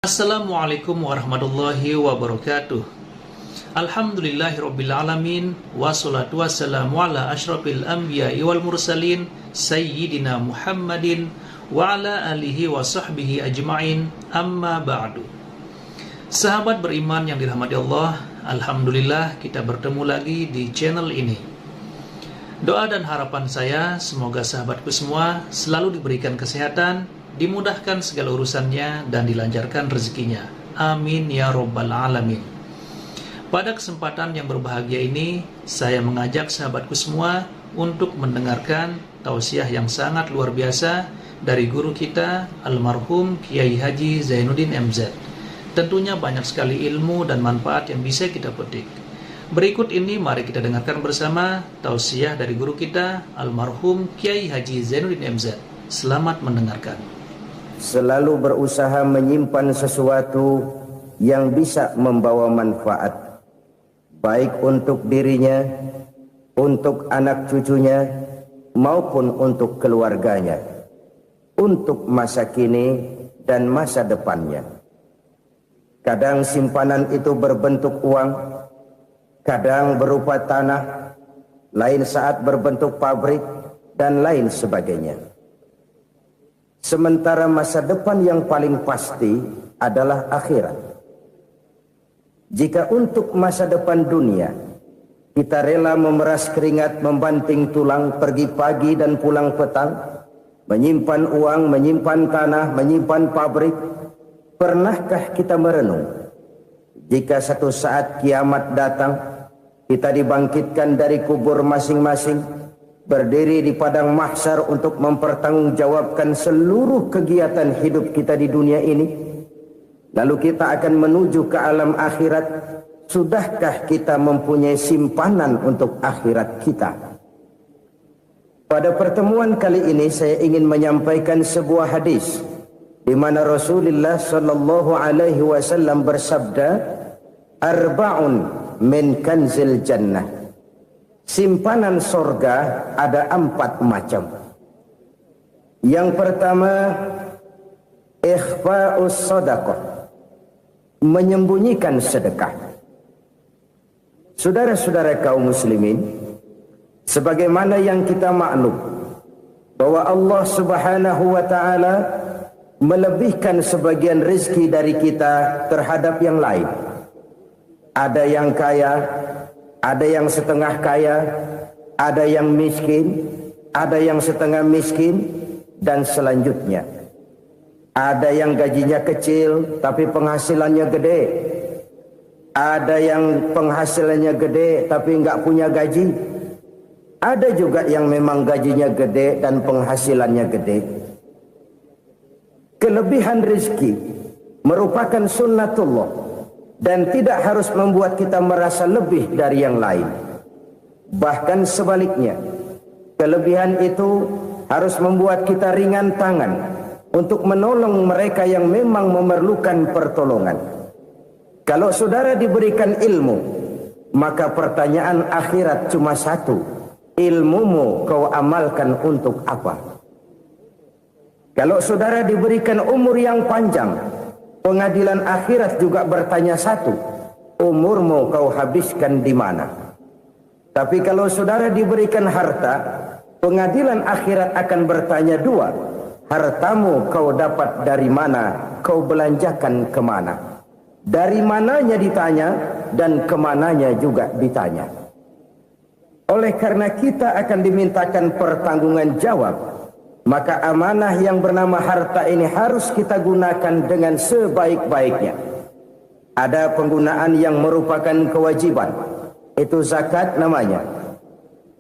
Assalamualaikum warahmatullahi wabarakatuh. Alhamdulillahirrabbilalamin. Wassalatu wassalamu ala ashrafil anbiya'i wal mursalin Sayyidina Muhammadin wa ala alihi wa sahbihi ajma'in. Amma ba'du. Sahabat beriman yang dirahmati Allah, alhamdulillah kita bertemu lagi di channel ini. Doa dan harapan saya semoga sahabatku semua selalu diberikan kesehatan, dimudahkan segala urusannya, dan dilancarkan rezekinya. Amin ya robbal alamin. Pada kesempatan yang berbahagia ini, saya mengajak sahabatku semua untuk mendengarkan tausiah yang sangat luar biasa dari guru kita, almarhum Kiai Haji Zainuddin MZ. Tentunya banyak sekali ilmu dan manfaat yang bisa kita petik. Berikut ini mari kita dengarkan bersama tausiah dari guru kita, almarhum Kiai Haji Zainuddin MZ. Selamat mendengarkan. Selalu berusaha menyimpan sesuatu yang bisa membawa manfaat, baik untuk dirinya, untuk anak cucunya, maupun untuk keluarganya, untuk masa kini dan masa depannya. Kadang simpanan itu berbentuk uang, kadang berupa tanah, lain saat berbentuk pabrik, dan lain sebagainya. Sementara masa depan yang paling pasti adalah akhirat. Jika untuk masa depan dunia kita rela memeras keringat, membanting tulang, pergi pagi dan pulang petang, menyimpan uang, menyimpan tanah, menyimpan pabrik, pernahkah kita merenung jika satu saat kiamat datang, kita dibangkitkan dari kubur masing-masing, berdiri di padang mahsyar untuk mempertanggungjawabkan seluruh kegiatan hidup kita di dunia ini, lalu kita akan menuju ke alam akhirat. Sudahkah kita mempunyai simpanan untuk akhirat kita? Pada pertemuan kali ini saya ingin menyampaikan sebuah hadis di mana Rasulullah sallallahu alaihi wasallam bersabda, arba'un min kanzil jannah. Simpanan sorga ada 4 macam. Yang pertama, ikhfa'us sadaqah, menyembunyikan sedekah. Saudara-saudara kaum muslimin, sebagaimana yang kita maklum bahwa Allah Subhanahu wa taala melebihkan sebagian rezeki dari kita terhadap yang lain. Ada yang kaya, ada yang setengah kaya, ada yang miskin, ada yang setengah miskin, dan selanjutnya. Ada yang gajinya kecil tapi penghasilannya gede. Ada yang penghasilannya gede tapi nggak punya gaji. Ada juga yang memang gajinya gede dan penghasilannya gede. Kelebihan rezeki merupakan sunnatullah dan tidak harus membuat kita merasa lebih dari yang lain. Bahkan sebaliknya, kelebihan itu harus membuat kita ringan tangan untuk menolong mereka yang memang memerlukan pertolongan. Kalau saudara diberikan ilmu, maka pertanyaan akhirat cuma satu: ilmumu kau amalkan untuk apa? Kalau saudara diberikan umur yang panjang, pengadilan akhirat juga bertanya satu: umurmu kau habiskan di mana? Tapi kalau saudara diberikan harta, pengadilan akhirat akan bertanya dua: hartamu kau dapat dari mana, kau belanjakan kemana? Dari mananya ditanya, dan kemananya juga ditanya. Oleh karena kita akan dimintakan pertanggungan jawab, maka amanah yang bernama harta ini harus kita gunakan dengan sebaik-baiknya. Ada penggunaan yang merupakan kewajiban, itu zakat namanya.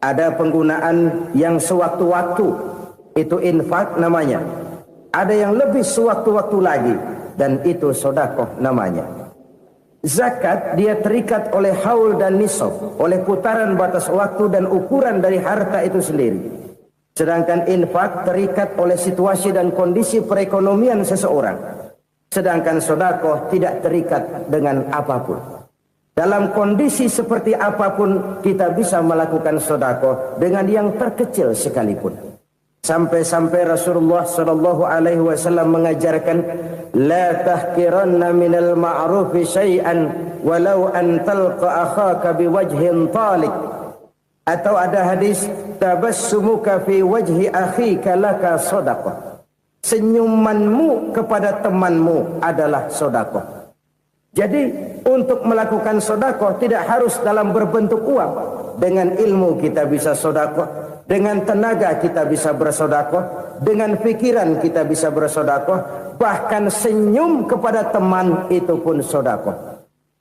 Ada penggunaan yang sewaktu-waktu, itu infak namanya. Ada yang lebih sewaktu-waktu lagi, dan itu sedekah namanya. Zakat dia terikat oleh haul dan nisab, oleh putaran batas waktu dan ukuran dari harta itu sendiri. Sedangkan infak terikat oleh situasi dan kondisi perekonomian seseorang. Sedangkan sedekah tidak terikat dengan apapun. Dalam kondisi seperti apapun kita bisa melakukan sedekah dengan yang terkecil sekalipun. Sampai-sampai Rasulullah sallallahu alaihi wasallam mengajarkan la tahkiranna minal ma'rufi syai'an walau an talqa akhaka biwajhin talik. Atau ada hadis, tabassumuka fi wajhi akhika laka sadaqah. Senyumanmu kepada temanmu adalah sedekah. Jadi untuk melakukan sedekah tidak harus dalam berbentuk uang. Dengan ilmu kita bisa sedekah, dengan tenaga kita bisa bersedekah, dengan pikiran kita bisa bersedekah, bahkan senyum kepada teman itu pun sedekah.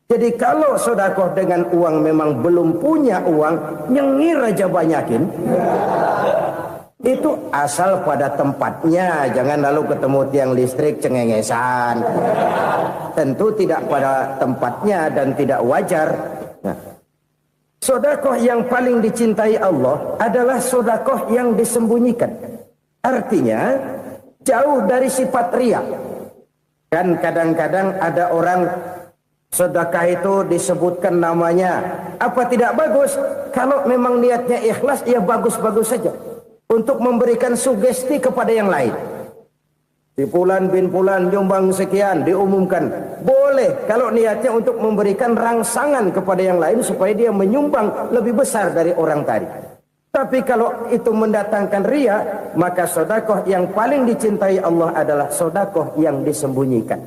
Jadi kalau sedekah dengan uang memang belum punya uang, nyengir aja banyakin. Itu asal pada tempatnya, jangan lalu ketemu tiang listrik cengengesan. Tentu tidak pada tempatnya dan tidak wajar. Nah, sedekah yang paling dicintai Allah adalah sedekah yang disembunyikan. Artinya jauh dari sifat riya. Kan kadang-kadang ada orang sedekah itu disebutkan namanya. Apa tidak bagus? Kalau memang niatnya ikhlas, ya bagus-bagus saja. Untuk memberikan sugesti kepada yang lain. Si Fulan bin Fulan nyumbang sekian, diumumkan. Boleh kalau niatnya untuk memberikan rangsangan kepada yang lain supaya dia menyumbang lebih besar dari orang tadi. Tapi kalau itu mendatangkan riya, maka sedekah yang paling dicintai Allah adalah sedekah yang disembunyikan.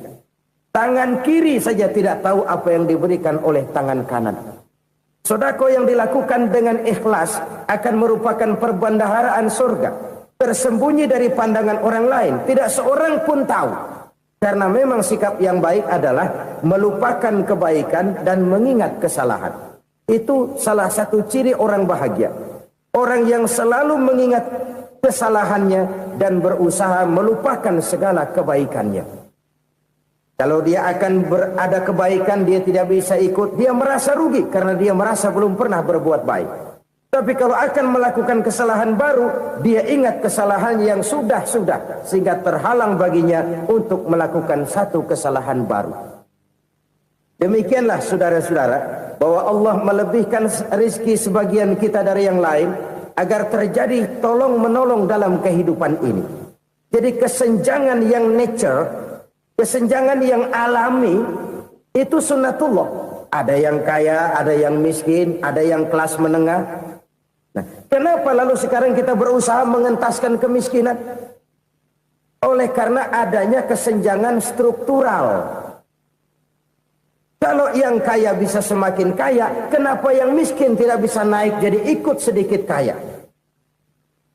Tangan kiri saja tidak tahu apa yang diberikan oleh tangan kanan. Sedekah yang dilakukan dengan ikhlas akan merupakan perbendaharaan surga, tersembunyi dari pandangan orang lain, tidak seorang pun tahu. Karena memang sikap yang baik adalah melupakan kebaikan dan mengingat kesalahan. Itu salah satu ciri orang bahagia. Orang yang selalu mengingat kesalahannya dan berusaha melupakan segala kebaikannya. Kalau dia akan ada kebaikan, dia tidak bisa ikut, dia merasa rugi karena dia merasa belum pernah berbuat baik. Tapi kalau akan melakukan kesalahan baru, dia ingat kesalahan yang sudah-sudah, sehingga terhalang baginya untuk melakukan satu kesalahan baru. Demikianlah saudara-saudara, bahwa Allah melebihkan rizki sebagian kita dari yang lain, agar terjadi tolong-menolong dalam kehidupan ini. Jadi kesenjangan yang nature, kesenjangan yang alami, itu sunnatullah. Ada yang kaya, ada yang miskin, ada yang kelas menengah. Nah, kenapa lalu sekarang kita berusaha mengentaskan kemiskinan? Oleh karena adanya kesenjangan struktural. Kalau yang kaya bisa semakin kaya, kenapa yang miskin tidak bisa naik jadi ikut sedikit kaya?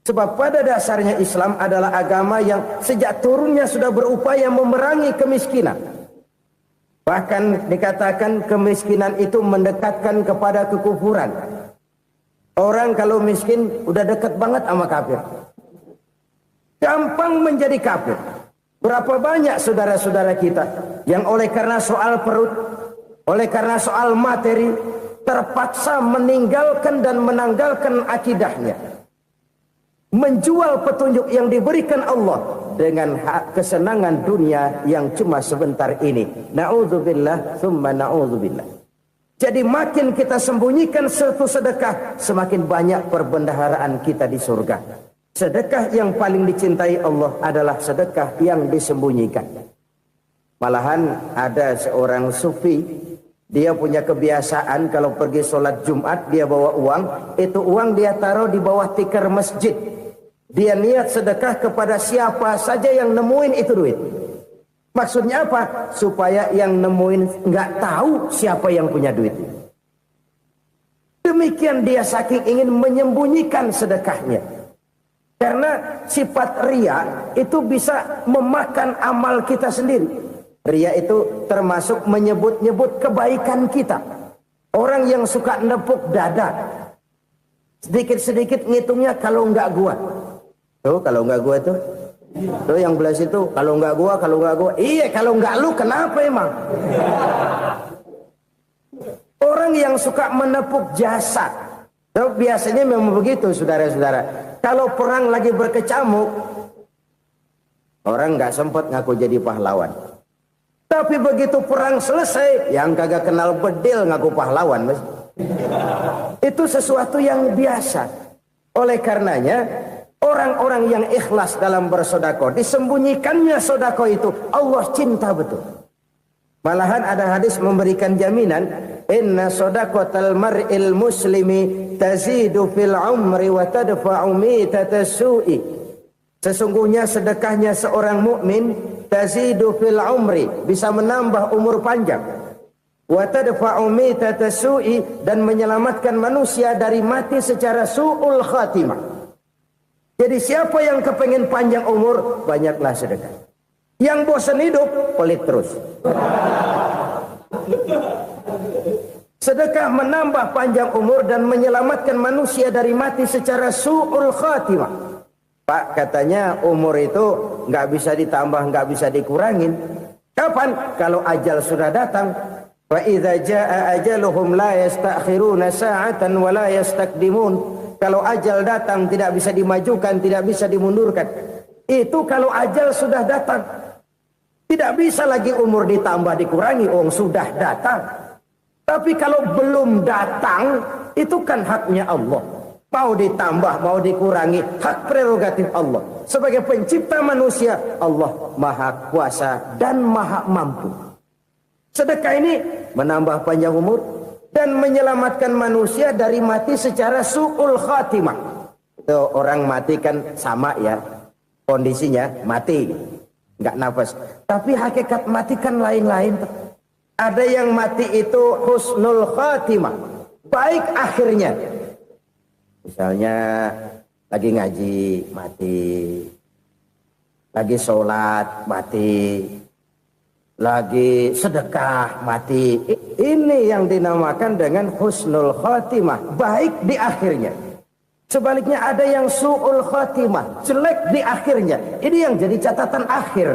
Sebab pada dasarnya Islam adalah agama yang sejak turunnya sudah berupaya memerangi kemiskinan. Bahkan dikatakan kemiskinan itu mendekatkan kepada kekufuran. Orang kalau miskin udah dekat banget sama kafir. Gampang menjadi kafir. Berapa banyak saudara-saudara kita yang oleh karena soal perut, oleh karena soal materi, terpaksa meninggalkan dan menanggalkan akidahnya. Menjual petunjuk yang diberikan Allah dengan kesenangan dunia yang cuma sebentar ini. Na'udzubillah, thumma na'udzubillah. Jadi makin kita sembunyikan satu sedekah, semakin banyak perbendaharaan kita di surga. Sedekah yang paling dicintai Allah adalah sedekah yang disembunyikan. Malahan ada seorang sufi, dia punya kebiasaan kalau pergi sholat Jumat dia bawa uang, itu uang dia taruh di bawah tikar masjid. Dia niat sedekah kepada siapa saja yang nemuin itu duit. Maksudnya apa? Supaya yang nemuin nggak tahu siapa yang punya duit. Demikian dia saking ingin menyembunyikan sedekahnya. Karena sifat riya itu bisa memakan amal kita sendiri. Riya itu termasuk menyebut-nyebut kebaikan kita. Orang yang suka nepuk dada, sedikit-sedikit ngitungnya kalau nggak gua. Tuh kalau nggak gua tuh yang belah situ, kalau nggak gua. Iya kalau nggak lu kenapa emang? Orang yang suka menepuk jasad, tuh biasanya memang begitu saudara-saudara. Kalau perang lagi berkecamuk, orang nggak sempat ngaku jadi pahlawan. Tapi begitu perang selesai, yang kagak kenal bedil ngaku pahlawan, mas. Itu sesuatu yang biasa. Oleh karenanya, Orang-orang yang ikhlas dalam bersedekah, disembunyikannya sedekah itu Allah cinta betul. Malahan ada hadis memberikan jaminan, inna shadaqatal mar'il muslimi tazidu fil umri wa tadfa'u mitatas su'i. Sesungguhnya sedekahnya seorang mukmin tazidu fil umri, bisa menambah umur panjang. Wa tadfa'u mitatas su'i, dan menyelamatkan manusia dari mati secara su'ul khatimah. Jadi siapa yang kepengen panjang umur, banyaklah sedekah. Yang bosan hidup, pelit terus. Sedekah menambah panjang umur dan menyelamatkan manusia dari mati secara su'ul khatimah. Pak, katanya umur itu nggak bisa ditambah, nggak bisa dikurangin. Kapan? Kalau ajal sudah datang. Wa idza jaa ajaluhum la yastakhiruna sa'atan wa la yastakdimun. Kalau ajal datang tidak bisa dimajukan, tidak bisa dimundurkan. Itu kalau ajal sudah datang. Tidak bisa lagi umur ditambah dikurangi, sudah datang. Tapi kalau belum datang, itu kan haknya Allah. Mau ditambah, mau dikurangi, hak prerogatif Allah. Sebagai pencipta manusia, Allah Maha Kuasa dan Maha Mampu. Sedekah ini menambah panjang umur dan menyelamatkan manusia dari mati secara su'ul khatimah. Itu orang mati kan sama ya, kondisinya mati, nggak nafas. Tapi hakikat mati kan lain-lain. Ada yang mati itu husnul khatimah, baik akhirnya. Misalnya lagi ngaji mati, lagi sholat mati, lagi sedekah mati. Ini yang dinamakan dengan husnul khatimah, baik di akhirnya. Sebaliknya ada yang su'ul khatimah, jelek di akhirnya. Ini yang jadi catatan akhir.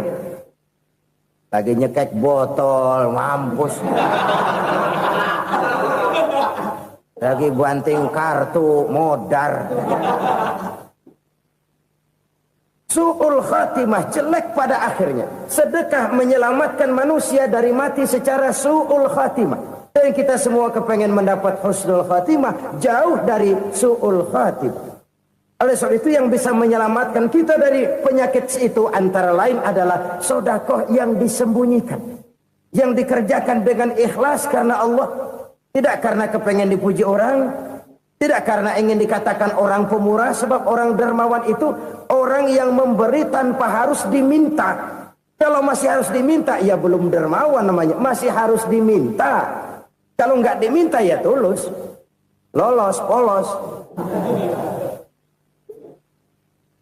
Lagi nyekek botol, mampus. Lagi banting kartu, modar. Su'ul khatimah, jelek pada akhirnya. Sedekah menyelamatkan manusia dari mati secara su'ul khatimah. Dan kita semua kepengen mendapat husnul khatimah, jauh dari su'ul khatimah. Oleh sebab itu yang bisa menyelamatkan kita dari penyakit itu antara lain adalah sedekah yang disembunyikan. Yang dikerjakan dengan ikhlas karena Allah. Tidak karena kepengen dipuji orang, tidak karena ingin dikatakan orang pemurah, sebab orang dermawan itu orang yang memberi tanpa harus diminta. Kalau masih harus diminta, ya belum dermawan namanya, masih harus diminta. Kalau nggak diminta ya tulus, lolos, polos.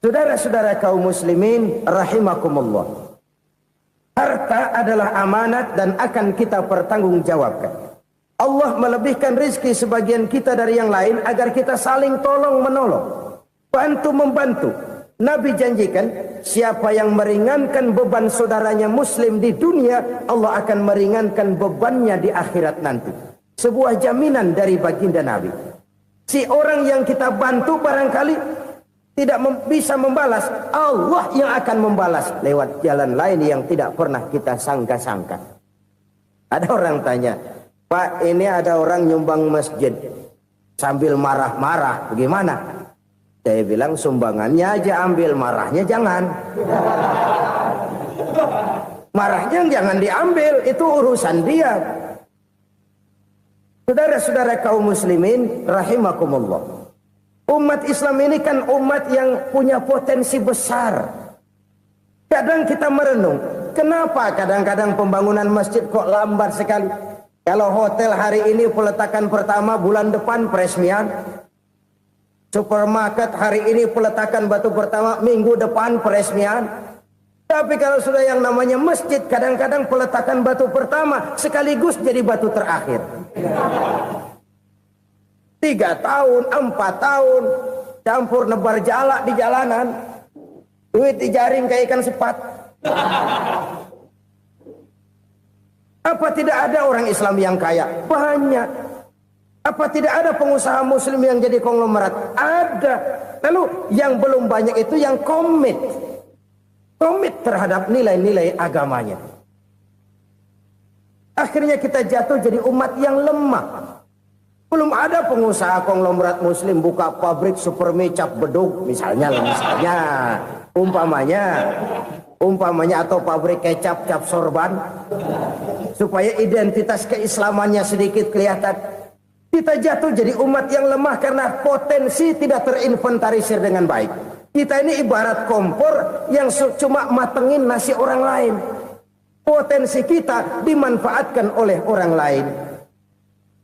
Saudara-saudara kaum muslimin rahimakumullah. Harta adalah amanat dan akan kita pertanggungjawabkan. Allah melebihkan rizki sebagian kita dari yang lain agar kita saling tolong menolong, bantu membantu. Nabi janjikan siapa yang meringankan beban saudaranya muslim di dunia, Allah akan meringankan bebannya di akhirat nanti. Sebuah jaminan dari baginda Nabi. Si orang yang kita bantu barangkali tidak bisa membalas, Allah yang akan membalas lewat jalan lain yang tidak pernah kita sangka-sangka. Ada orang tanya, Pak, ini ada orang nyumbang masjid sambil marah-marah, bagaimana? Saya bilang sumbangannya aja ambil, marahnya jangan. Marahnya jangan diambil, itu urusan dia. Saudara-saudara kaum muslimin rahimakumullah. Umat Islam ini kan umat yang punya potensi besar. Kadang kita merenung, kenapa kadang-kadang pembangunan masjid kok lambat sekali? Kalau hotel hari ini peletakan pertama, bulan depan peresmian. Supermarket hari ini peletakan batu pertama, minggu depan peresmian. Tapi kalau sudah yang namanya masjid, kadang-kadang peletakan batu pertama sekaligus jadi batu terakhir. 3 tahun, 4 tahun, campur nebar jalak di jalanan. Duit dijaring kayak ikan sepat. Apa tidak ada orang Islam yang kaya? Banyak. Apa tidak ada pengusaha muslim yang jadi konglomerat? Ada. Lalu yang belum banyak itu yang komit terhadap nilai-nilai agamanya. Akhirnya kita jatuh jadi umat yang lemah. Belum ada pengusaha konglomerat muslim buka pabrik supermi cap beduk misalnya umpamanya atau pabrik kecap cap sorban supaya identitas keislamannya sedikit kelihatan. Kita jatuh jadi umat yang lemah karena potensi tidak terinventarisir dengan baik. Kita ini ibarat kompor yang cuma matengin nasi orang lain. Potensi kita dimanfaatkan oleh orang lain.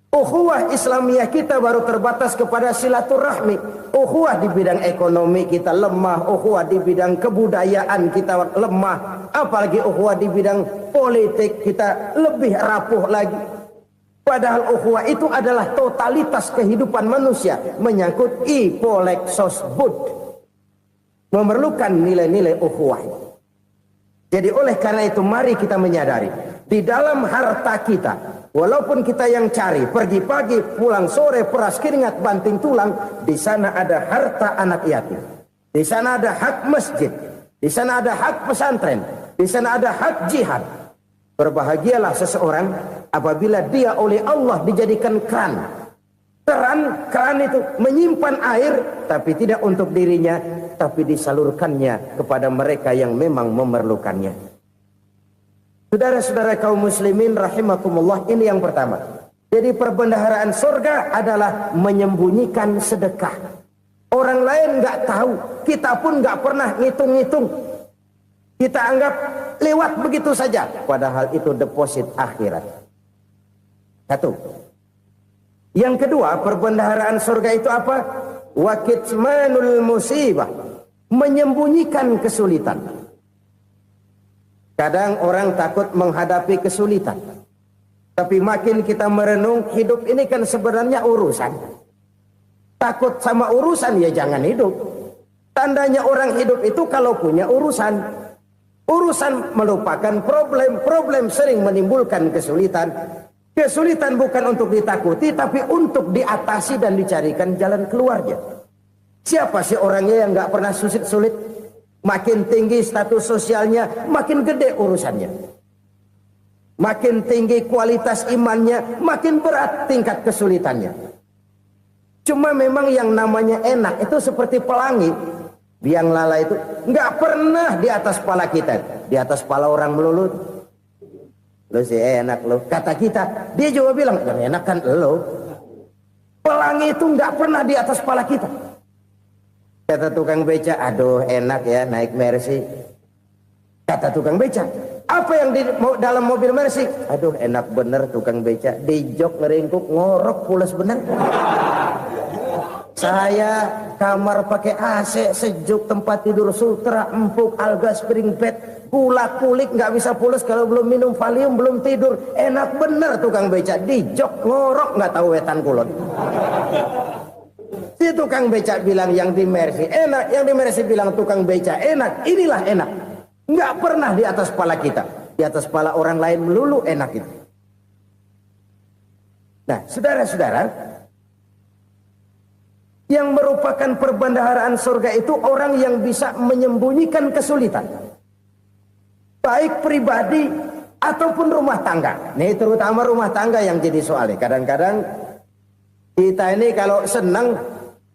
Ukhuwah Islamiyah kita baru terbatas kepada silaturahmi. Ukhuwah di bidang ekonomi kita lemah, ukhuwah di bidang kebudayaan kita lemah, apalagi ukhuwah di bidang politik kita lebih rapuh lagi. Padahal ukhuwah itu adalah totalitas kehidupan manusia, menyangkut ipolek sosbud, memerlukan nilai-nilai ukhuwah. Jadi oleh karena itu mari kita menyadari di dalam harta kita, walaupun kita yang cari, pergi pagi, pulang sore, peras keringat, banting tulang, di sana ada harta anak yatim. Di sana ada hak masjid. Di sana ada hak pesantren. Di sana ada hak jihad. Berbahagialah seseorang apabila dia oleh Allah dijadikan keran. Keran itu menyimpan air, tapi tidak untuk dirinya, tapi disalurkannya kepada mereka yang memang memerlukannya. Saudara-saudara kaum muslimin rahimakumullah, ini yang pertama. Jadi perbendaharaan surga adalah menyembunyikan sedekah. Orang lain nggak tahu, kita pun nggak pernah ngitung-ngitung. Kita anggap lewat begitu saja, padahal itu deposit akhirat. Satu. Yang kedua, perbendaharaan surga itu apa? Wa kitmanul musibah, menyembunyikan kesulitan. Kadang orang takut menghadapi kesulitan. Tapi makin kita merenung, hidup ini kan sebenarnya urusan. Takut sama urusan ya jangan hidup. Tandanya orang hidup itu kalau punya urusan. Urusan melupakan problem. Problem sering menimbulkan kesulitan. Kesulitan bukan untuk ditakuti, tapi untuk diatasi dan dicarikan jalan keluarnya. Siapa sih orangnya yang nggak pernah sulit-sulit? Makin tinggi status sosialnya, makin gede urusannya. Makin tinggi kualitas imannya, makin berat tingkat kesulitannya. Cuma memang yang namanya enak itu seperti pelangi. Biang lala itu nggak pernah di atas kepala kita, di atas kepala orang melulu. Lo sih enak lo, kata kita. Dia juga bilang, yang enak kan lo. Pelangi itu nggak pernah di atas kepala kita. Kata tukang beca, aduh enak ya naik Mercy. Kata tukang beca, apa yang di dalam mobil Mercy? Aduh enak bener tukang beca, di jok ngeringkuk ngorok pulas bener. Saya kamar pakai AC, sejuk, tempat tidur sutra, empuk, alga, spring bed, kulak kulik nggak bisa pulas kalau belum minum Valium, belum tidur. Enak bener tukang beca, di jok ngorok nggak tahu wetan kulon. Si tukang beca bilang yang di Mercy enak, yang di Mercy bilang tukang beca enak. Inilah enak, nggak pernah di atas kepala kita, di atas kepala orang lain melulu enak itu. Nah, saudara-saudara, yang merupakan perbendaharaan surga itu orang yang bisa menyembunyikan kesulitan, baik pribadi ataupun rumah tangga. Nih terutama rumah tangga yang jadi soalnya. Kadang-kadang kita ini kalau senang,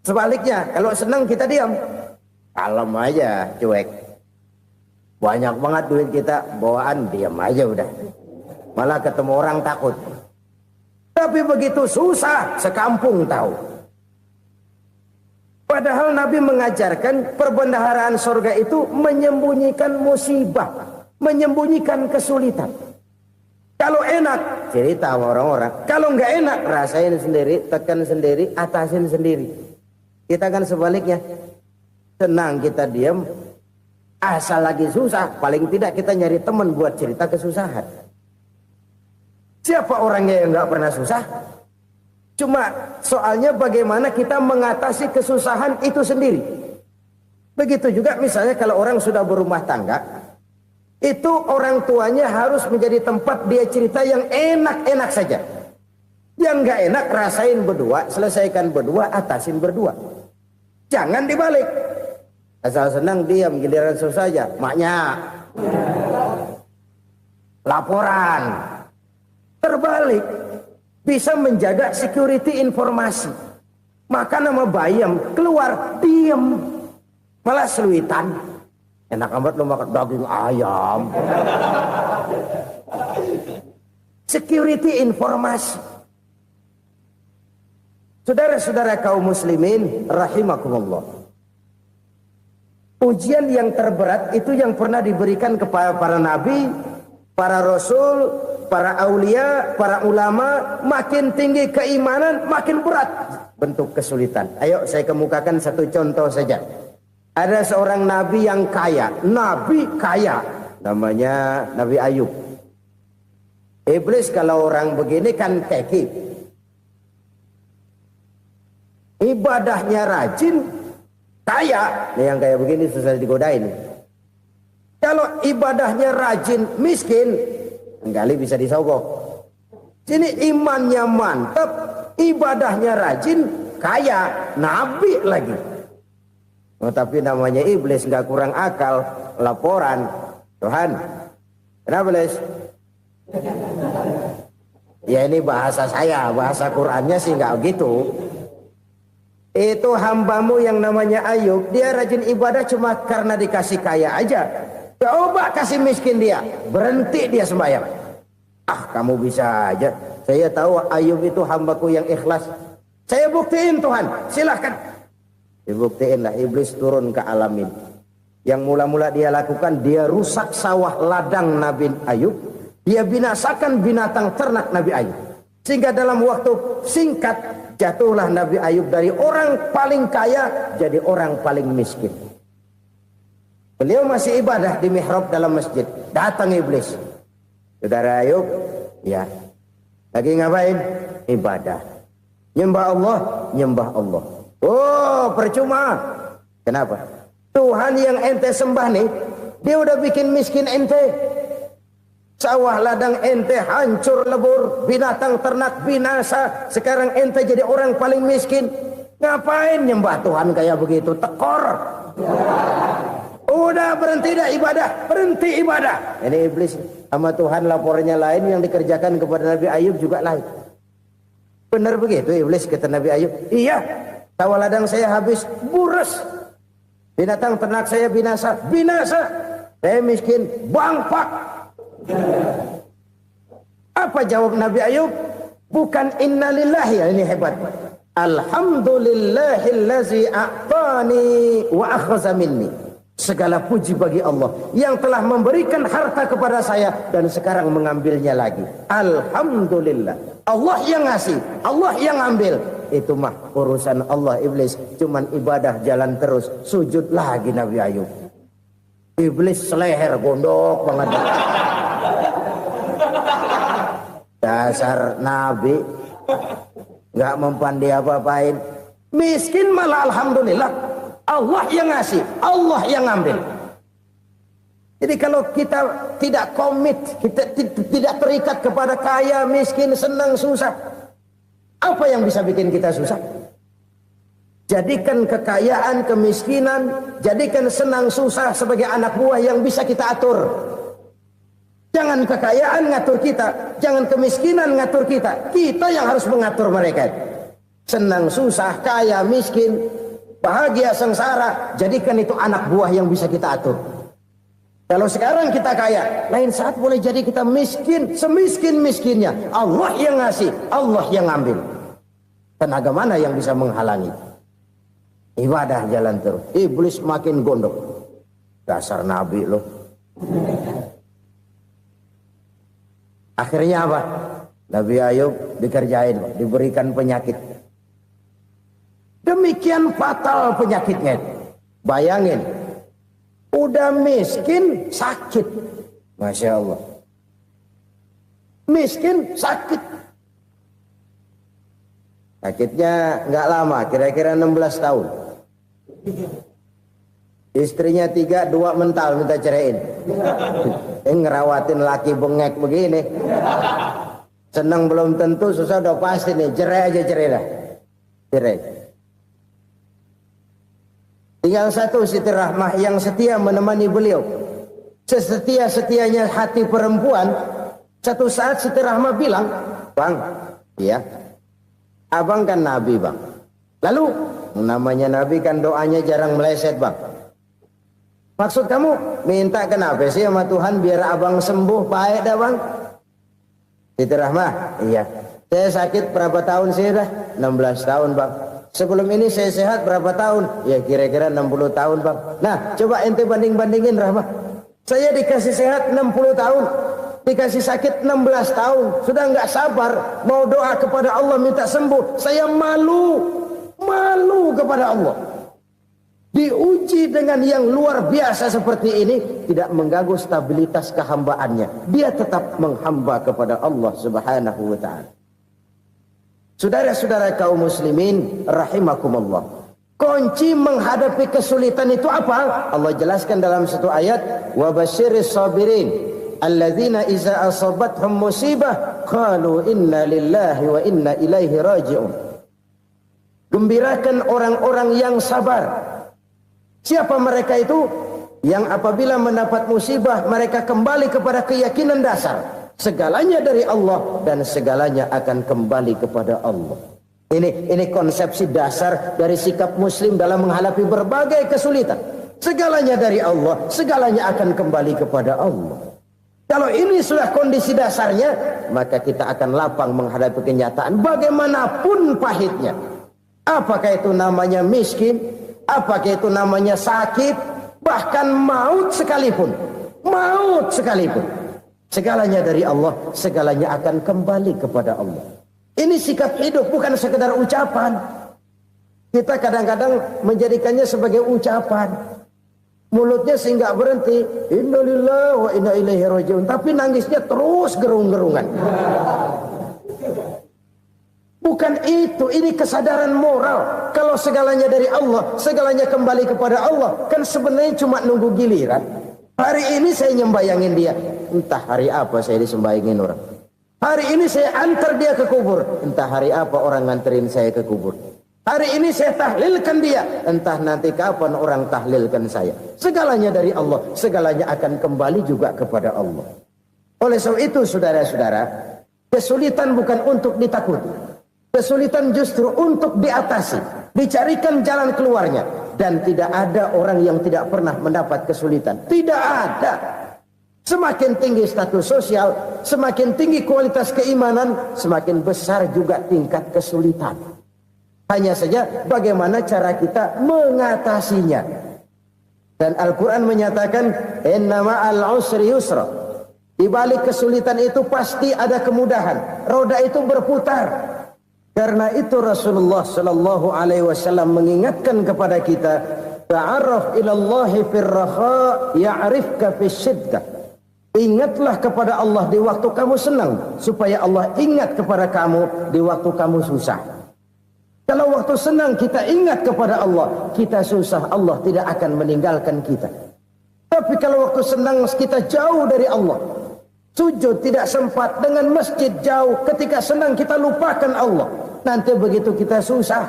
sebaliknya kalau senang kita diam, kalem aja, cuek. Banyak banget duit kita bawaan, diam aja udah. Malah ketemu orang takut. Tapi begitu susah, sekampung tahu. Padahal Nabi mengajarkan perbendaharaan surga itu menyembunyikan musibah, menyembunyikan kesulitan. Kalau enak, cerita sama orang-orang. Kalau nggak enak, rasain sendiri, tekan sendiri, atasin sendiri. Kita kan sebaliknya. Senang kita diam, asal lagi susah, paling tidak kita nyari teman buat cerita kesusahan. Siapa orangnya yang nggak pernah susah? Cuma soalnya bagaimana kita mengatasi kesusahan itu sendiri. Begitu juga misalnya kalau orang sudah berumah tangga, itu orang tuanya harus menjadi tempat dia cerita yang enak-enak saja. Yang nggak enak rasain berdua, selesaikan berdua, atasin berdua. Jangan dibalik. Asal senang diam, giliran susah aja. Maknya laporan. Terbalik. bisa menjaga security informasi. Maka nama bayam keluar diem, malah seluitan. Enak amat lo makan daging ayam. Security informasi. Saudara-saudara kaum muslimin rahimakumullah. Ujian yang terberat itu yang pernah diberikan kepada para nabi, para rasul, para aulia, para ulama. Makin tinggi keimanan, makin berat bentuk kesulitan. Ayo saya kemukakan satu contoh saja. Ada seorang nabi yang kaya, nabi kaya, namanya Nabi Ayub. Iblis kalau orang begini kan keki, ibadahnya rajin, kaya. Nih yang kayak begini susah digodain. Kalau ibadahnya rajin, miskin, kali bisa disogok. Sini imannya mantap, ibadahnya rajin, kaya, nabi lagi. Oh, tapi namanya iblis nggak kurang akal. Laporan, Tuhan, kenapa Les? Ya ini bahasa saya, bahasa Qurannya sih nggak gitu. Itu hambamu yang namanya Ayub, dia rajin ibadah cuma karena dikasih kaya aja. Coba kasih miskin dia, berhenti dia sembahyang. Ah, kamu bisa aja. Saya tahu Ayub itu hambaku yang ikhlas. Saya buktiin Tuhan, silahkan. Dibuktiinlah, iblis turun ke alamin. Yang mula-mula dia lakukan, dia rusak sawah ladang Nabi Ayub. Dia binasakan binatang ternak Nabi Ayub. Sehingga dalam waktu singkat, jatuhlah Nabi Ayub dari orang paling kaya jadi orang paling miskin. Beliau masih ibadah di mihrab dalam masjid. Datang iblis. Saudara Ayub, ya, lagi ngapain? Ibadah. Nyembah Allah, nyembah Allah. Oh, percuma. Kenapa? Tuhan yang ente sembah nih, dia udah bikin miskin ente. Sawah ladang ente hancur lebur, binatang ternak binasa. Sekarang ente jadi orang paling miskin. Ngapain nyembah Tuhan kayak begitu? Tekor. Udah berhenti dah ibadah, berhenti ibadah. Ini iblis sama Tuhan laporannya lain, yang dikerjakan kepada Nabi Ayub juga lain. Benar begitu iblis, kata Nabi Ayub. Iya, sawah ladang saya habis, buras. Binatang ternak saya binasa, binasa. Saya miskin, bangpak. Apa jawab Nabi Ayub? Bukan innalillahi, ya ini hebat. Alhamdulillahillazi a'tani wa akhza minni. Segala puji bagi Allah yang telah memberikan harta kepada saya dan sekarang mengambilnya lagi. Alhamdulillah. Allah yang ngasih, Allah yang ambil. Itu mah urusan Allah. Iblis cuman ibadah jalan terus, sujud lagi Nabi Ayub. Iblis seleher gondok banget. Dasar Nabi nggak mempan dia apa-apain. Miskin malah alhamdulillah. Allah yang ngasih, Allah yang ambil. Jadi kalau kita tidak komit, kita tidak terikat kepada kaya, miskin, senang, susah, apa yang bisa bikin kita susah? Jadikan kekayaan, kemiskinan, jadikan senang, susah sebagai anak buah yang bisa kita atur. Jangan kekayaan ngatur kita, jangan kemiskinan ngatur kita. Kita yang harus mengatur mereka. Senang, susah, kaya, miskin, bahagia, sengsara, jadikan itu anak buah yang bisa kita atur. Kalau sekarang kita kaya, lain saat boleh jadi kita miskin, semiskin-miskinnya. Allah yang ngasih, Allah yang ambil. Tenaga mana yang bisa menghalangi? Ibadah jalan terus. Iblis makin gondok. Dasar Nabi loh. Akhirnya apa? Nabi Ayub dikerjain, diberikan penyakit. Demikian fatal penyakitnya. Bayangin, udah miskin sakit. Masya Allah. Miskin sakit. Sakitnya nggak lama, kira-kira 16 tahun. Istrinya 3, 2 mental minta ceraiin. Ngerawatin laki bengek begini. Senang belum tentu, susah udah pasti nih. Cerai aja, cerai dah. Cerai. Tinggal satu Siti Rahmah yang setia menemani beliau. Sesetia-setianya hati perempuan. Satu saat Siti Rahmah bilang, Bang, Ya, abang kan nabi bang. Lalu namanya nabi kan doanya jarang meleset bang. Maksud kamu minta kenapa sih sama Tuhan biar abang sembuh baik dah bang? Siti Rahmah, iya. Saya sakit berapa tahun sih dah? 16 tahun bang. Sebelum ini saya sehat berapa tahun? Ya kira-kira 60 tahun bang. Nah coba ente banding-bandingin Rahmah. Saya dikasih sehat 60 tahun. Dikasih sakit 16 tahun. Sudah nggak sabar. Mau doa kepada Allah minta sembuh. Saya malu. Malu kepada Allah. Diuji dengan yang luar biasa seperti ini. Tidak mengganggu stabilitas kehambaannya. Dia tetap menghamba kepada Allah subhanahu wa ta'ala. Saudara-saudara kaum muslimin rahimakumullah. Kunci menghadapi kesulitan itu apa? Allah jelaskan dalam satu ayat, wa basyiris sabirin alladzina iza asabathum musibah qalu inna lillahi wa inna ilaihi raji'un. Gembirakan orang-orang yang sabar. Siapa mereka itu? Yang apabila mendapat musibah mereka kembali kepada keyakinan dasar, segalanya dari Allah dan segalanya akan kembali kepada Allah. Ini konsepsi dasar dari sikap muslim dalam menghadapi berbagai kesulitan. Segalanya dari Allah, segalanya akan kembali kepada Allah. Kalau ini sudah kondisi dasarnya, maka kita akan lapang menghadapi kenyataan bagaimanapun pahitnya. Apakah itu namanya miskin, apakah itu namanya sakit, bahkan maut sekalipun. Maut sekalipun. Segalanya dari Allah, segalanya akan kembali kepada Allah. Ini sikap hidup, bukan sekedar ucapan. Kita kadang-kadang menjadikannya sebagai ucapan. Mulutnya sih nggak berhenti, innalillahi wa inna ilaihi raji'un, tapi nangisnya terus gerung-gerungan. Bukan itu, ini kesadaran moral. Kalau segalanya dari Allah, segalanya kembali kepada Allah, kan sebenarnya cuma nunggu giliran. Hari ini saya nyembayangin dia, entah hari apa saya disembayangin orang. Hari ini saya antar dia ke kubur, entah hari apa orang nganterin saya ke kubur. Hari ini saya tahlilkan dia, entah nanti kapan orang tahlilkan saya. Segalanya dari Allah, segalanya akan kembali juga kepada Allah. Oleh sebab itu saudara-saudara, kesulitan bukan untuk ditakuti. Kesulitan justru untuk diatasi, dicarikan jalan keluarnya. Dan tidak ada orang yang tidak pernah mendapat kesulitan. Tidak ada. Semakin tinggi status sosial, semakin tinggi kualitas keimanan, semakin besar juga tingkat kesulitan. Hanya saja bagaimana cara kita mengatasinya. Dan Al-Quran menyatakan, inna ma'al usri yusra. Di balik kesulitan itu pasti ada kemudahan. Roda itu berputar. Karena itu Rasulullah sallallahu alaihi wasallam mengingatkan kepada kita, ta'arraf ilallahi fir raha ya'rifka fis syiddah. Ingatlah kepada Allah di waktu kamu senang, supaya Allah ingat kepada kamu di waktu kamu susah. Kalau waktu senang kita ingat kepada Allah, kita susah, Allah tidak akan meninggalkan kita. Tapi kalau waktu senang kita jauh dari Allah, sujud tidak sempat, dengan masjid jauh, ketika senang kita lupakan Allah. Nanti begitu kita susah,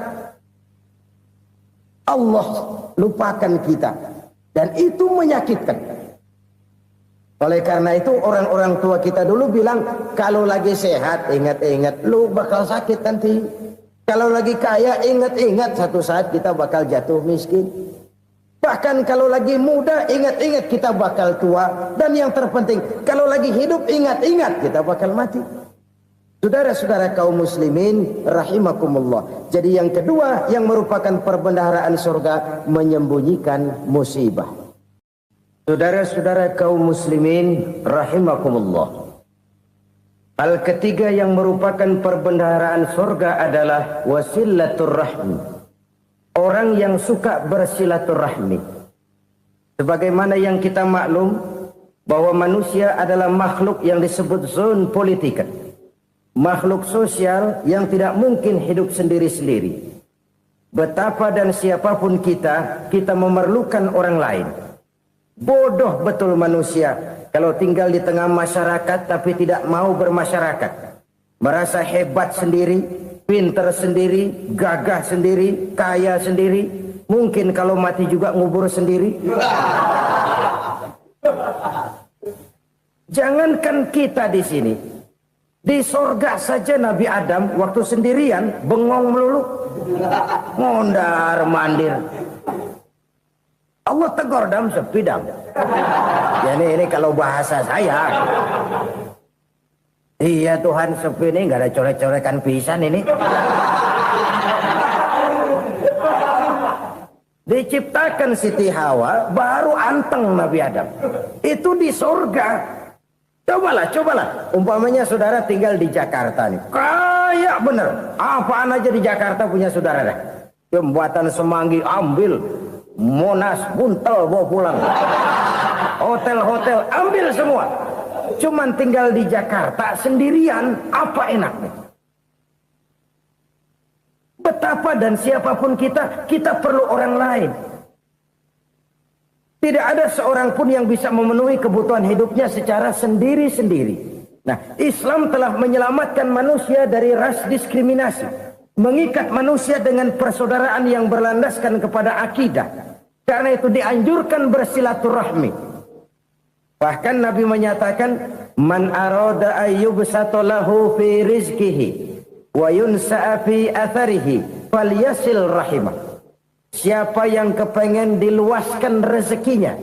Allah lupakan kita. Dan itu menyakitkan. Oleh karena itu orang-orang tua kita dulu bilang, kalau lagi sehat ingat-ingat lu bakal sakit nanti. Kalau lagi kaya ingat-ingat satu saat kita bakal jatuh miskin. Bahkan kalau lagi muda ingat-ingat kita bakal tua. Dan yang terpenting kalau lagi hidup ingat-ingat kita bakal mati. Saudara-saudara kaum muslimin rahimakumullah. Jadi yang kedua yang merupakan perbendaharaan surga, menyembunyikan musibah. Saudara-saudara kaum muslimin rahimakumullah. Hal ketiga yang merupakan perbendaharaan surga adalah wasilatur rahmi. Orang yang suka bersilaturahmi. Sebagaimana yang kita maklum bahwa manusia adalah makhluk yang disebut zon politika. Makhluk sosial yang tidak mungkin hidup sendiri-sendiri. Betapa dan siapapun kita memerlukan orang lain. Bodoh betul manusia kalau tinggal di tengah masyarakat tapi tidak mau bermasyarakat. Merasa hebat sendiri, pintar sendiri, gagah sendiri, kaya sendiri. Mungkin kalau mati juga ngubur sendiri. Jangankan kita di sini, Di surga saja Nabi Adam waktu sendirian bengong melulu, mondar mandir. Allah tegur dam sepidam. Ini kalau bahasa saya. Iya Tuhan, sepi ini nggak ada coret-corekan pisan ini. Diciptakan Siti Hawa baru anteng Nabi Adam. Itu di surga. Cobalah. Umpamanya saudara tinggal di Jakarta nih. Kayak bener. Apaan aja di Jakarta punya saudara dah. Jembatan Semanggi ambil. Monas, Buntel bawa pulang. Hotel-hotel ambil semua. Cuman tinggal di Jakarta sendirian, apa enaknya? Betapa dan siapapun kita perlu orang lain. Tidak ada seorang pun yang bisa memenuhi kebutuhan hidupnya secara sendiri-sendiri. Nah, Islam telah menyelamatkan manusia dari ras diskriminasi. Mengikat manusia dengan persaudaraan yang berlandaskan kepada akidah. Karena itu dianjurkan bersilaturahmi. Bahkan Nabi menyatakan, man arada ayyubsata lahu fi rizqihi wa yunsa'a fi atharihi falyasil rahimah. Siapa yang kepengen diluaskan rezekinya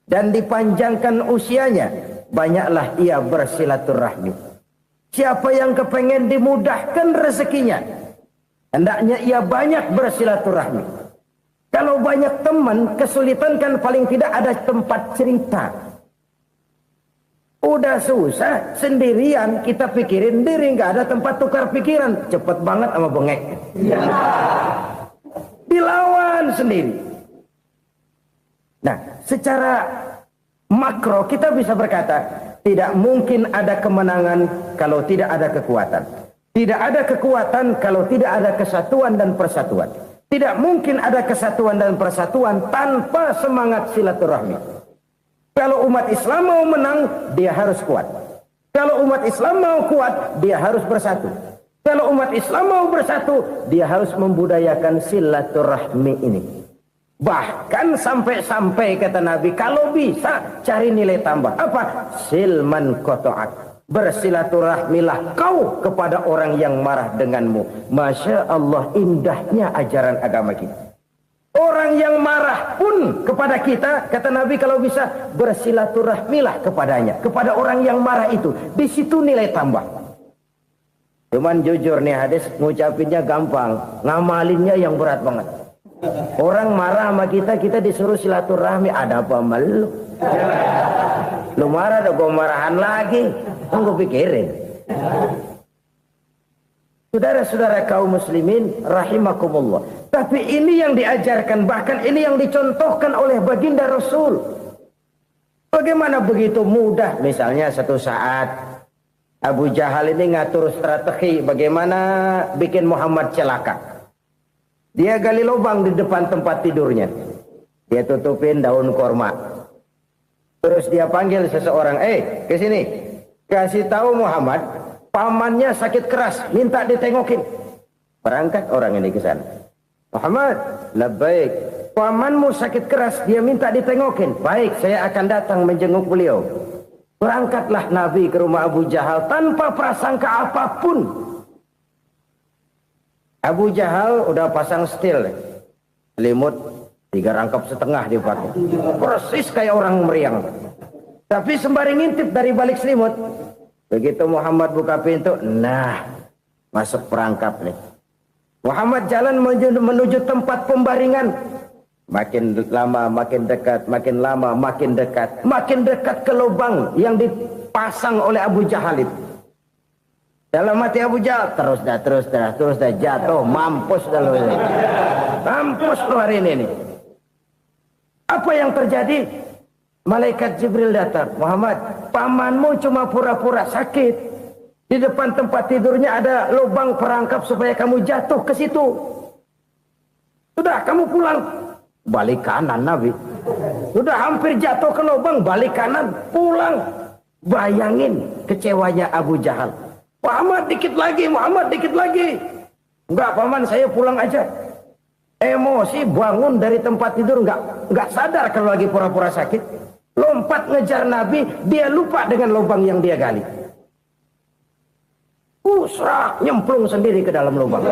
dan dipanjangkan usianya, banyaklah ia bersilaturahmi. Siapa yang kepengen dimudahkan rezekinya, hendaknya ia banyak bersilaturahmi. Kalau banyak teman, kesulitan kan paling tidak ada tempat cerita. Udah susah, sendirian kita pikirin diri, nggak ada tempat tukar pikiran. Cepet banget sama bengek. Dilawan sendiri. Nah, secara makro kita bisa berkata, tidak mungkin ada kemenangan kalau tidak ada kekuatan. Tidak ada kekuatan kalau tidak ada kesatuan dan persatuan. Tidak mungkin ada kesatuan dan persatuan tanpa semangat silaturahmi. Kalau umat Islam mau menang, dia harus kuat. Kalau umat Islam mau kuat, dia harus bersatu. Kalau umat Islam mau bersatu, dia harus membudayakan silaturahmi ini. Bahkan sampai-sampai kata Nabi, kalau bisa cari nilai tambah. Apa? Silman koto'at. Bersilaturahmilah kau kepada orang yang marah denganmu. Masya Allah, indahnya ajaran agama kita. Orang yang marah pun kepada kita, kata Nabi, kalau bisa bersilaturahmilah kepadanya, kepada orang yang marah itu. Di situ nilai tambah. Cuman jujur nih hadis, ngucapinnya gampang, ngamalinnya yang berat banget. Orang marah sama kita, kita disuruh silaturahmi, ada apa malu? Lu marah, ada gue marahan lagi, tunggu pikirin. Saudara-saudara kaum muslimin rahimakumullah. Tapi ini yang diajarkan, bahkan ini yang dicontohkan oleh baginda Rasul. Bagaimana begitu mudah, misalnya satu saat Abu Jahal ini ngatur strategi bagaimana bikin Muhammad celaka. Dia gali lubang di depan tempat tidurnya. Dia tutupin daun korma. Terus dia panggil seseorang, ke sini. Kasih tahu Muhammad, pamannya sakit keras, minta ditengokin. Berangkat orang ini ke sana. Muhammad, labbaik. Pamanmu sakit keras, dia minta ditengokin. Baik, saya akan datang menjenguk beliau. Berangkatlah Nabi ke rumah Abu Jahal tanpa prasangka apapun. Abu Jahal udah pasang setil, selimut 3 rangkap setengah dipakai. Persis kayak orang meriang. Tapi sembari ngintip dari balik selimut. Begitu Muhammad buka pintu, nah masuk perangkap nih. Muhammad jalan menuju tempat pembaringan. Makin lama makin dekat, makin lama makin dekat. Makin dekat ke lubang yang dipasang oleh Abu Jahal itu. Dalam hati Abu Jahal, terus dah jatuh, mampus dah lu ini. Mampus lu hari ini nih. Apa yang terjadi? Malaikat Jibril datang. Muhammad, pamanmu cuma pura-pura sakit. Di depan tempat tidurnya ada lubang perangkap supaya kamu jatuh ke situ. Sudah, kamu pulang. Balik kanan Nabi. Sudah hampir jatuh ke lubang, balik kanan, pulang. Bayangin kecewanya Abu Jahal. Muhammad dikit lagi, Muhammad dikit lagi. Enggak paman, saya pulang aja. Emosi bangun dari tempat tidur, enggak sadar kalau lagi pura-pura sakit. Lompat ngejar Nabi, dia lupa dengan lubang yang dia gali. serak, nyemplung sendiri ke dalam lubang.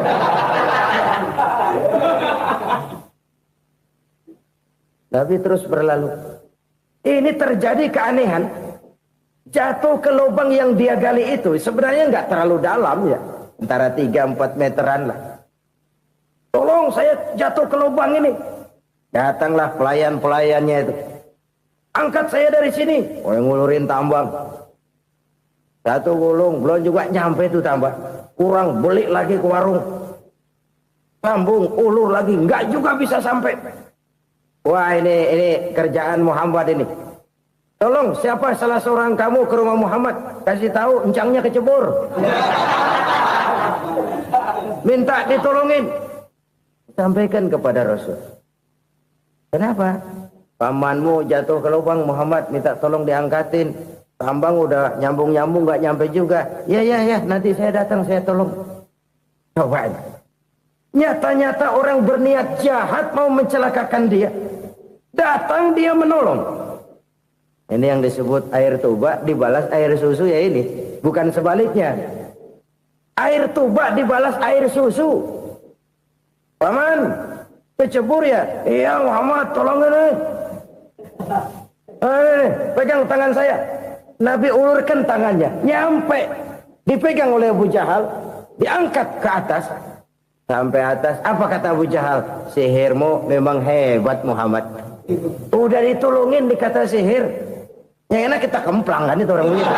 Nabi terus berlalu. Ini terjadi keanehan. Jatuh ke lubang yang dia gali itu sebenarnya nggak terlalu dalam ya, antara 3-4 meteran lah. Tolong saya jatuh ke lubang ini. Datanglah pelayan-pelayannya itu. Angkat saya dari sini. Oh, yang ngulurin tambang. Satu gulung, belum juga nyampe itu tambang. Kurang, beli lagi ke warung. Sambung, ulur lagi, nggak juga bisa sampai. Wah, ini kerjaan Muhammad ini. Tolong, siapa salah seorang kamu ke rumah Muhammad, kasih tahu encangnya kecebur. Minta ditolongin. Sampaikan kepada Rasul. Kenapa? Pamanmu jatuh ke lubang, Muhammad minta tolong diangkatin. Tambang udah nyambung-nyambung nggak nyampe juga. Ya, nanti saya datang, saya tolong. Coba. Nyata-nyata orang berniat jahat mau mencelakakan dia. Datang dia menolong. Ini yang disebut air tuba dibalas air susu ya ini. Bukan sebaliknya. Air tuba dibalas air susu. Paman, kecebur ya? Iya Muhammad, tolong ini. Pegang tangan saya. Nabi ulurkan tangannya. Nyampe. Dipegang oleh Abu Jahal. Diangkat ke atas. Sampai atas. Apa kata Abu Jahal? Sihirmu memang hebat Muhammad. Udah ditolongin dikata sihir. Yang enak kita kemplang kan itu orang begitu.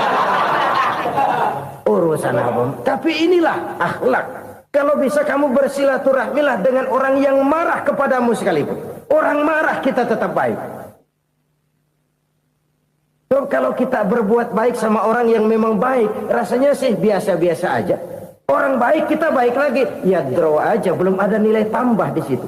Urusan apa? Tapi inilah akhlak. Kalau bisa kamu bersilaturahmilah dengan orang yang marah kepadamu sekalipun. Orang marah kita tetap baik. So, kalau kita berbuat baik sama orang yang memang baik, rasanya sih biasa-biasa aja. Orang baik kita baik lagi, ya draw aja, belum ada nilai tambah di situ.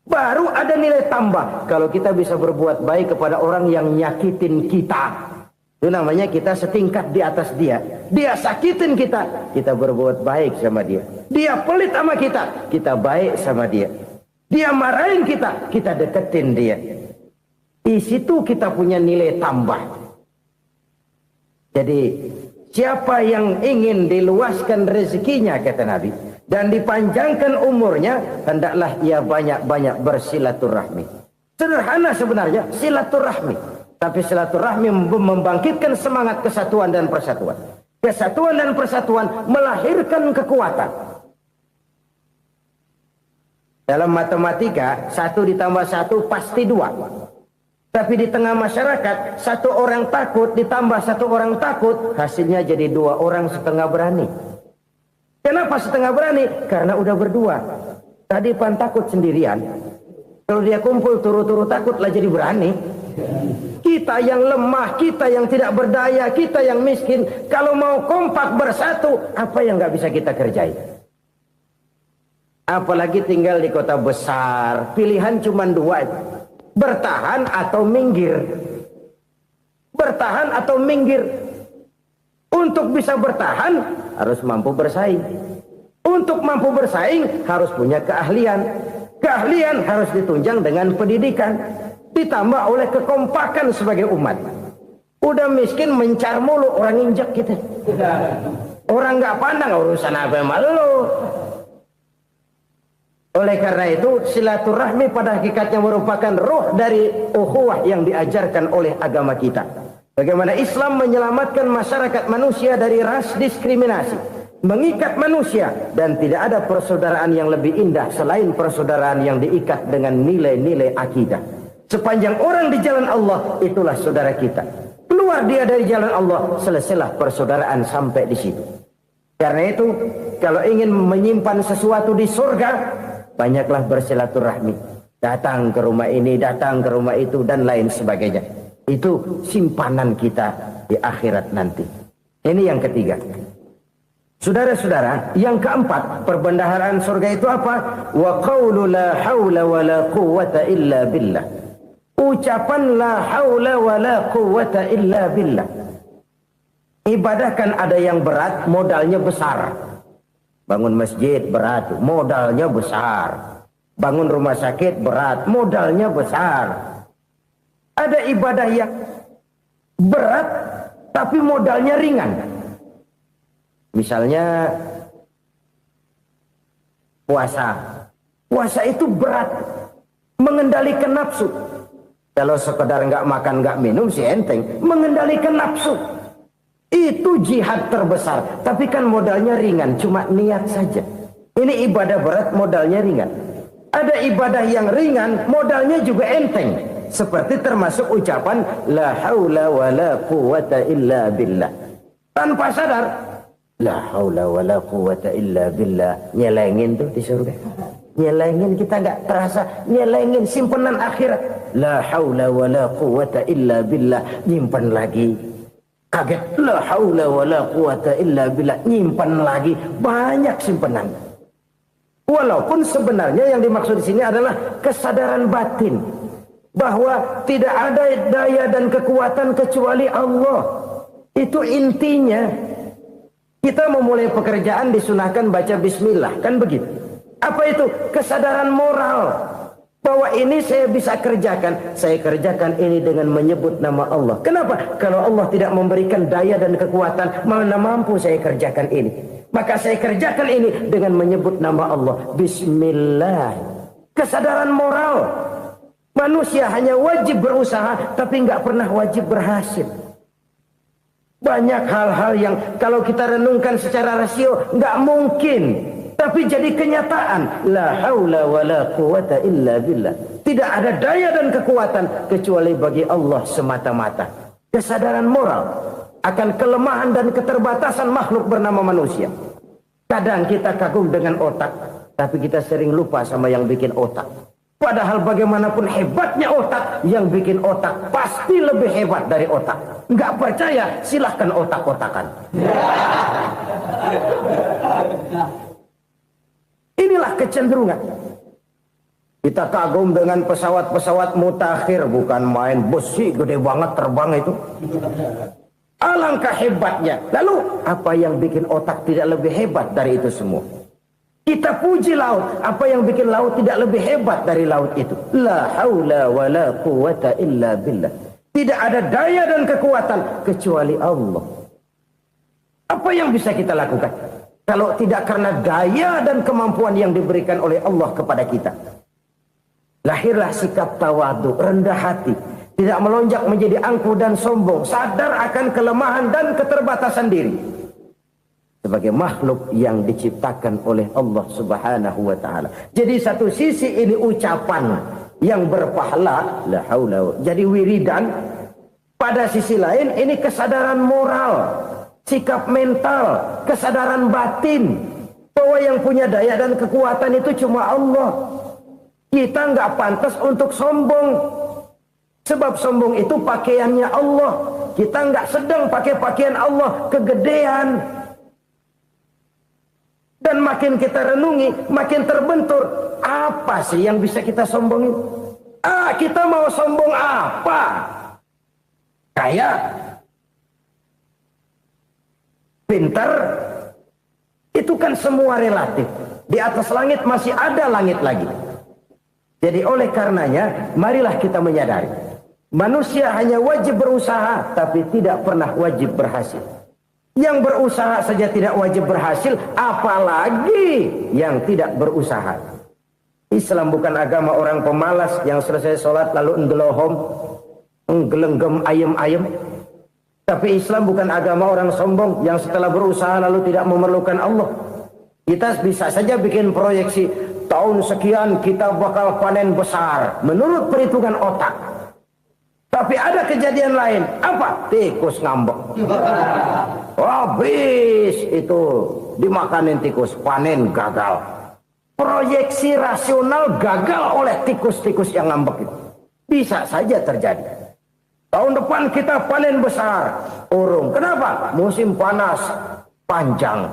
Baru ada nilai tambah kalau kita bisa berbuat baik kepada orang yang nyakitin kita. Itu namanya kita setingkat di atas dia. Dia sakitin kita, kita berbuat baik sama dia. Dia pelit sama kita, kita baik sama dia. Dia marahin kita, kita deketin dia. Di situ kita punya nilai tambah. Jadi siapa yang ingin diluaskan rezekinya kata Nabi dan dipanjangkan umurnya, hendaklah ia banyak-banyak bersilaturahmi. Sederhana sebenarnya silaturahmi. Tapi silaturahmi membangkitkan semangat kesatuan dan persatuan. Kesatuan dan persatuan melahirkan kekuatan. Dalam matematika, 1 ditambah 1 pasti 2. Tapi di tengah masyarakat, 1 orang takut ditambah 1 orang takut, hasilnya jadi 2 orang setengah berani. Kenapa setengah berani? Karena udah berdua. Tadi pan takut sendirian. Kalau dia kumpul turu-turu takutlah jadi berani. Kita yang lemah, kita yang tidak berdaya, kita yang miskin, kalau mau kompak bersatu, apa yang nggak bisa kita kerjain? Apalagi tinggal di kota besar, pilihan cuma 2, bertahan atau minggir. Bertahan atau minggir. Untuk bisa bertahan harus mampu bersaing. Untuk mampu bersaing harus punya keahlian. Keahlian harus ditunjang dengan pendidikan. Ditambah oleh kekompakan sebagai umat. Udah miskin mencar mulu, orang injak kita. Orang nggak pandang urusan apa yang malu. Oleh karena itu silaturahmi pada hakikatnya merupakan ruh dari ukhuwah yang diajarkan oleh agama kita. Bagaimana Islam menyelamatkan masyarakat manusia dari ras diskriminasi, mengikat manusia, dan tidak ada persaudaraan yang lebih indah selain persaudaraan yang diikat dengan nilai-nilai akidah. Sepanjang orang di jalan Allah, itulah saudara kita. Keluar dia dari jalan Allah, selesailah persaudaraan sampai di situ. Karena itu, kalau ingin menyimpan sesuatu di surga, banyaklah bersilaturahmi. Datang ke rumah ini, datang ke rumah itu, dan lain sebagainya. Itu simpanan kita di akhirat nanti. Ini yang ketiga. Saudara-saudara, yang keempat, perbendaharaan surga itu apa? Wa qawlu la hawla wa la quwwata illa billah. Ucapan la haula wa la quwwata illa billah. Ibadah kan ada yang berat, modalnya besar. Bangun masjid berat, modalnya besar. Bangun rumah sakit berat, modalnya besar. Ada ibadah yang berat tapi modalnya ringan. Misalnya Puasa. Puasa itu berat. Mengendalikan nafsu. Kalau sekedar nggak makan nggak minum sih enteng. Mengendalikan nafsu. Itu jihad terbesar. Tapi kan modalnya ringan. Cuma niat saja. Ini ibadah berat modalnya ringan. Ada ibadah yang ringan modalnya juga enteng. Seperti termasuk ucapan la haula wa la quwata illa billah. Tanpa sadar la haula wa la quwata illa billah. Nyelengin tuh di surga. Nyelengin, kita nggak terasa. Nyelengin simpenan akhirat. La haula wa la quwata illa billah. Nyimpan lagi. Kaget. La haula wa la quwata illa billah. Nyimpan lagi. Banyak simpenan. Walaupun sebenarnya yang dimaksud di sini adalah kesadaran batin. Bahwa tidak ada daya dan kekuatan kecuali Allah. Itu intinya. Kita memulai pekerjaan disunahkan baca bismillah. Kan begitu. Apa itu? Kesadaran moral. Bahwa ini saya bisa kerjakan. Saya kerjakan ini dengan menyebut nama Allah. Kenapa? Kalau Allah tidak memberikan daya dan kekuatan, mana mampu saya kerjakan ini. Maka saya kerjakan ini dengan menyebut nama Allah. Bismillah. Kesadaran moral. Manusia hanya wajib berusaha, tapi nggak pernah wajib berhasil. Banyak hal-hal yang kalau kita renungkan secara rasio nggak mungkin, tapi jadi kenyataan. La haula wa la quwata illa billah. Tidak ada daya dan kekuatan kecuali bagi Allah semata-mata. Kesadaran moral akan kelemahan dan keterbatasan makhluk bernama manusia. Kadang kita kagum dengan otak, tapi kita sering lupa sama yang bikin otak. Padahal bagaimanapun hebatnya otak, yang bikin otak pasti lebih hebat dari otak. Nggak percaya, silahkan otak-otakan. Inilah kecenderungan. Kita kagum dengan pesawat-pesawat mutakhir, bukan main besi gede banget terbang itu. Alangkah hebatnya. Lalu apa yang bikin otak tidak lebih hebat dari itu semua? Kita puji laut. Apa yang bikin laut tidak lebih hebat dari laut itu? La haula wa la quwata illa billah. Tidak ada daya dan kekuatan kecuali Allah. Apa yang bisa kita lakukan? Kalau tidak karena daya dan kemampuan yang diberikan oleh Allah kepada kita. Lahirlah sikap tawadu, rendah hati. Tidak melonjak menjadi angkuh dan sombong. Sadar akan kelemahan dan keterbatasan diri. Sebagai makhluk yang diciptakan oleh Allah subhanahu wa ta'ala. Jadi satu sisi ini ucapan yang berpahala. La haula. Jadi wiridan. Pada sisi lain ini kesadaran moral. Sikap mental. Kesadaran batin. Bahwa yang punya daya dan kekuatan itu cuma Allah. Kita nggak pantas untuk sombong. Sebab sombong itu pakaiannya Allah. Kita nggak sedang pakai pakaian Allah kegedean. Dan makin kita renungi, makin terbentur. Apa sih yang bisa kita sombongin? Kita mau sombong apa? Kaya? Pintar? Itu kan semua relatif. Di atas langit masih ada langit lagi. Jadi oleh karenanya, marilah kita menyadari. Manusia hanya wajib berusaha, tapi tidak pernah wajib berhasil. Yang berusaha saja tidak wajib berhasil, apalagi yang tidak berusaha. Islam bukan agama orang pemalas yang selesai sholat lalu enggelohom, enggelenggem ayem-ayem. Tapi Islam bukan agama orang sombong yang setelah berusaha lalu tidak memerlukan Allah. Kita bisa saja bikin proyeksi, tahun sekian kita bakal panen besar menurut perhitungan otak. Tapi ada kejadian lain. Apa? Tikus ngambek. Habis itu dimakanin tikus, panen gagal. Proyeksi rasional gagal oleh tikus-tikus yang ngambek itu. Bisa saja terjadi. Tahun depan kita panen besar. Urung. Kenapa? Musim panas panjang.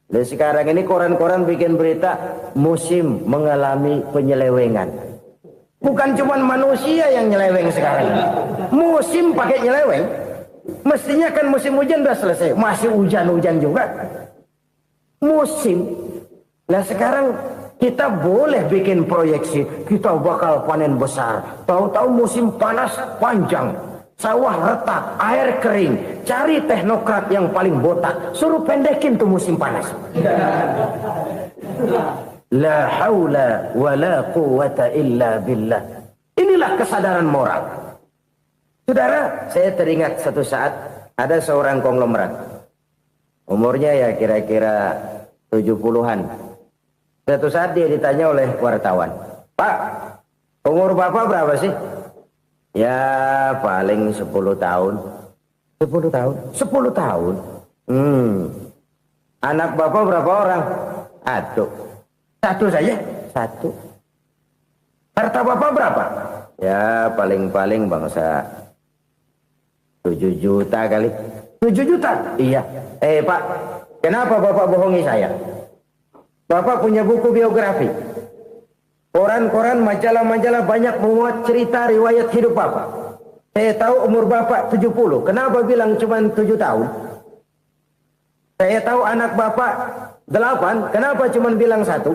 Dan sekarang ini koran-koran bikin berita musim mengalami penyelewengan. Bukan cuma manusia yang nyeleweng sekarang. Musim pakai nyeleweng. Mestinya kan musim hujan udah selesai. Masih hujan-hujan juga. Musim. Nah sekarang kita boleh bikin proyeksi. Kita bakal panen besar. Tahu-tahu musim panas panjang. Sawah retak, air kering. Cari teknokrat yang paling botak. Suruh pendekin tuh musim panas. La haula wa la quwwata illa billah. Inilah kesadaran moral. Saudara, saya teringat satu saat ada seorang konglomerat. Umurnya ya kira-kira 70-an. Suatu saat dia ditanya oleh wartawan, "Pak, umur Bapak berapa sih?" "Ya paling 10 tahun." 10 tahun? 10 tahun? Anak Bapak berapa orang? Aduh. Satu saja? Satu. Harta Bapak berapa? Ya paling-paling bangsa 7 juta kali. 7 juta? Iya. Pak, kenapa Bapak bohongi saya? Bapak punya buku biografi. Koran-koran, majalah-majalah banyak memuat cerita riwayat hidup Bapak. Saya tahu umur Bapak 70. Kenapa bilang cuma 7 tahun? Saya tahu anak Bapak 8. Kenapa cuma bilang 1?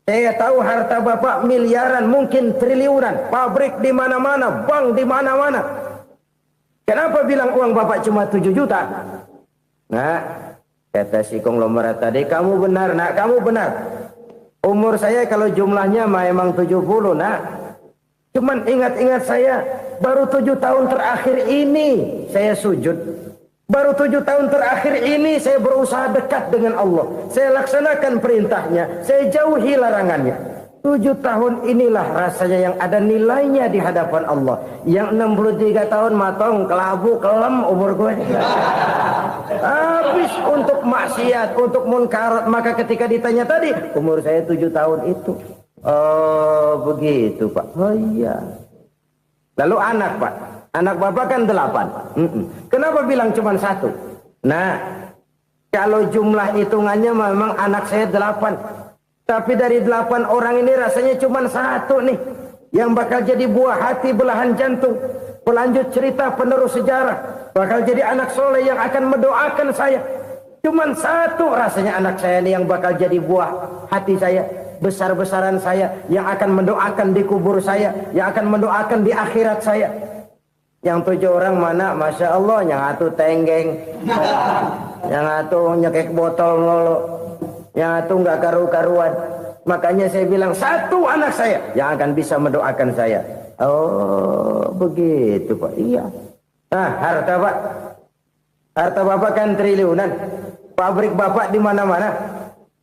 Saya tahu harta Bapak miliaran, mungkin triliunan. Pabrik di mana-mana, bank di mana-mana. Kenapa bilang uang Bapak cuma 7 juta? Nah, kata si konglomerat tadi, "Kamu benar, nak, kamu benar. Umur saya kalau jumlahnya memang 70, nak. Cuman ingat-ingat saya, baru 7 tahun terakhir ini saya sujud. Baru 7 tahun terakhir ini saya berusaha dekat dengan Allah. Saya laksanakan perintahnya, saya jauhi larangannya. 7 tahun inilah rasanya yang ada nilainya di hadapan Allah. Yang 63 tahun matong, kelabu, kelem umur gue. Habis untuk maksiat, untuk munkarat. Maka ketika ditanya tadi, umur saya 7 tahun itu. Oh begitu Pak. Oh iya. Lalu anak Pak. Anak Bapak kan 8. Kenapa bilang cuma 1? Nah, kalau jumlah hitungannya memang anak saya 8. Tapi dari 8 orang ini rasanya cuma 1 nih. Yang bakal jadi buah hati, belahan jantung. Pelanjut cerita, penerus sejarah. Bakal jadi anak soleh yang akan mendoakan saya. Cuma 1 rasanya anak saya ini yang bakal jadi buah hati saya. Besar-besaran saya. Yang akan mendoakan di kubur saya. Yang akan mendoakan di akhirat saya. Yang 7 orang mana? Masya Allah, yang atu tenggeng. Yang atu nyekek botol lolo. Yang atu nggak karu-karuan. Makanya saya bilang 1 anak saya yang akan bisa mendoakan saya. Oh begitu Pak. Iya. Nah harta Pak. Harta Bapak kan triliunan. Pabrik Bapak di mana-mana.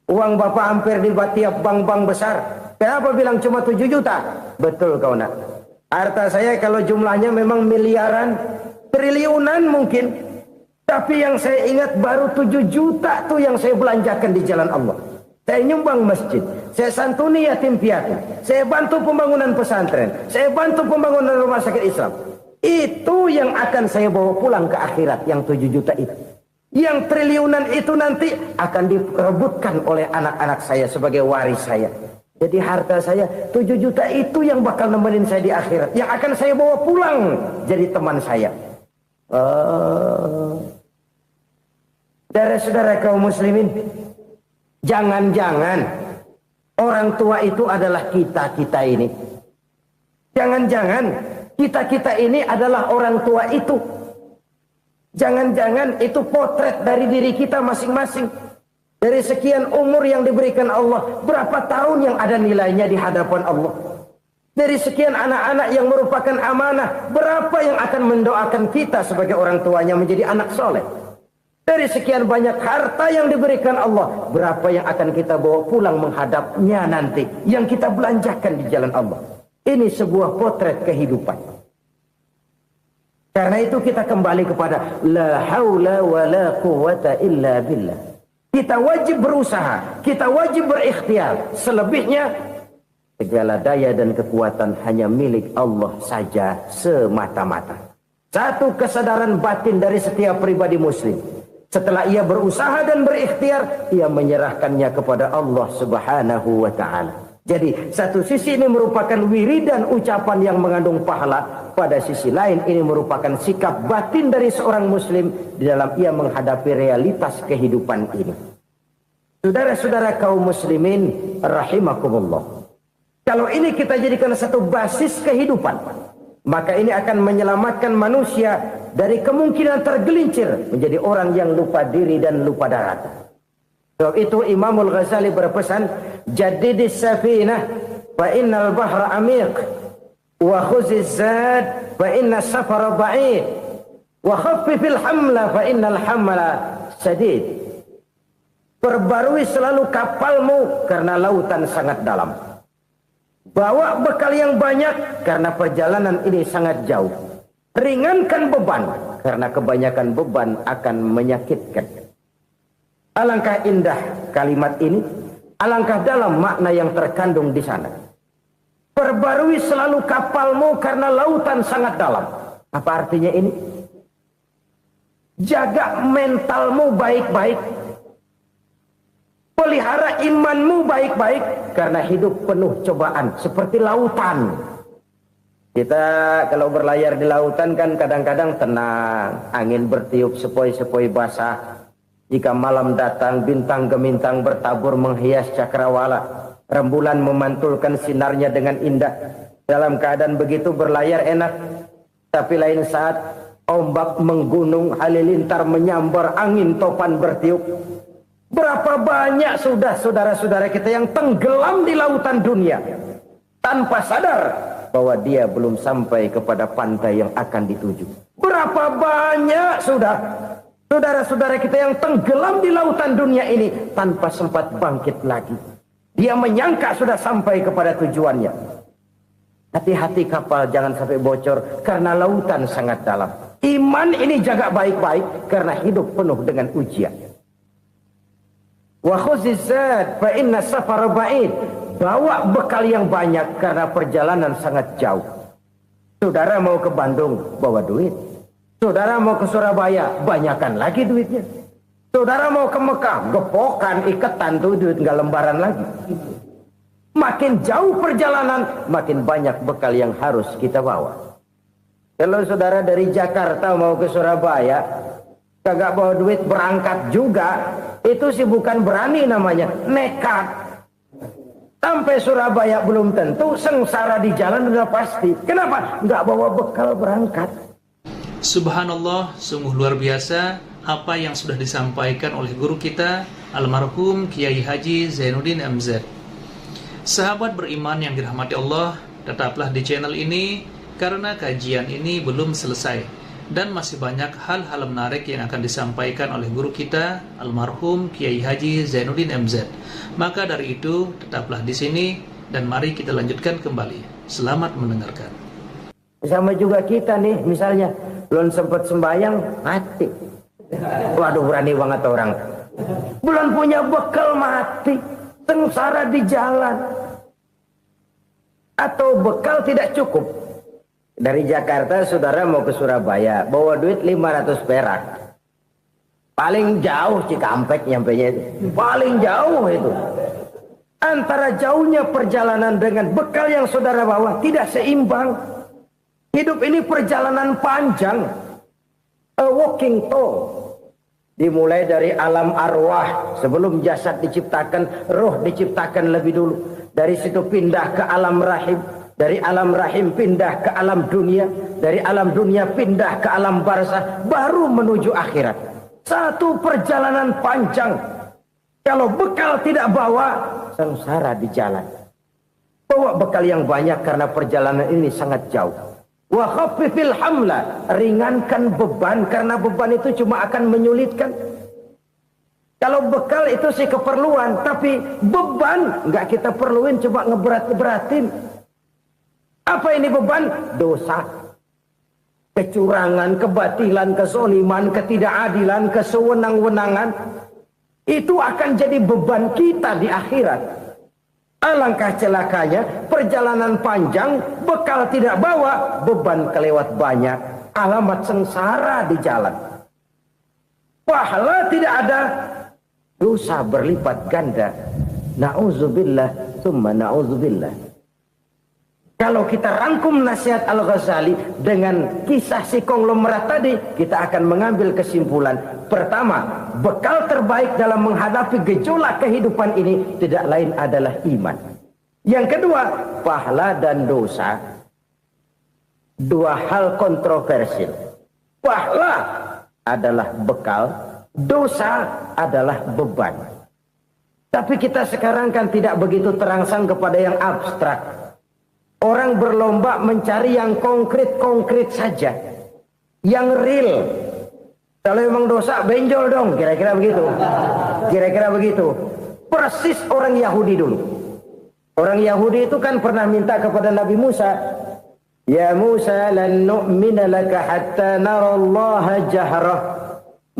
Uang Bapak hampir di tiap bank-bank besar. Kenapa bilang cuma 7 juta? Betul kau nak. Harta saya kalau jumlahnya memang miliaran, triliunan mungkin. Tapi yang saya ingat baru 7 juta tuh yang saya belanjakan di jalan Allah. Saya nyumbang masjid, saya santuni yatim piatu, saya bantu pembangunan pesantren, saya bantu pembangunan rumah sakit Islam. Itu yang akan saya bawa pulang ke akhirat, yang 7 juta itu. Yang triliunan itu nanti akan diperebutkan oleh anak-anak saya sebagai waris saya. Jadi harta saya 7 juta itu yang bakal nemenin saya di akhirat. Yang akan saya bawa pulang jadi teman saya. Saudara-saudara kaum muslimin, jangan-jangan orang tua itu adalah kita-kita ini. Jangan-jangan kita-kita ini adalah orang tua itu. Jangan-jangan itu potret dari diri kita masing-masing. Dari sekian umur yang diberikan Allah, berapa tahun yang ada nilainya di hadapan Allah? Dari sekian anak-anak yang merupakan amanah, berapa yang akan mendoakan kita sebagai orang tuanya menjadi anak soleh? Dari sekian banyak harta yang diberikan Allah, berapa yang akan kita bawa pulang menghadapnya nanti, yang kita belanjakan di jalan Allah? Ini sebuah potret kehidupan. Karena itu kita kembali kepada la haula wa la quwwata illa billah. Kita wajib berusaha, kita wajib berikhtiar. Selebihnya, segala daya dan kekuatan hanya milik Allah saja semata-mata. Satu kesadaran batin dari setiap pribadi muslim. Setelah ia berusaha dan berikhtiar, ia menyerahkannya kepada Allah Subhanahu wa ta'ala. Jadi, satu sisi ini merupakan wiridan ucapan yang mengandung pahala. Pada sisi lain, ini merupakan sikap batin dari seorang muslim di dalam ia menghadapi realitas kehidupan ini. Saudara-saudara kaum muslimin, rahimakumullah. Kalau ini kita jadikan satu basis kehidupan, maka ini akan menyelamatkan manusia dari kemungkinan tergelincir menjadi orang yang lupa diri dan lupa darata. Sebab itu Imamul Ghazali berpesan, jadidis safinah fa innal bahra amiq wa khuziz zad fa inna safara ba'id wa khaffifil hamla fa innal hamla sadid. Perbarui selalu kapalmu karena lautan sangat dalam. Bawa bekal yang banyak karena perjalanan ini sangat jauh. Ringankan beban karena kebanyakan beban akan menyakitkan. Alangkah indah kalimat ini, alangkah dalam makna yang terkandung di sana. Perbarui selalu kapalmu karena lautan sangat dalam. Apa artinya ini? Jaga mentalmu baik-baik. Pelihara imanmu baik-baik karena hidup penuh cobaan seperti lautan. Kita kalau berlayar di lautan kan kadang-kadang tenang, angin bertiup sepoi-sepoi basah. Jika malam datang, bintang gemintang bertabur menghias cakrawala. Rembulan memantulkan sinarnya dengan indah. Dalam keadaan begitu berlayar enak. Tapi lain saat ombak menggunung, halilintar menyambar, angin topan bertiup. Berapa banyak sudah saudara-saudara kita yang tenggelam di lautan dunia tanpa sadar bahwa dia belum sampai kepada pantai yang akan dituju. Berapa banyak sudah saudara-saudara kita yang tenggelam di lautan dunia ini tanpa sempat bangkit lagi. Dia menyangka sudah sampai kepada tujuannya. Hati-hati kapal jangan sampai bocor karena lautan sangat dalam. Iman ini jaga baik-baik karena hidup penuh dengan ujian. Wa khuzizat fa inna safara ba'id. Bawa bekal yang banyak karena perjalanan sangat jauh. Saudara mau ke Bandung, bawa duit. Saudara mau ke Surabaya, banyakan lagi duitnya. Saudara mau ke Mekah, gepokan, iketan tuh duit nggak lembaran lagi. Makin jauh perjalanan, makin banyak bekal yang harus kita bawa. Kalau saudara dari Jakarta mau ke Surabaya, kagak bawa duit berangkat juga, itu sih bukan berani namanya, nekat. Sampai Surabaya belum tentu, sengsara di jalan udah pasti. Kenapa? Nggak bawa bekal berangkat. Subhanallah, sungguh luar biasa apa yang sudah disampaikan oleh guru kita, almarhum Kiai Haji Zainuddin MZ. Sahabat beriman yang dirahmati Allah, tetaplah di channel ini karena kajian ini belum selesai. Dan masih banyak hal-hal menarik yang akan disampaikan oleh guru kita, almarhum Kiai Haji Zainuddin MZ. Maka dari itu, tetaplah di sini dan mari kita lanjutkan kembali. Selamat mendengarkan. Sama juga kita nih, misalnya belum sempat sembahyang, mati. Waduh, berani banget orang. Belum punya bekal, mati. Sengsara di jalan. Atau bekal tidak cukup. Dari Jakarta saudara mau ke Surabaya, bawa duit 500 perak. Paling jauh Cikampek nyampenya itu. Paling jauh itu. Antara jauhnya perjalanan dengan bekal yang saudara bawa tidak seimbang. Hidup ini perjalanan panjang. A walking tour. Dimulai dari alam arwah. Sebelum jasad diciptakan, roh diciptakan lebih dulu. Dari situ pindah ke alam rahim. Dari alam rahim pindah ke alam dunia. Dari alam dunia pindah ke alam barzah. Baru menuju akhirat. Satu perjalanan panjang. Kalau bekal tidak bawa, sengsara di jalan. Bawa bekal yang banyak karena perjalanan ini sangat jauh. Wa khaffifil hamla. Ringankan beban karena beban itu cuma akan menyulitkan. Kalau bekal itu sih keperluan. Tapi beban nggak kita perluin, coba ngeberat-beratin. Apa ini beban? Dosa. Kecurangan, kebatilan, kezoliman, ketidakadilan, kesewenang-wenangan. Itu akan jadi beban kita di akhirat. Alangkah celakanya, perjalanan panjang, bekal tidak bawa, beban kelewat banyak. Alamat sengsara di jalan. Pahala tidak ada, dosa berlipat ganda. Na'udzubillah, tsumma na'udzubillah. Kalau kita rangkum nasihat Al-Ghazali dengan kisah si konglomerat tadi, kita akan mengambil kesimpulan. Pertama, bekal terbaik dalam menghadapi gejolak kehidupan ini tidak lain adalah iman. Yang kedua, pahala dan dosa. Dua hal kontroversial. Pahala adalah bekal, dosa adalah beban. Tapi kita sekarang kan tidak begitu terangsang kepada yang abstrak. Orang berlomba mencari yang konkret-konkret saja, yang real. Kalau memang dosa, benjol dong, kira-kira begitu. Kira-kira begitu. Persis orang Yahudi dulu. Orang Yahudi itu kan pernah minta kepada Nabi Musa, "Ya Musa, lan nu'mina laka hatta narallaha jahrah."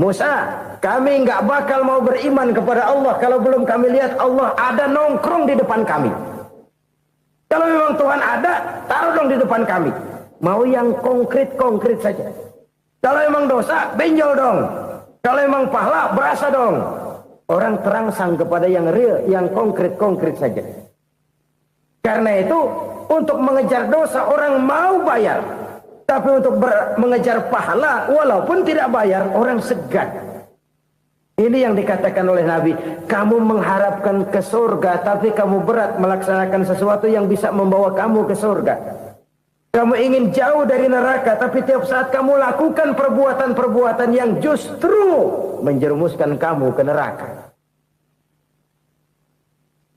Musa, kami nggak bakal mau beriman kepada Allah kalau belum kami lihat Allah ada nongkrong di depan kami. Kalau memang Tuhan ada, taruh dong di depan kami. Mau yang konkret-konkret saja. Kalau memang dosa, benjol dong. Kalau memang pahala, berasa dong. Orang terangsang kepada yang real, yang konkret-konkret saja. Karena itu, untuk mengejar dosa orang mau bayar. Tapi untuk mengejar pahala, walaupun tidak bayar, orang segan. Ini yang dikatakan oleh Nabi. Kamu mengharapkan ke surga, tapi kamu berat melaksanakan sesuatu yang bisa membawa kamu ke surga. Kamu ingin jauh dari neraka, tapi tiap saat kamu lakukan perbuatan-perbuatan yang justru menjerumuskan kamu ke neraka.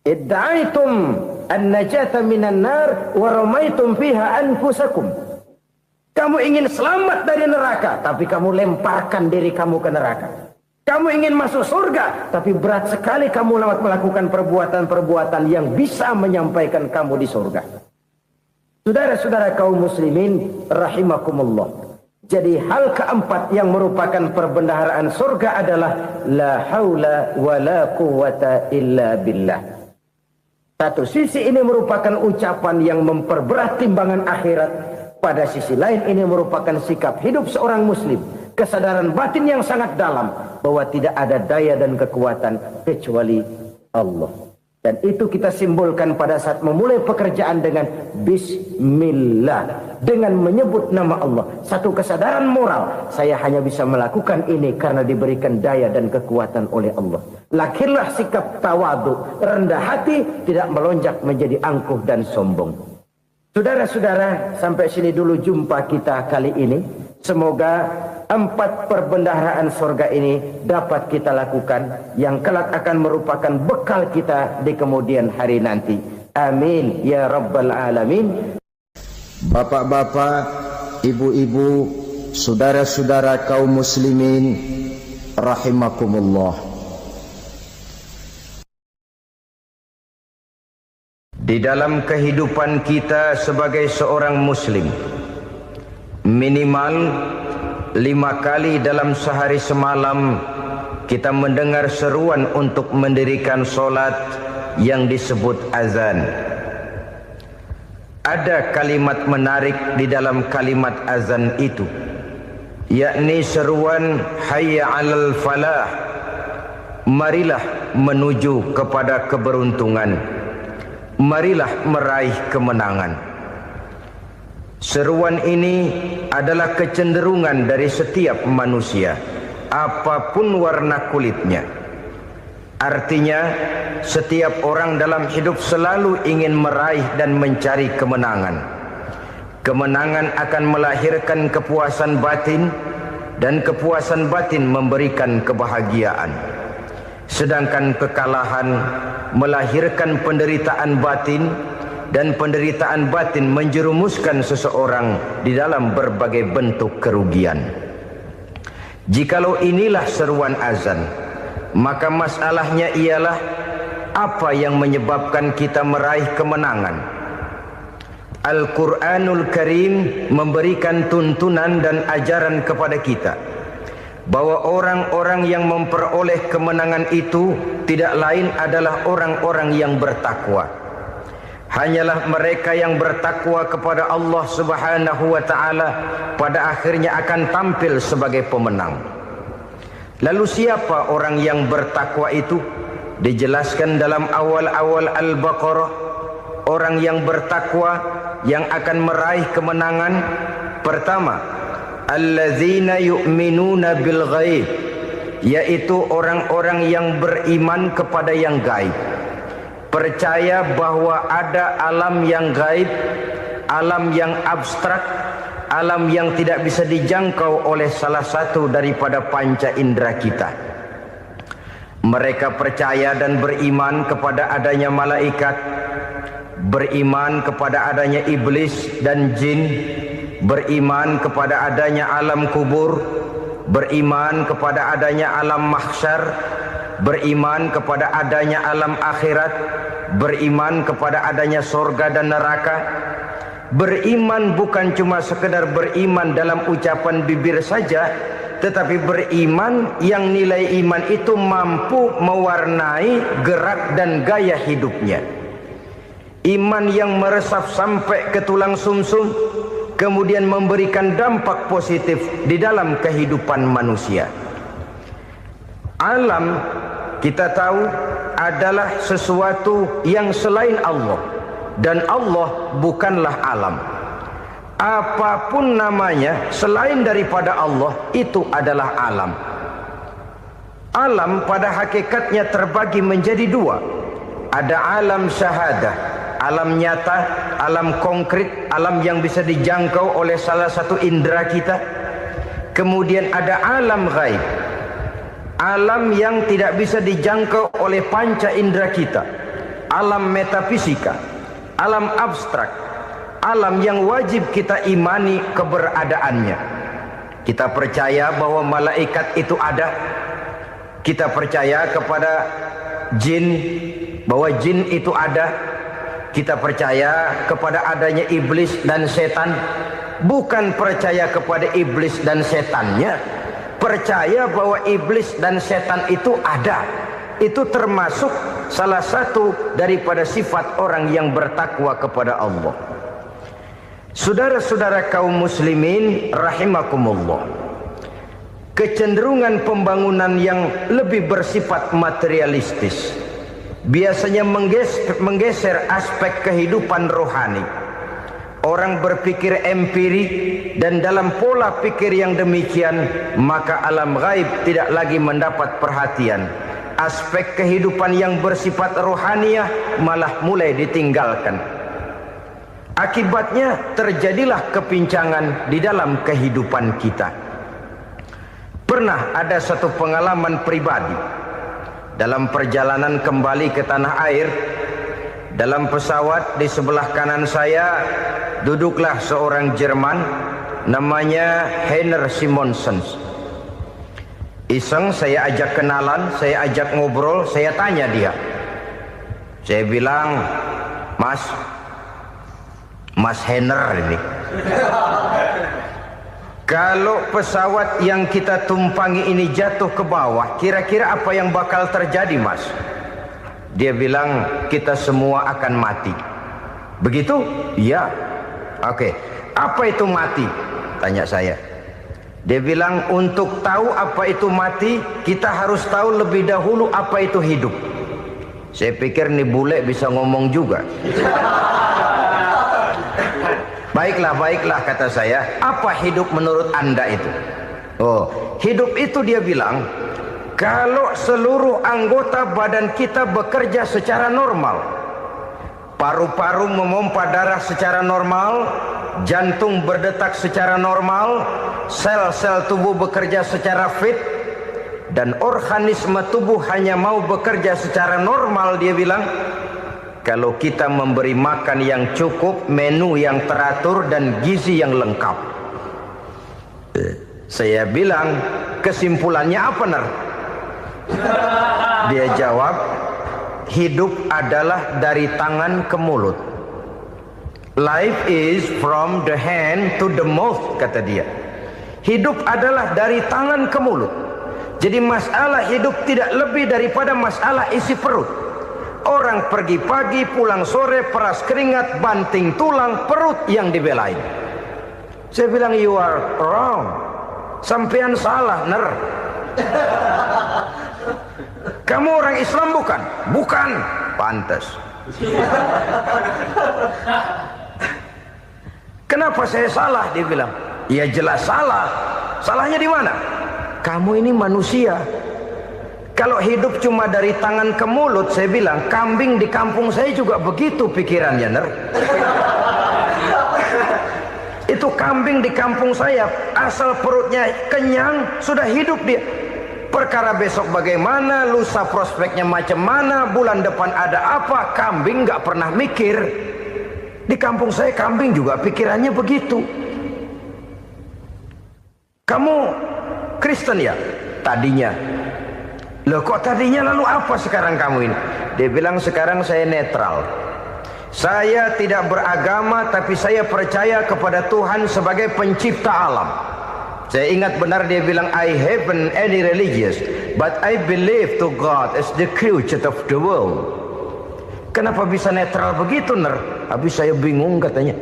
Idda'aitum an-najata minan nar wa ramaitum fiha anfusakum. Kamu ingin selamat dari neraka, tapi kamu lemparkan diri kamu ke neraka. Kamu ingin masuk surga, tapi berat sekali kamu melakukan perbuatan-perbuatan yang bisa menyampaikan kamu di surga. Saudara-saudara kaum muslimin rahimakumullah. Jadi hal keempat yang merupakan perbendaharaan surga adalah la haula wa la quwwata illa billah. Satu sisi ini merupakan ucapan yang memperberat timbangan akhirat. Pada sisi lain ini merupakan sikap hidup seorang muslim. Kesadaran batin yang sangat dalam bahwa tidak ada daya dan kekuatan kecuali Allah. Dan itu kita simbolkan pada saat memulai pekerjaan dengan Bismillah. Dengan menyebut nama Allah. Satu kesadaran moral. Saya hanya bisa melakukan ini karena diberikan daya dan kekuatan oleh Allah. Lahirlah sikap tawadu, rendah hati, tidak melonjak menjadi angkuh dan sombong. Saudara-saudara, sampai sini dulu jumpa kita kali ini. Semoga 4 perbendaharaan surga ini dapat kita lakukan, yang kelak akan merupakan bekal kita di kemudian hari nanti. Amin ya rabbal alamin. Bapak-bapak, ibu-ibu, saudara-saudara kaum muslimin rahimakumullah. Di dalam kehidupan kita sebagai seorang muslim, minimal 5 kali dalam sehari semalam kita mendengar seruan untuk mendirikan solat yang disebut azan. Ada kalimat menarik di dalam kalimat azan itu, yakni seruan hayya 'alal falah, marilah menuju kepada keberuntungan, marilah meraih kemenangan. Seruan ini adalah kecenderungan dari setiap manusia, apapun warna kulitnya. Artinya, setiap orang dalam hidup selalu ingin meraih dan mencari kemenangan. Kemenangan akan melahirkan kepuasan batin, dan kepuasan batin memberikan kebahagiaan. Sedangkan kekalahan melahirkan penderitaan batin, dan penderitaan batin menjerumuskan seseorang di dalam berbagai bentuk kerugian. Jikalau inilah seruan azan, maka masalahnya ialah apa yang menyebabkan kita meraih kemenangan. Al-Quranul Karim memberikan tuntunan dan ajaran kepada kita bahwa orang-orang yang memperoleh kemenangan itu tidak lain adalah orang-orang yang bertakwa. Hanyalah mereka yang bertakwa kepada Allah Subhanahu wa ta'ala pada akhirnya akan tampil sebagai pemenang. Lalu siapa orang yang bertakwa itu? Dijelaskan dalam awal-awal Al-Baqarah, orang yang bertakwa yang akan meraih kemenangan. Pertama, allazina yu'minuna bil ghaib, yaitu orang-orang yang beriman kepada yang gaib. Percaya bahwa ada alam yang gaib, alam yang abstrak, alam yang tidak bisa dijangkau oleh salah satu daripada panca indera kita. Mereka percaya dan beriman kepada adanya malaikat, beriman kepada adanya iblis dan jin, beriman kepada adanya alam kubur, beriman kepada adanya alam mahsyar, beriman kepada adanya alam akhirat, beriman kepada adanya surga dan neraka. Beriman bukan cuma sekedar beriman dalam ucapan bibir saja, tetapi beriman yang nilai iman itu mampu mewarnai gerak dan gaya hidupnya. Iman yang meresap sampai ke tulang sumsum, kemudian memberikan dampak positif di dalam kehidupan manusia. Alam, kita tahu, adalah sesuatu yang selain Allah, dan Allah bukanlah alam. Apapun namanya selain daripada Allah, itu adalah alam. Alam pada hakikatnya terbagi menjadi dua. Ada alam syahadah, alam nyata, alam konkret, alam yang bisa dijangkau oleh salah satu indera kita. Kemudian ada alam ghaib, alam yang tidak bisa dijangkau oleh panca indera kita, alam metafisika, alam abstrak, alam yang wajib kita imani keberadaannya. Kita percaya bahwa malaikat itu ada. Kita percaya kepada jin, bahwa jin itu ada. Kita percaya kepada adanya iblis dan setan. Bukan percaya kepada iblis dan setannya, percaya bahwa iblis dan setan itu ada. Itu termasuk salah satu daripada sifat orang yang bertakwa kepada Allah. Saudara-saudara kaum muslimin rahimakumullah, kecenderungan pembangunan yang lebih bersifat materialistis biasanya menggeser aspek kehidupan rohani. Orang berpikir empiri, dan dalam pola pikir yang demikian, maka alam gaib tidak lagi mendapat perhatian. Aspek kehidupan yang bersifat rohaniah malah mulai ditinggalkan. Akibatnya terjadilah kepincangan di dalam kehidupan kita. Pernah ada satu pengalaman pribadi dalam perjalanan kembali ke tanah air. Dalam pesawat di sebelah kanan saya duduklah seorang Jerman, namanya Heiner Simonsen. Iseng saya ajak kenalan, saya ajak ngobrol, saya tanya dia. Saya bilang, Mas Heiner ini, kalau pesawat yang kita tumpangi ini jatuh ke bawah, kira-kira apa yang bakal terjadi, Mas? Dia bilang, kita semua akan mati. Begitu? Iya. Oke. Apa itu mati? Tanya saya. Dia bilang, untuk tahu apa itu mati, kita harus tahu lebih dahulu apa itu hidup. Saya pikir nih bule bisa ngomong juga. Baiklah kata saya. Apa hidup menurut Anda itu? Oh, hidup itu dia bilang, kalau seluruh anggota badan kita bekerja secara normal, paru-paru memompa darah secara normal, jantung berdetak secara normal, sel-sel tubuh bekerja secara fit, dan organisme tubuh hanya mau bekerja secara normal, dia bilang, kalau kita memberi makan yang cukup, menu yang teratur, dan gizi yang lengkap. Saya bilang, kesimpulannya apa, Ner? Dia jawab, hidup adalah dari tangan ke mulut. Life is from the hand to the mouth, kata dia. Hidup adalah dari tangan ke mulut. Jadi masalah hidup tidak lebih daripada masalah isi perut. Orang pergi pagi, pulang sore, peras keringat, banting tulang, perut yang dibelain. Saya bilang, you are wrong. Sampean salah, Ner. Kamu orang Islam bukan? Bukan. Pantas. Kenapa saya salah? Dia bilang. Ya jelas salah. Salahnya di mana? Kamu ini manusia. Kalau hidup cuma dari tangan ke mulut, saya bilang, kambing di kampung saya juga begitu pikirannya, Ner. Itu kambing di kampung saya, asal perutnya kenyang, sudah hidup dia. Perkara besok bagaimana, lusa prospeknya macam mana, bulan depan ada apa, kambing nggak pernah mikir. Di kampung saya kambing juga pikirannya begitu. Kamu Kristen ya? Tadinya. Loh kok tadinya, lalu apa sekarang kamu ini? Dia bilang sekarang saya netral. Saya tidak beragama, tapi saya percaya kepada Tuhan sebagai pencipta alam. Saya ingat benar dia bilang, I haven't any religious, but I believe to God as the creator of the world. Kenapa bisa netral begitu, Ner? Habis saya bingung katanya.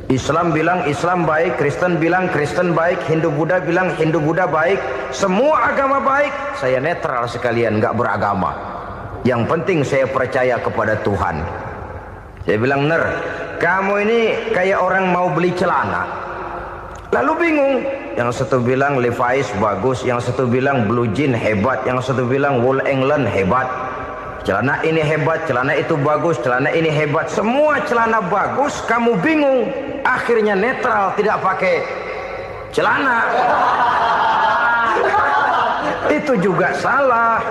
Islam bilang Islam baik, Kristen bilang Kristen baik, Hindu Buddha bilang Hindu Buddha baik, semua agama baik. Saya netral sekalian, nggak beragama. Yang penting saya percaya kepada Tuhan. Saya bilang, Ner, kamu ini kayak orang mau beli celana, lalu bingung. Yang satu bilang Levi's bagus, yang satu bilang Blue Jean hebat, yang satu bilang Wool England hebat. Celana ini hebat, celana itu bagus, celana ini hebat. Semua celana bagus, kamu bingung. Akhirnya netral, tidak pakai celana. Itu juga salah.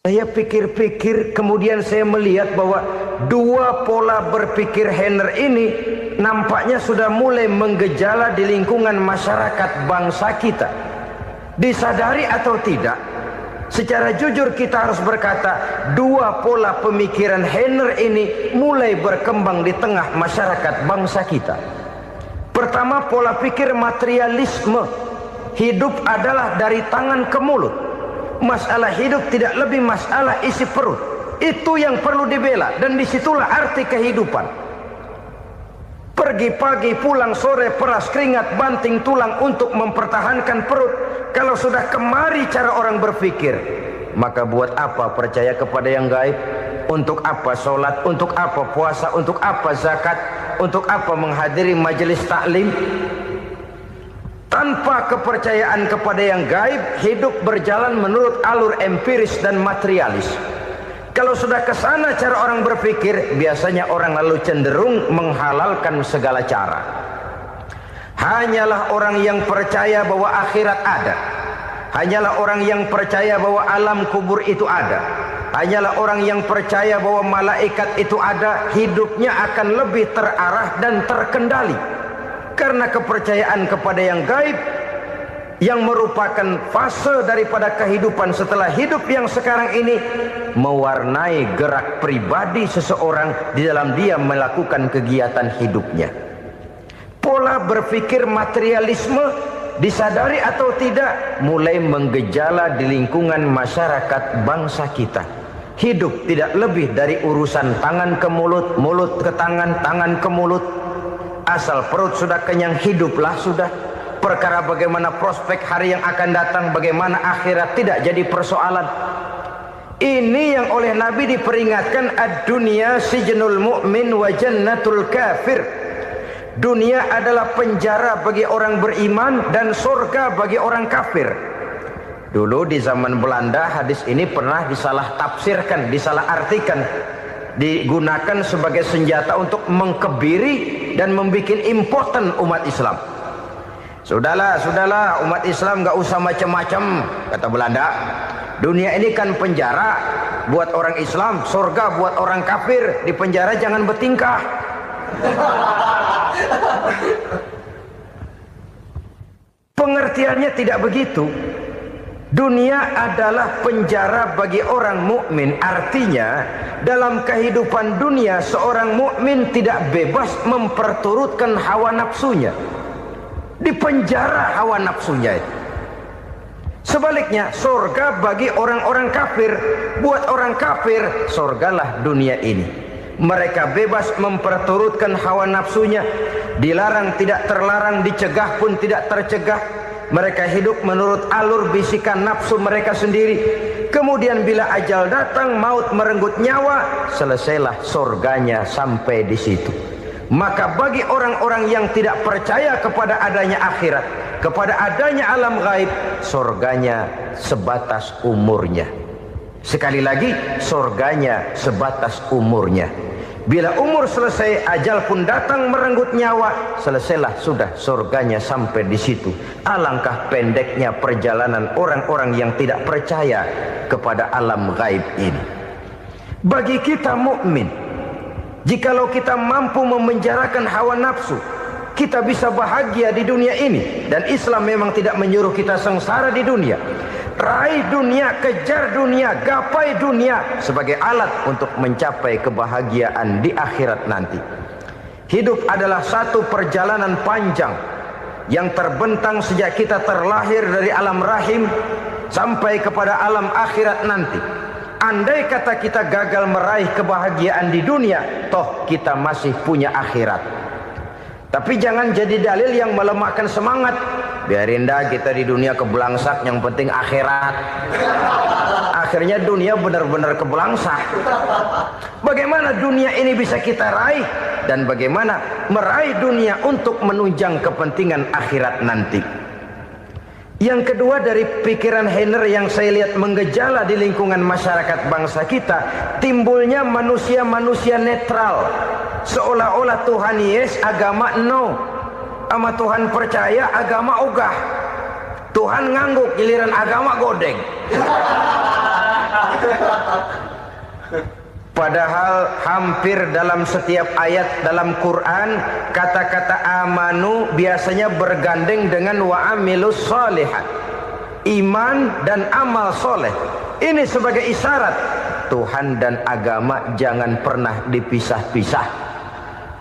Saya pikir-pikir, kemudian saya melihat bahwa dua pola berpikir Henner ini nampaknya sudah mulai menggejala di lingkungan masyarakat bangsa kita. Disadari atau tidak, secara jujur kita harus berkata, dua pola pemikiran Henner ini mulai berkembang di tengah masyarakat bangsa kita. Pertama, pola pikir materialisme. Hidup adalah dari tangan ke mulut. Masalah hidup tidak lebih masalah isi perut. Itu yang perlu dibela, dan disitulah arti kehidupan. Pergi pagi, pulang sore, peras keringat, banting tulang untuk mempertahankan perut. Kalau sudah kemari cara orang berpikir, maka buat apa percaya kepada yang gaib? Untuk apa sholat? Untuk apa puasa? Untuk apa zakat? Untuk apa menghadiri majelis taklim? Tanpa kepercayaan kepada yang gaib, hidup berjalan menurut alur empiris dan materialis. Kalau sudah ke sana cara orang berpikir, biasanya orang lalu cenderung menghalalkan segala cara. Hanyalah orang yang percaya bahwa akhirat ada. Hanyalah orang yang percaya bahwa alam kubur itu ada. Hanyalah orang yang percaya bahwa malaikat itu ada, hidupnya akan lebih terarah dan terkendali. Karena kepercayaan kepada yang gaib, yang merupakan fase daripada kehidupan setelah hidup yang sekarang ini, mewarnai gerak pribadi seseorang di dalam dia melakukan kegiatan hidupnya. Pola berpikir materialisme, disadari atau tidak, mulai menggejala di lingkungan masyarakat bangsa kita. Hidup tidak lebih dari urusan tangan ke mulut, mulut ke tangan, tangan ke mulut. Asal perut sudah kenyang, hiduplah sudah. Perkara bagaimana prospek hari yang akan datang, bagaimana akhirat, tidak jadi persoalan. Ini yang oleh Nabi diperingatkan, ad-dunya sijnul mu'min wa jannatul kafir. Dunia adalah penjara bagi orang beriman dan surga bagi orang kafir. Dulu di zaman Belanda hadis ini pernah disalah tafsirkan, disalah artikan, digunakan sebagai senjata untuk mengkebiri dan membuat impoten umat Islam. Sudahlah umat Islam gak usah macam-macam, kata Belanda. Dunia ini kan penjara buat orang Islam, surga buat orang kafir. Di penjara jangan bertingkah. Pengertiannya tidak begitu. Dunia adalah penjara bagi orang mukmin. Artinya dalam kehidupan dunia seorang mukmin tidak bebas memperturutkan hawa nafsunya. Di penjara hawa nafsunya itu. Sebaliknya surga bagi orang-orang kafir. Buat orang kafir, surgalah dunia ini. Mereka bebas memperturutkan hawa nafsunya. Dilarang tidak terlarang, dicegah pun tidak tercegah. Mereka hidup menurut alur bisikan nafsu mereka sendiri. Kemudian bila ajal datang, maut merenggut nyawa, selesailah surganya sampai di situ. Maka bagi orang-orang yang tidak percaya kepada adanya akhirat, kepada adanya alam gaib, surganya sebatas umurnya. Sekali lagi, surganya sebatas umurnya. Bila umur selesai, ajal pun datang merenggut nyawa, selesailah sudah surganya sampai di situ. Alangkah pendeknya perjalanan orang-orang yang tidak percaya kepada alam gaib ini. Bagi kita mukmin, jikalau kita mampu memenjarakan hawa nafsu, kita bisa bahagia di dunia ini. Dan Islam memang tidak menyuruh kita sengsara di dunia. Raih dunia, kejar dunia, gapai dunia sebagai alat untuk mencapai kebahagiaan di akhirat nanti. Hidup adalah satu perjalanan panjang yang terbentang sejak kita terlahir dari alam rahim sampai kepada alam akhirat nanti. Andai kata kita gagal meraih kebahagiaan di dunia, toh kita masih punya akhirat. Tapi jangan jadi dalil yang melemahkan semangat. Biarin dah kita di dunia kebelangsak, yang penting akhirat. Akhirnya dunia benar-benar kebelangsak. Bagaimana dunia ini bisa kita raih, dan bagaimana meraih dunia untuk menunjang kepentingan akhirat nanti. Yang kedua, dari pikiran Heiner yang saya lihat menggejala di lingkungan masyarakat bangsa kita, timbulnya manusia-manusia netral. Seolah-olah Tuhan yes, agama no. Sama Tuhan percaya, agama ogah. Tuhan ngangguk, giliran agama godeng. Padahal hampir dalam setiap ayat dalam Quran, kata-kata amanu biasanya bergandeng dengan wa amilus sholihat. Iman dan amal soleh. Ini sebagai isyarat Tuhan dan agama jangan pernah dipisah-pisah.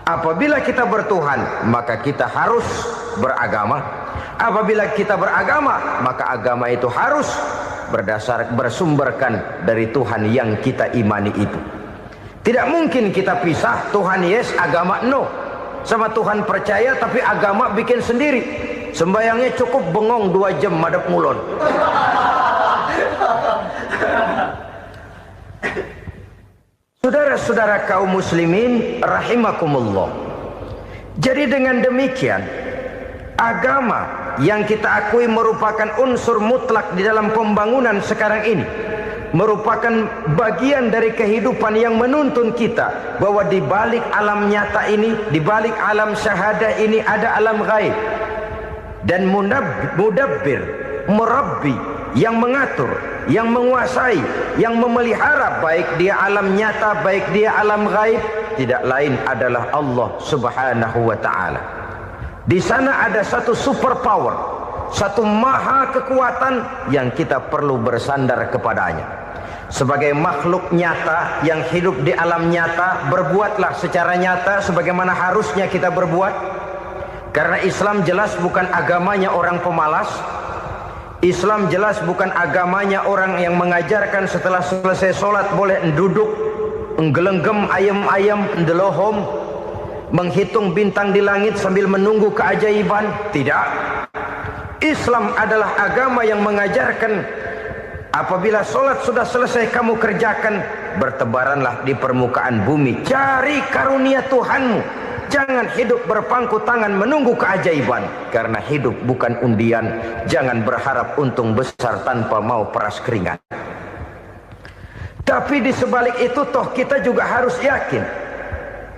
Apabila kita bertuhan, maka kita harus beragama. Apabila kita beragama, maka agama itu harus bersumberkan dari Tuhan yang kita imani itu. Tidak mungkin kita pisah, Tuhan yes, agama no. Sama Tuhan percaya tapi agama bikin sendiri. Sembayangnya cukup bengong 2 jam madep ngulon. Saudara-saudara kaum muslimin rahimakumullah. Jadi dengan demikian, agama yang kita akui merupakan unsur mutlak di dalam pembangunan sekarang ini, merupakan bagian dari kehidupan yang menuntun kita bahwa di balik alam nyata ini, di balik alam syahadah ini ada alam gaib. Dan mudabbir, murabbi, yang mengatur, yang menguasai, yang memelihara baik dia alam nyata, baik dia alam gaib, tidak lain adalah Allah Subhanahu wa ta'ala. Di sana ada satu super power, satu maha kekuatan yang kita perlu bersandar kepadanya. Sebagai makhluk nyata yang hidup di alam nyata, berbuatlah secara nyata sebagaimana harusnya kita berbuat. Karena Islam jelas bukan agamanya orang pemalas. Islam jelas bukan agamanya orang yang mengajarkan setelah selesai sholat boleh duduk, nggelenggem ayam-ayam, ndelohom, menghitung bintang di langit sambil menunggu keajaiban. Tidak. Islam adalah agama yang mengajarkan apabila sholat sudah selesai kamu kerjakan, bertebaranlah di permukaan bumi, cari karunia Tuhanmu. Jangan hidup berpangku tangan menunggu keajaiban. Karena hidup bukan undian. Jangan berharap untung besar tanpa mau peras keringat. Tapi di sebalik itu toh kita juga harus yakin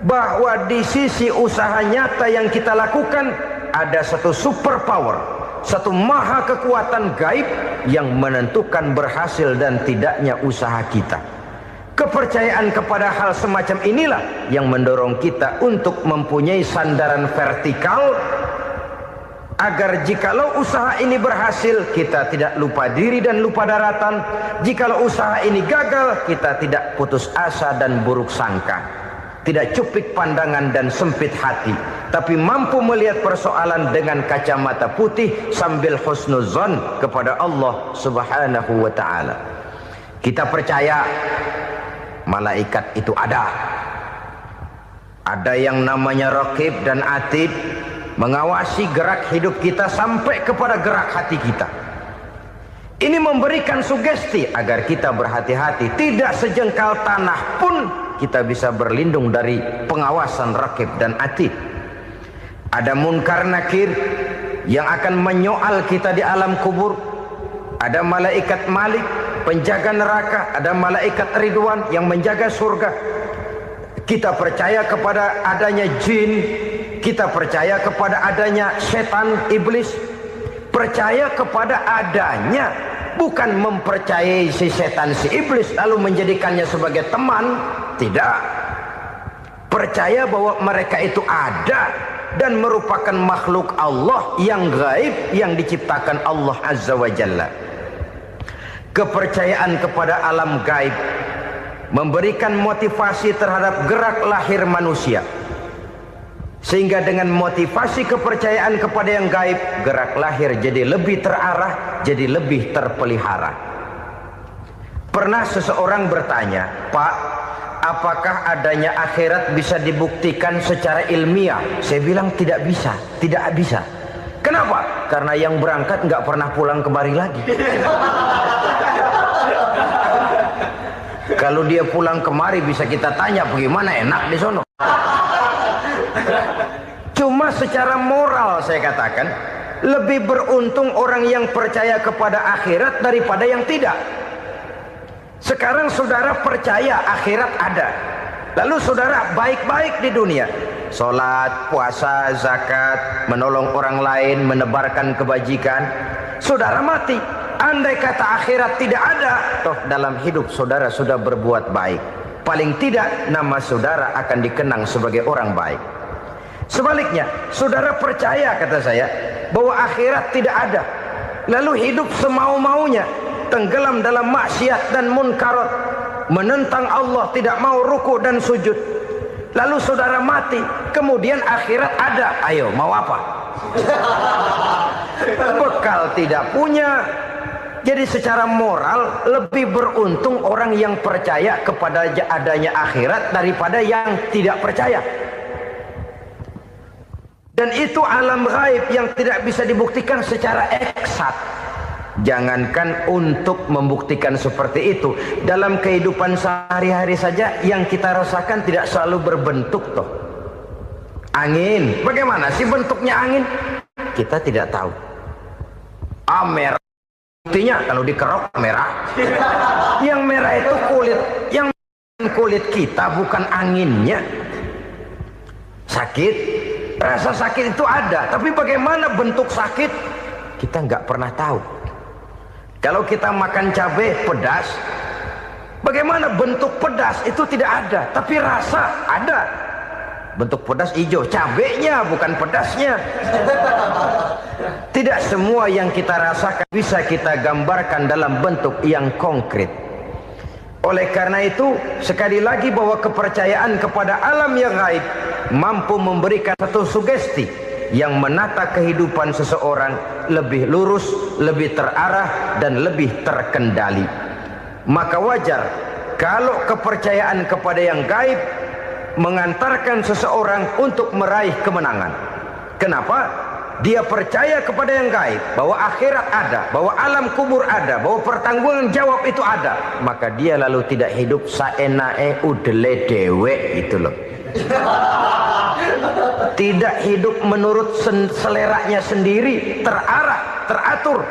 bahwa di sisi usaha nyata yang kita lakukan ada satu super power, satu maha kekuatan gaib yang menentukan berhasil dan tidaknya usaha kita. Kepercayaan kepada hal semacam inilah yang mendorong kita untuk mempunyai sandaran vertikal, agar jikalau usaha ini berhasil, kita tidak lupa diri dan lupa daratan. Jikalau usaha ini gagal, kita tidak putus asa dan buruk sangka, tidak cupik pandangan dan sempit hati, tapi mampu melihat persoalan dengan kacamata putih sambil husnuzon kepada Allah Subhanahu wa ta'ala. Kita percaya malaikat itu ada. Ada yang namanya raqib dan atid, mengawasi gerak hidup kita sampai kepada gerak hati kita. Ini memberikan sugesti agar kita berhati-hati. Tidak sejengkal tanah pun kita bisa berlindung dari pengawasan raqib dan atid. Ada munkar nakir yang akan menyoal kita di alam kubur. Ada malaikat Malik, penjaga neraka. Ada malaikat Ridwan yang menjaga surga. Kita percaya kepada adanya jin, kita percaya kepada adanya setan, iblis. Percaya kepada adanya, bukan mempercayai si setan, si iblis lalu menjadikannya sebagai teman. Tidak. Percaya bahwa mereka itu ada dan merupakan makhluk Allah yang gaib, yang diciptakan Allah Azza wa Jalla. Kepercayaan kepada alam gaib memberikan motivasi terhadap gerak lahir manusia, sehingga dengan motivasi kepercayaan kepada yang gaib, gerak lahir jadi lebih terarah, jadi lebih terpelihara. Pernah seseorang bertanya, "Pak, apakah adanya akhirat bisa dibuktikan secara ilmiah?" Saya bilang tidak bisa, tidak bisa. Kenapa? Karena yang berangkat nggak pernah pulang kembali lagi. Kalau dia pulang kemari bisa kita tanya bagaimana enak di sono. Cuma secara moral saya katakan, lebih beruntung orang yang percaya kepada akhirat daripada yang tidak. Sekarang saudara percaya akhirat ada, lalu saudara baik-baik di dunia, sholat, puasa, zakat, menolong orang lain, menebarkan kebajikan. Saudara mati, andai kata akhirat tidak ada, toh dalam hidup saudara sudah berbuat baik, paling tidak nama saudara akan dikenang sebagai orang baik. Sebaliknya, saudara percaya, kata saya, bahwa akhirat tidak ada, lalu hidup semau-maunya, tenggelam dalam maksiat dan munkarat, menentang Allah, tidak mau ruku dan sujud, lalu saudara mati, kemudian akhirat ada. Ayo, mau apa? Bekal tidak punya. Jadi secara moral lebih beruntung orang yang percaya kepada adanya akhirat daripada yang tidak percaya. Dan itu alam gaib yang tidak bisa dibuktikan secara eksat. Jangankan untuk membuktikan seperti itu, dalam kehidupan sehari-hari saja yang kita rasakan tidak selalu berbentuk toh. Angin, bagaimana sih bentuknya angin? Kita tidak tahu. Merah, buktinya kalau dikerok merah. Yang merah itu kulit, yang kulit kita bukan anginnya. Sakit, rasa sakit itu ada, tapi bagaimana bentuk sakit kita nggak pernah tahu. Kalau kita makan cabai pedas, bagaimana bentuk pedas itu tidak ada, tapi rasa ada. Bentuk pedas hijau, cabenya bukan pedasnya. Tidak semua yang kita rasakan bisa kita gambarkan dalam bentuk yang konkret. Oleh karena itu, sekali lagi bahwa kepercayaan kepada alam yang gaib mampu memberikan satu sugesti yang menata kehidupan seseorang lebih lurus, lebih terarah, dan lebih terkendali. Maka wajar kalau kepercayaan kepada yang gaib mengantarkan seseorang untuk meraih kemenangan. Kenapa? Dia percaya kepada yang gaib, bahwa akhirat ada, bahwa alam kubur ada, bahwa pertanggungan jawab itu ada. Maka dia lalu tidak hidup saenae udele dewe, itu loh. Tidak hidup menurut seleranya sendiri, terarah, teratur.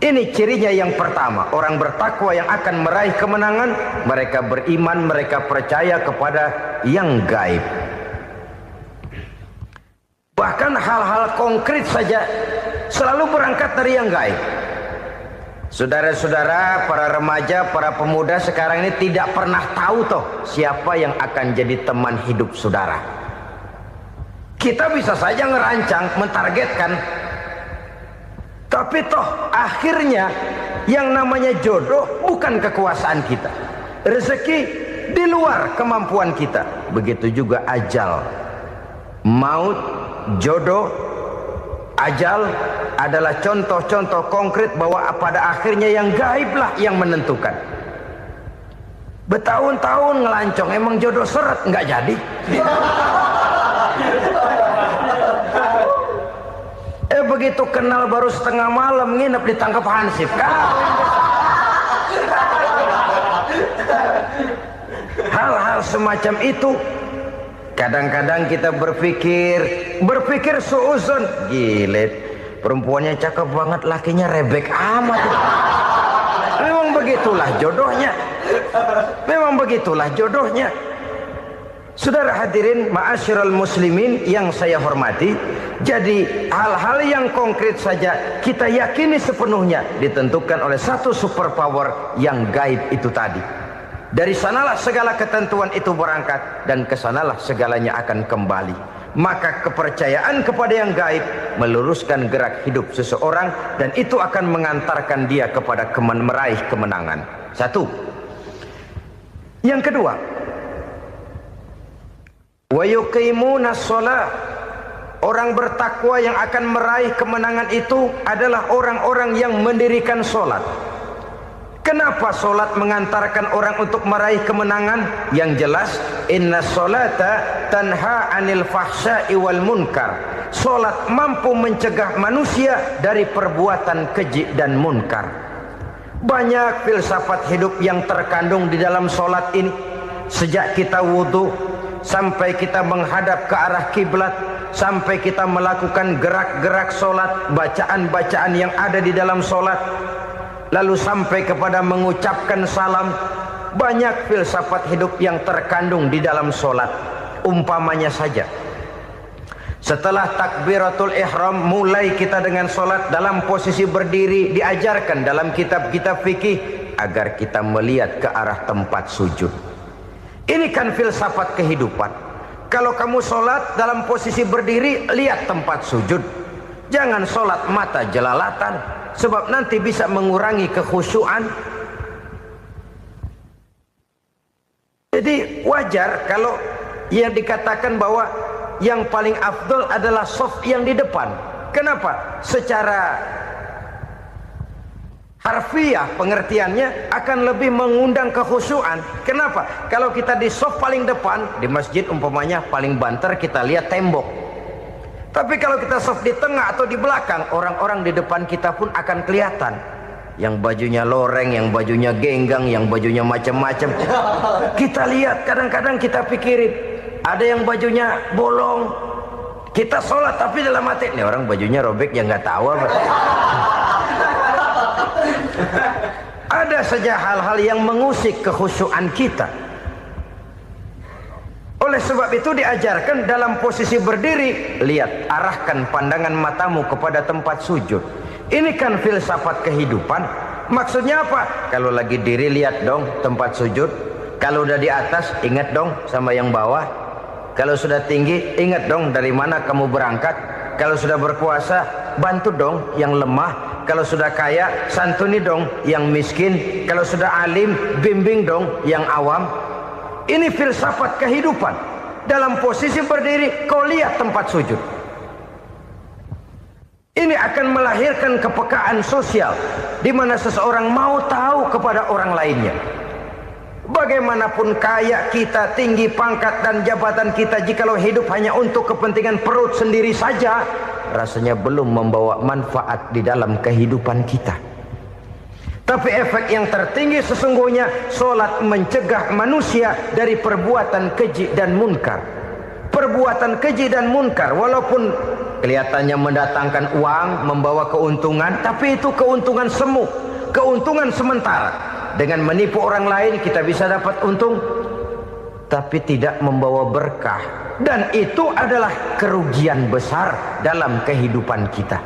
Ini cirinya yang pertama, orang bertakwa yang akan meraih kemenangan, mereka beriman, mereka percaya kepada yang gaib. Bahkan hal-hal konkret saja selalu berangkat dari yang gaib. Saudara-saudara, para remaja, para pemuda sekarang ini tidak pernah tahu toh siapa yang akan jadi teman hidup saudara. Kita bisa saja ngerancang, mentargetkan, tapi toh akhirnya yang namanya jodoh bukan kekuasaan kita. Rezeki di luar kemampuan kita. Begitu juga ajal. Maut, jodoh, ajal adalah contoh-contoh konkret bahwa pada akhirnya yang gaiblah yang menentukan. Bertahun-tahun ngelancong, emang jodoh seret nggak jadi. Begitu kenal baru setengah malam nginep ditangkap hansip kan. Hal-hal semacam itu kadang-kadang kita berpikir suuzon, gile, perempuannya cakep banget, lakinya rebek amat. Memang begitulah jodohnya. Memang begitulah jodohnya. Saudara hadirin ma'asyiral muslimin yang saya hormati, jadi hal-hal yang konkret saja kita yakini sepenuhnya ditentukan oleh satu superpower yang gaib itu tadi. Dari sanalah segala ketentuan itu berangkat dan kesanalah segalanya akan kembali. Maka kepercayaan kepada yang gaib meluruskan gerak hidup seseorang dan itu akan mengantarkan dia kepada meraih kemenangan. Satu. Yang kedua, wa yuqimunas shalah. Orang bertakwa yang akan meraih kemenangan itu adalah orang-orang yang mendirikan sholat. Kenapa sholat mengantarkan orang untuk meraih kemenangan? Yang jelas, inna sholata tanha anil fahsya'i wal munkar. Sholat mampu mencegah manusia dari perbuatan keji dan munkar. Banyak filsafat hidup yang terkandung di dalam sholat ini. Sejak kita wudhu sampai kita menghadap ke arah kiblat, sampai kita melakukan gerak-gerak sholat, bacaan-bacaan yang ada di dalam sholat, lalu sampai kepada mengucapkan salam. Banyak filsafat hidup yang terkandung di dalam sholat. Umpamanya saja, setelah takbiratul ihram mulai kita dengan sholat dalam posisi berdiri, diajarkan dalam kitab-kitab fikih agar kita melihat ke arah tempat sujud. Ini kan filsafat kehidupan. Kalau kamu sholat dalam posisi berdiri, lihat tempat sujud. Jangan sholat mata jelalatan, sebab nanti bisa mengurangi kekhusyuan. Jadi wajar kalau yang dikatakan bahwa yang paling afdol adalah shaf yang di depan. Kenapa? Secara harfiah pengertiannya akan lebih mengundang kekhusyuan. Kenapa? Kalau kita di shaf paling depan, di masjid umpamanya paling banter kita lihat tembok. Tapi kalau kita shaf di tengah atau di belakang, orang-orang di depan kita pun akan kelihatan. Yang bajunya loreng, yang bajunya genggang, yang bajunya macam-macam. Kita lihat, kadang-kadang kita pikirin, ada yang bajunya bolong. Kita sholat tapi dalam hati, nih orang bajunya robek yang nggak tahu apa. Ada saja hal-hal yang mengusik kekhusyuan kita. Oleh sebab itu diajarkan dalam posisi berdiri, lihat, arahkan pandangan matamu kepada tempat sujud. Ini kan filsafat kehidupan. Maksudnya apa? Kalau lagi diri lihat dong tempat sujud. Kalau udah di atas ingat dong sama yang bawah. Kalau sudah tinggi ingat dong dari mana kamu berangkat. Kalau sudah berkuasa bantu dong yang lemah. Kalau sudah kaya santuni dong yang miskin. Kalau sudah alim bimbing dong yang awam. Ini filsafat kehidupan. Dalam posisi berdiri kau lihat tempat sujud. Ini akan melahirkan kepekaan sosial di mana seseorang mau tahu kepada orang lainnya. Bagaimanapun kaya kita, tinggi pangkat dan jabatan kita, jikalau hidup hanya untuk kepentingan perut sendiri saja, rasanya belum membawa manfaat di dalam kehidupan kita. Tapi efek yang tertinggi sesungguhnya, sholat mencegah manusia dari perbuatan keji dan munkar. Perbuatan keji dan munkar walaupun kelihatannya mendatangkan uang, membawa keuntungan, tapi itu keuntungan semu, keuntungan sementara. Dengan menipu orang lain kita bisa dapat untung, tapi tidak membawa berkah. Dan itu adalah kerugian besar dalam kehidupan kita.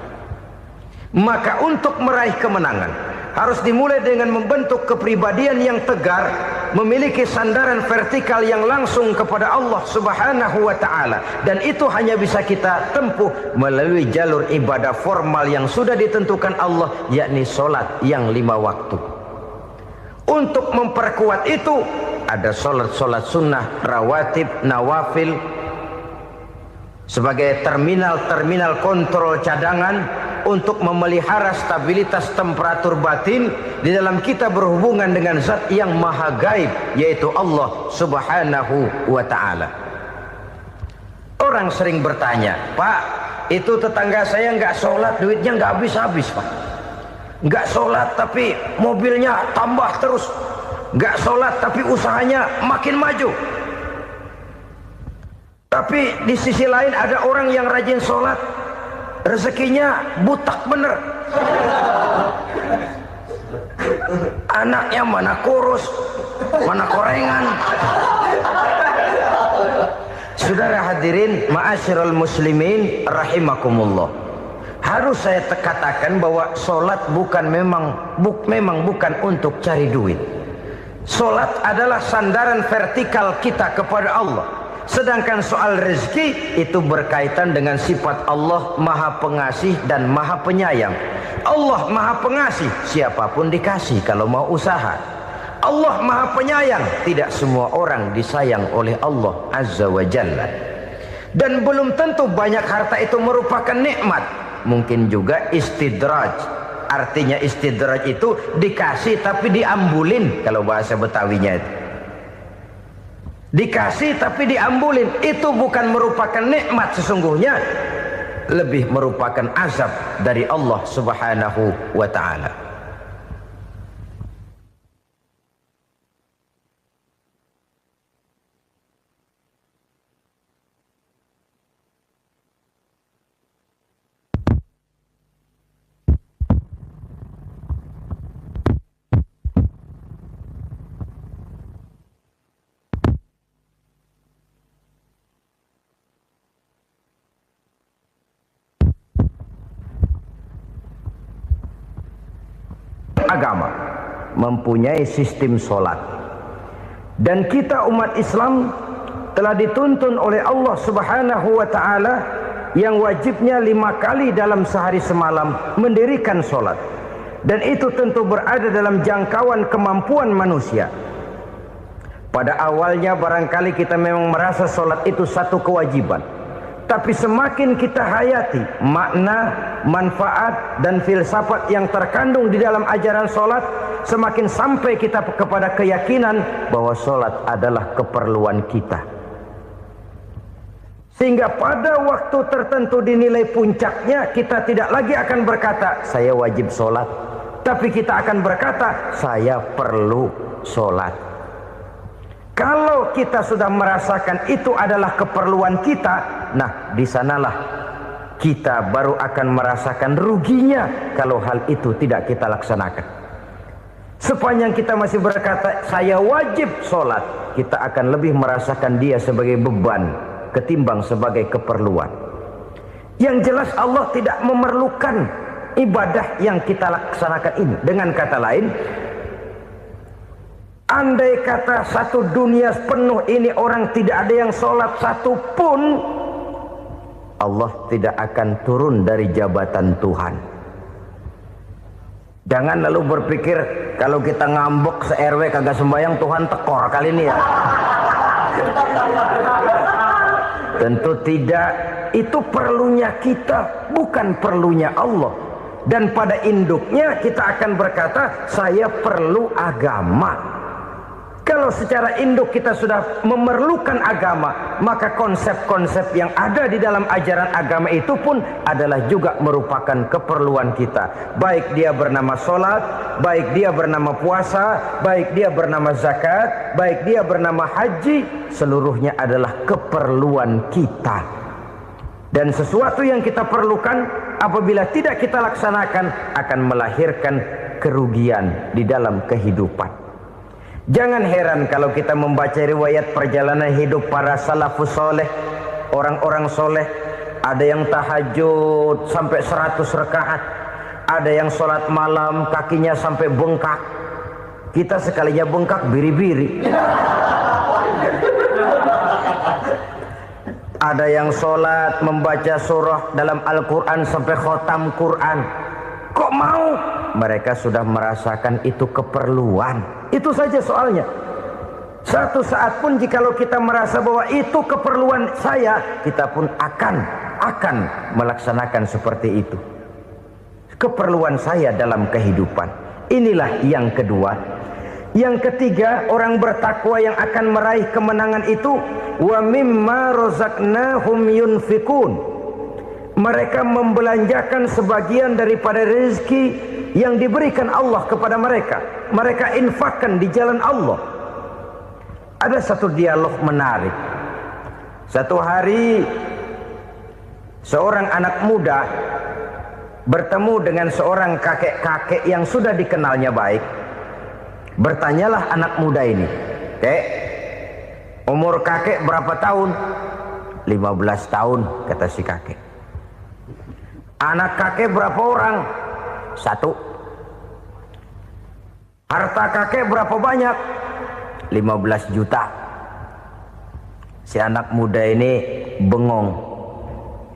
Maka untuk meraih kemenangan harus dimulai dengan membentuk kepribadian yang tegar, memiliki sandaran vertikal yang langsung kepada Allah Subhanahu wa ta'ala. Dan itu hanya bisa kita tempuh melalui jalur ibadah formal yang sudah ditentukan Allah, yakni sholat yang 5 waktu. Untuk memperkuat itu ada sholat-sholat sunnah, rawatib, nawafil sebagai terminal-terminal kontrol cadangan untuk memelihara stabilitas temperatur batin di dalam kita berhubungan dengan zat yang maha gaib, yaitu Allah Subhanahu wa ta'ala. Orang sering bertanya, Pak, itu tetangga saya nggak sholat, duitnya nggak habis-habis, Pak. Nggak sholat tapi mobilnya tambah terus. Nggak sholat tapi usahanya makin maju. Tapi di sisi lain ada orang yang rajin sholat, rezekinya butak bener. Anaknya mana kurus, mana korengan. Saudara hadirin ma'asyiral muslimin rahimakumullah. Harus saya katakan bahwa solat memang bukan untuk cari duit. Solat adalah sandaran vertikal kita kepada Allah. Sedangkan soal rezeki itu berkaitan dengan sifat Allah Maha Pengasih dan Maha Penyayang. Allah Maha Pengasih, siapapun dikasih kalau mau usaha. Allah Maha Penyayang, tidak semua orang disayang oleh Allah Azza wa Jalla. Dan belum tentu banyak harta itu merupakan nikmat. Mungkin juga istidraj. Artinya istidraj itu dikasih tapi diambulin, kalau bahasa Betawinya itu. Dikasih tapi diambulin, itu bukan merupakan nikmat sesungguhnya, lebih merupakan azab dari Allah Subhanahu wa ta'ala. Agama mempunyai sistem solat, dan kita umat Islam telah dituntun oleh Allah Subhanahu wa ta'ala yang wajibnya 5 kali dalam sehari semalam mendirikan solat, dan itu tentu berada dalam jangkauan kemampuan manusia. Pada awalnya barangkali kita memang merasa solat itu satu kewajiban, tapi semakin kita hayati makna, manfaat dan filsafat yang terkandung di dalam ajaran solat, semakin sampai kita kepada keyakinan bahwa solat adalah keperluan kita. Sehingga pada waktu tertentu dinilai puncaknya, kita tidak lagi akan berkata saya wajib solat, tapi kita akan berkata saya perlu solat. Kalau kita sudah merasakan itu adalah keperluan kita, nah di sanalah kita baru akan merasakan ruginya kalau hal itu tidak kita laksanakan. Sepanjang kita masih berkata saya wajib sholat, kita akan lebih merasakan dia sebagai beban ketimbang sebagai keperluan. Yang jelas Allah tidak memerlukan ibadah yang kita laksanakan ini. Dengan kata lain, andai kata satu dunia penuh ini orang tidak ada yang sholat satu pun, Allah tidak akan turun dari jabatan Tuhan. Jangan lalu berpikir kalau kita ngambek se-RW kagak sembahyang Tuhan tekor kali ini ya. Tentu tidak. Itu perlunya kita, bukan perlunya Allah. Dan pada induknya kita akan berkata saya perlu agama. Kalau secara induk kita sudah memerlukan agama, maka konsep-konsep yang ada di dalam ajaran agama itu pun adalah juga merupakan keperluan kita. Baik dia bernama sholat, baik dia bernama puasa, baik dia bernama zakat, baik dia bernama haji, seluruhnya adalah keperluan kita. Dan sesuatu yang kita perlukan apabila tidak kita laksanakan akan melahirkan kerugian di dalam kehidupan. Jangan heran kalau kita membaca riwayat perjalanan hidup para salafus soleh, orang-orang soleh. Ada yang tahajud sampai 100 rakaat, ada yang sholat malam kakinya sampai bengkak. Kita sekalinya bengkak biri-biri. Ada yang sholat membaca surah dalam Al-Quran sampai khotam Quran. Kok mau? Mereka sudah merasakan itu keperluan. Itu saja soalnya. Satu saat pun jikalau kita merasa bahwa itu keperluan saya, kita pun akan melaksanakan seperti itu. Keperluan saya dalam kehidupan. Inilah yang kedua. Yang ketiga, orang bertakwa yang akan meraih kemenangan itu, wa mimma razaqnahum yunfikun. Mereka membelanjakan sebagian daripada rezeki yang diberikan Allah kepada mereka. Mereka infakkan di jalan Allah. Ada satu dialog menarik. Satu hari seorang anak muda bertemu dengan seorang kakek-kakek yang sudah dikenalnya baik. Bertanyalah anak muda ini, "Kek, Umur kakek berapa tahun? 15 tahun, kata si kakek. Anak kakek berapa orang? 1. Harta kakek berapa banyak? 15 juta. Si anak muda ini bengong,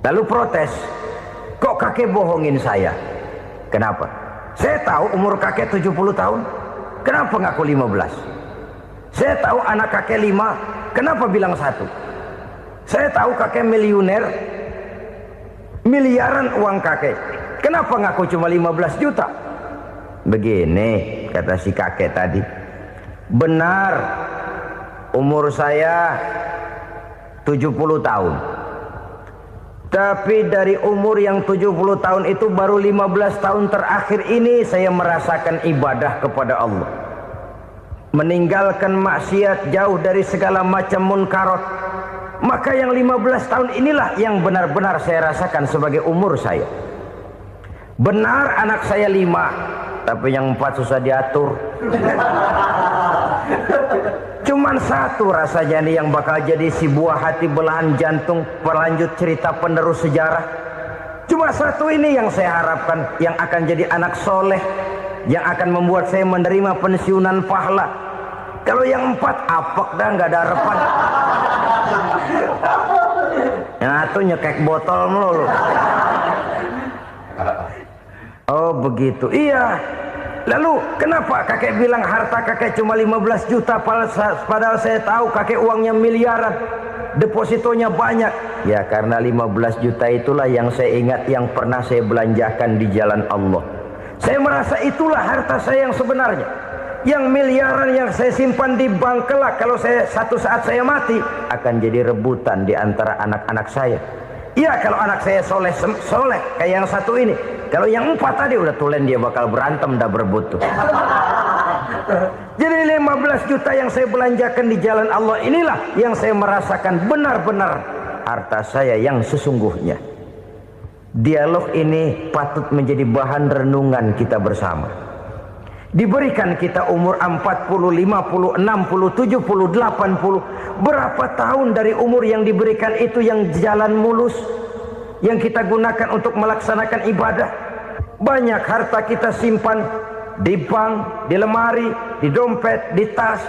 lalu protes, kok kakek bohongin saya? Kenapa? Saya tahu umur kakek 70 tahun, kenapa ngaku 15? Saya tahu anak kakek 5, kenapa bilang 1? Saya tahu kakek miliuner, miliaran uang kakek, kenapa ngaku cuma 15 juta? Begini kata si kakek tadi, benar umur saya 70 tahun, tapi dari umur yang 70 tahun itu baru 15 tahun terakhir ini saya merasakan ibadah kepada Allah, meninggalkan maksiat, jauh dari segala macam munkarat. Maka yang 15 tahun inilah yang benar-benar saya rasakan sebagai umur saya. Benar anak saya 5, tapi yang 4 susah diatur. Cuman 1 rasanya nih yang bakal jadi si buah hati, belahan jantung, pelanjut cerita penerus sejarah. Cuma 1 ini yang saya harapkan, yang akan jadi anak soleh, yang akan membuat saya menerima pensiunan pahala. Kalau yang 4 apek dah, nggak ada harapan. Yang 1 nyekek botol melulu. Oh begitu, iya. Lalu kenapa kakek bilang harta kakek cuma 15 juta padahal saya tahu kakek uangnya miliaran, depositonya banyak? Ya karena 15 juta itulah yang saya ingat yang pernah saya belanjakan di jalan Allah. Saya merasa itulah harta saya yang sebenarnya. Yang miliaran yang saya simpan di bank kelak, kalau satu saat saya mati, akan jadi rebutan di antara anak-anak saya. Iya kalau anak saya soleh kayak yang 1 ini. Kalau yang 4 tadi udah tulen dia bakal berantem, dah berebut tuh. Jadi 15 juta yang saya belanjakan di jalan Allah inilah yang saya merasakan benar-benar harta saya yang sesungguhnya. Dialog ini patut menjadi bahan renungan kita bersama. Diberikan kita umur 40, 50, 60, 70, 80. Berapa tahun dari umur yang diberikan itu yang jalan mulus, yang kita gunakan untuk melaksanakan ibadah? Banyak harta kita simpan di bank, di lemari, di dompet, di tas.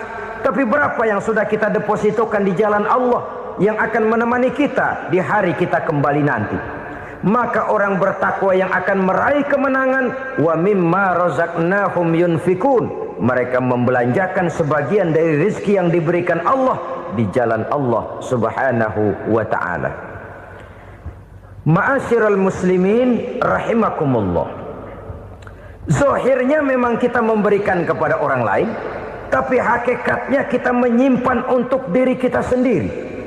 Tapi berapa yang sudah kita depositokan di jalan Allah yang akan menemani kita di hari kita kembali nanti? Maka orang bertakwa yang akan meraih kemenangan, wa mimma razaqnahum yunfikun, mereka membelanjakan sebagian dari rezeki yang diberikan Allah di jalan Allah Subhanahu wa ta'ala. Ma'asyiral muslimin rahimakumullah. Zahirnya memang kita memberikan kepada orang lain, tapi hakikatnya kita menyimpan untuk diri kita sendiri.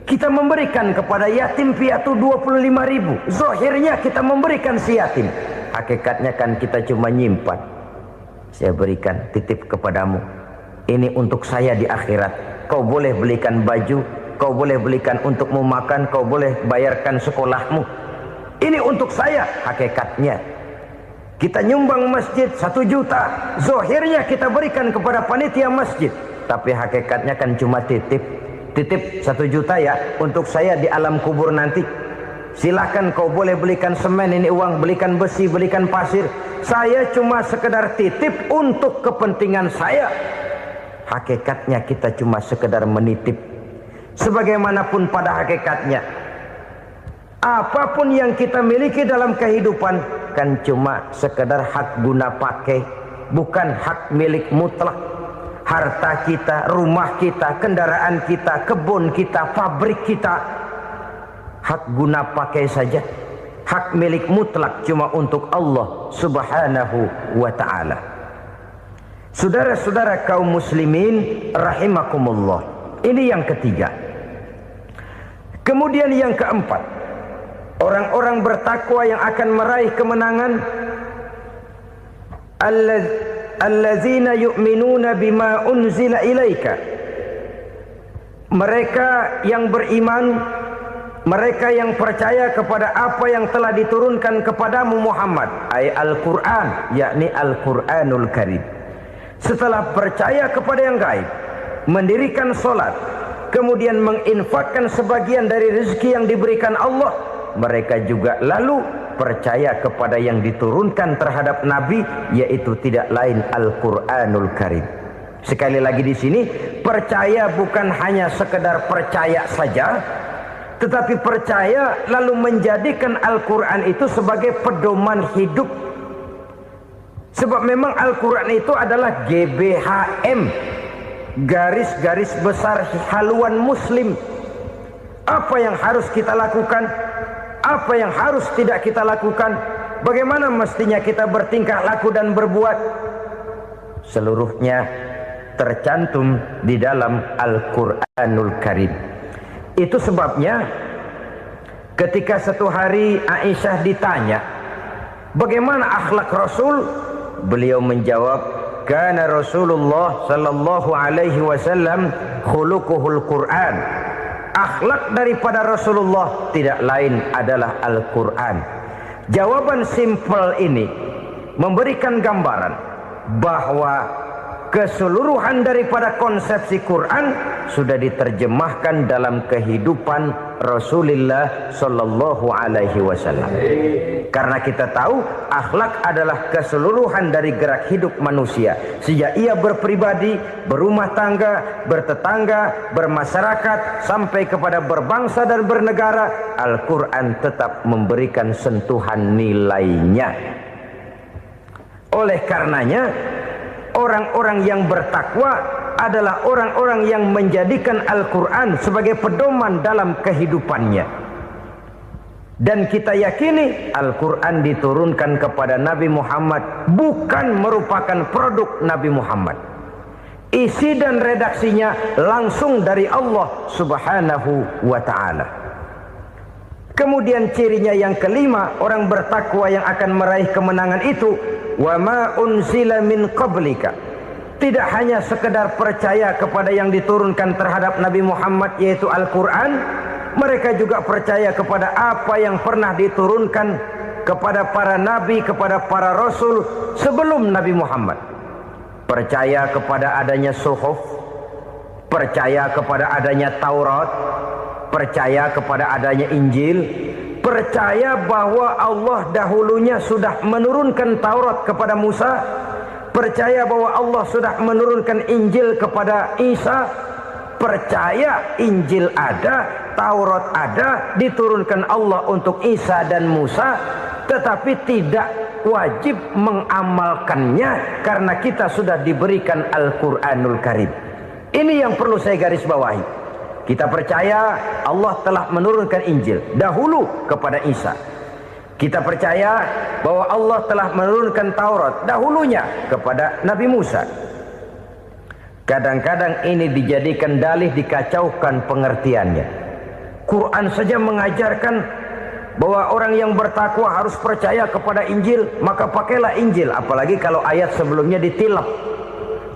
Kita memberikan kepada yatim piatu 25.000. Zahirnya kita memberikan si yatim, hakikatnya kan kita cuma nyimpan. Saya berikan, titip kepadamu, ini untuk saya di akhirat. Kau boleh belikan baju, kau boleh belikan untukmu makan, kau boleh bayarkan sekolahmu. Ini untuk saya. Hakikatnya kita nyumbang masjid 1 juta, zahirnya kita berikan kepada panitia masjid, tapi hakikatnya kan cuma titip 1 juta ya untuk saya di alam kubur nanti. Silahkan kau boleh belikan semen, ini uang, belikan besi, belikan pasir. Saya cuma sekedar titip untuk kepentingan saya. Hakikatnya kita cuma sekedar menitip. Sebagaimanapun pada hakikatnya, apapun yang kita miliki dalam kehidupan kan cuma sekedar hak guna pakai, bukan hak milik mutlak. Harta kita, rumah kita, kendaraan kita, kebun kita, pabrik kita, hak guna pakai saja. Hak milik mutlak cuma untuk Allah Subhanahu wa ta'ala. Saudara-saudara kaum muslimin rahimakumullah. Ini yang ketiga. Kemudian yang keempat, orang-orang bertakwa yang akan meraih kemenangan, allazina yu'minuna bima unzila ilaika. Mereka yang beriman, mereka yang percaya kepada apa yang telah diturunkan kepadamu Muhammad, ay Al-Quran, yakni Al-Quranul Karim. Setelah percaya kepada yang gaib, mendirikan solat, kemudian menginfakkan sebagian dari rezeki yang diberikan Allah, mereka juga lalu percaya kepada yang diturunkan terhadap Nabi, yaitu tidak lain Al-Quranul Karim. Sekali lagi di sini, percaya bukan hanya sekedar percaya saja, tetapi percaya lalu menjadikan Al-Quran itu sebagai pedoman hidup. Sebab memang Al-Quran itu adalah GBHM, garis-garis besar haluan muslim. Apa yang harus kita lakukan, apa yang harus tidak kita lakukan, bagaimana mestinya kita bertingkah laku dan berbuat, seluruhnya tercantum di dalam Al-Quranul Karim. Itu sebabnya ketika satu hari Aisyah ditanya bagaimana akhlak Rasul, beliau menjawab, kana Rasulullah sallallahu alaihi wasallam khuluquhul Quran. Akhlak daripada Rasulullah tidak lain adalah Al-Quran. Jawaban simpel ini memberikan gambaran bahwa keseluruhan daripada konsepsi Quran sudah diterjemahkan dalam kehidupan Rasulullah sallallahu alaihi wasallam. Karena kita tahu akhlak adalah keseluruhan dari gerak hidup manusia. Sejak ia berpribadi, berumah tangga, bertetangga, bermasyarakat, sampai kepada berbangsa dan bernegara, Al-Quran tetap memberikan sentuhan nilainya. Oleh karenanya, orang-orang yang bertakwa adalah orang-orang yang menjadikan Al-Quran sebagai pedoman dalam kehidupannya. Dan kita yakini Al-Quran diturunkan kepada Nabi Muhammad bukan merupakan produk Nabi Muhammad. Isi dan redaksinya langsung dari Allah Subhanahu wa ta'ala. Kemudian cirinya yang kelima, orang bertakwa yang akan meraih kemenangan itu, wa ma unzila min qablika. Tidak hanya sekedar percaya kepada yang diturunkan terhadap Nabi Muhammad, yaitu Al-Quran, mereka juga percaya kepada apa yang pernah diturunkan kepada para nabi, kepada para rasul sebelum Nabi Muhammad. Percaya kepada adanya suhuf, percaya kepada adanya Taurat, percaya kepada adanya Injil, percaya bahwa Allah dahulunya sudah menurunkan Taurat kepada Musa, percaya bahwa Allah sudah menurunkan Injil kepada Isa, percaya Injil ada, Taurat ada, diturunkan Allah untuk Isa dan Musa, tetapi tidak wajib mengamalkannya karena kita sudah diberikan Al-Quranul Karim. Ini yang perlu saya garis bawahi. Kita percaya Allah telah menurunkan Injil dahulu kepada Isa. Kita percaya bahwa Allah telah menurunkan Taurat dahulunya kepada Nabi Musa. Kadang-kadang ini dijadikan dalih, dikacaukan pengertiannya. Quran saja mengajarkan bahwa orang yang bertakwa harus percaya kepada Injil, maka pakailah Injil. Apalagi kalau ayat sebelumnya ditilap,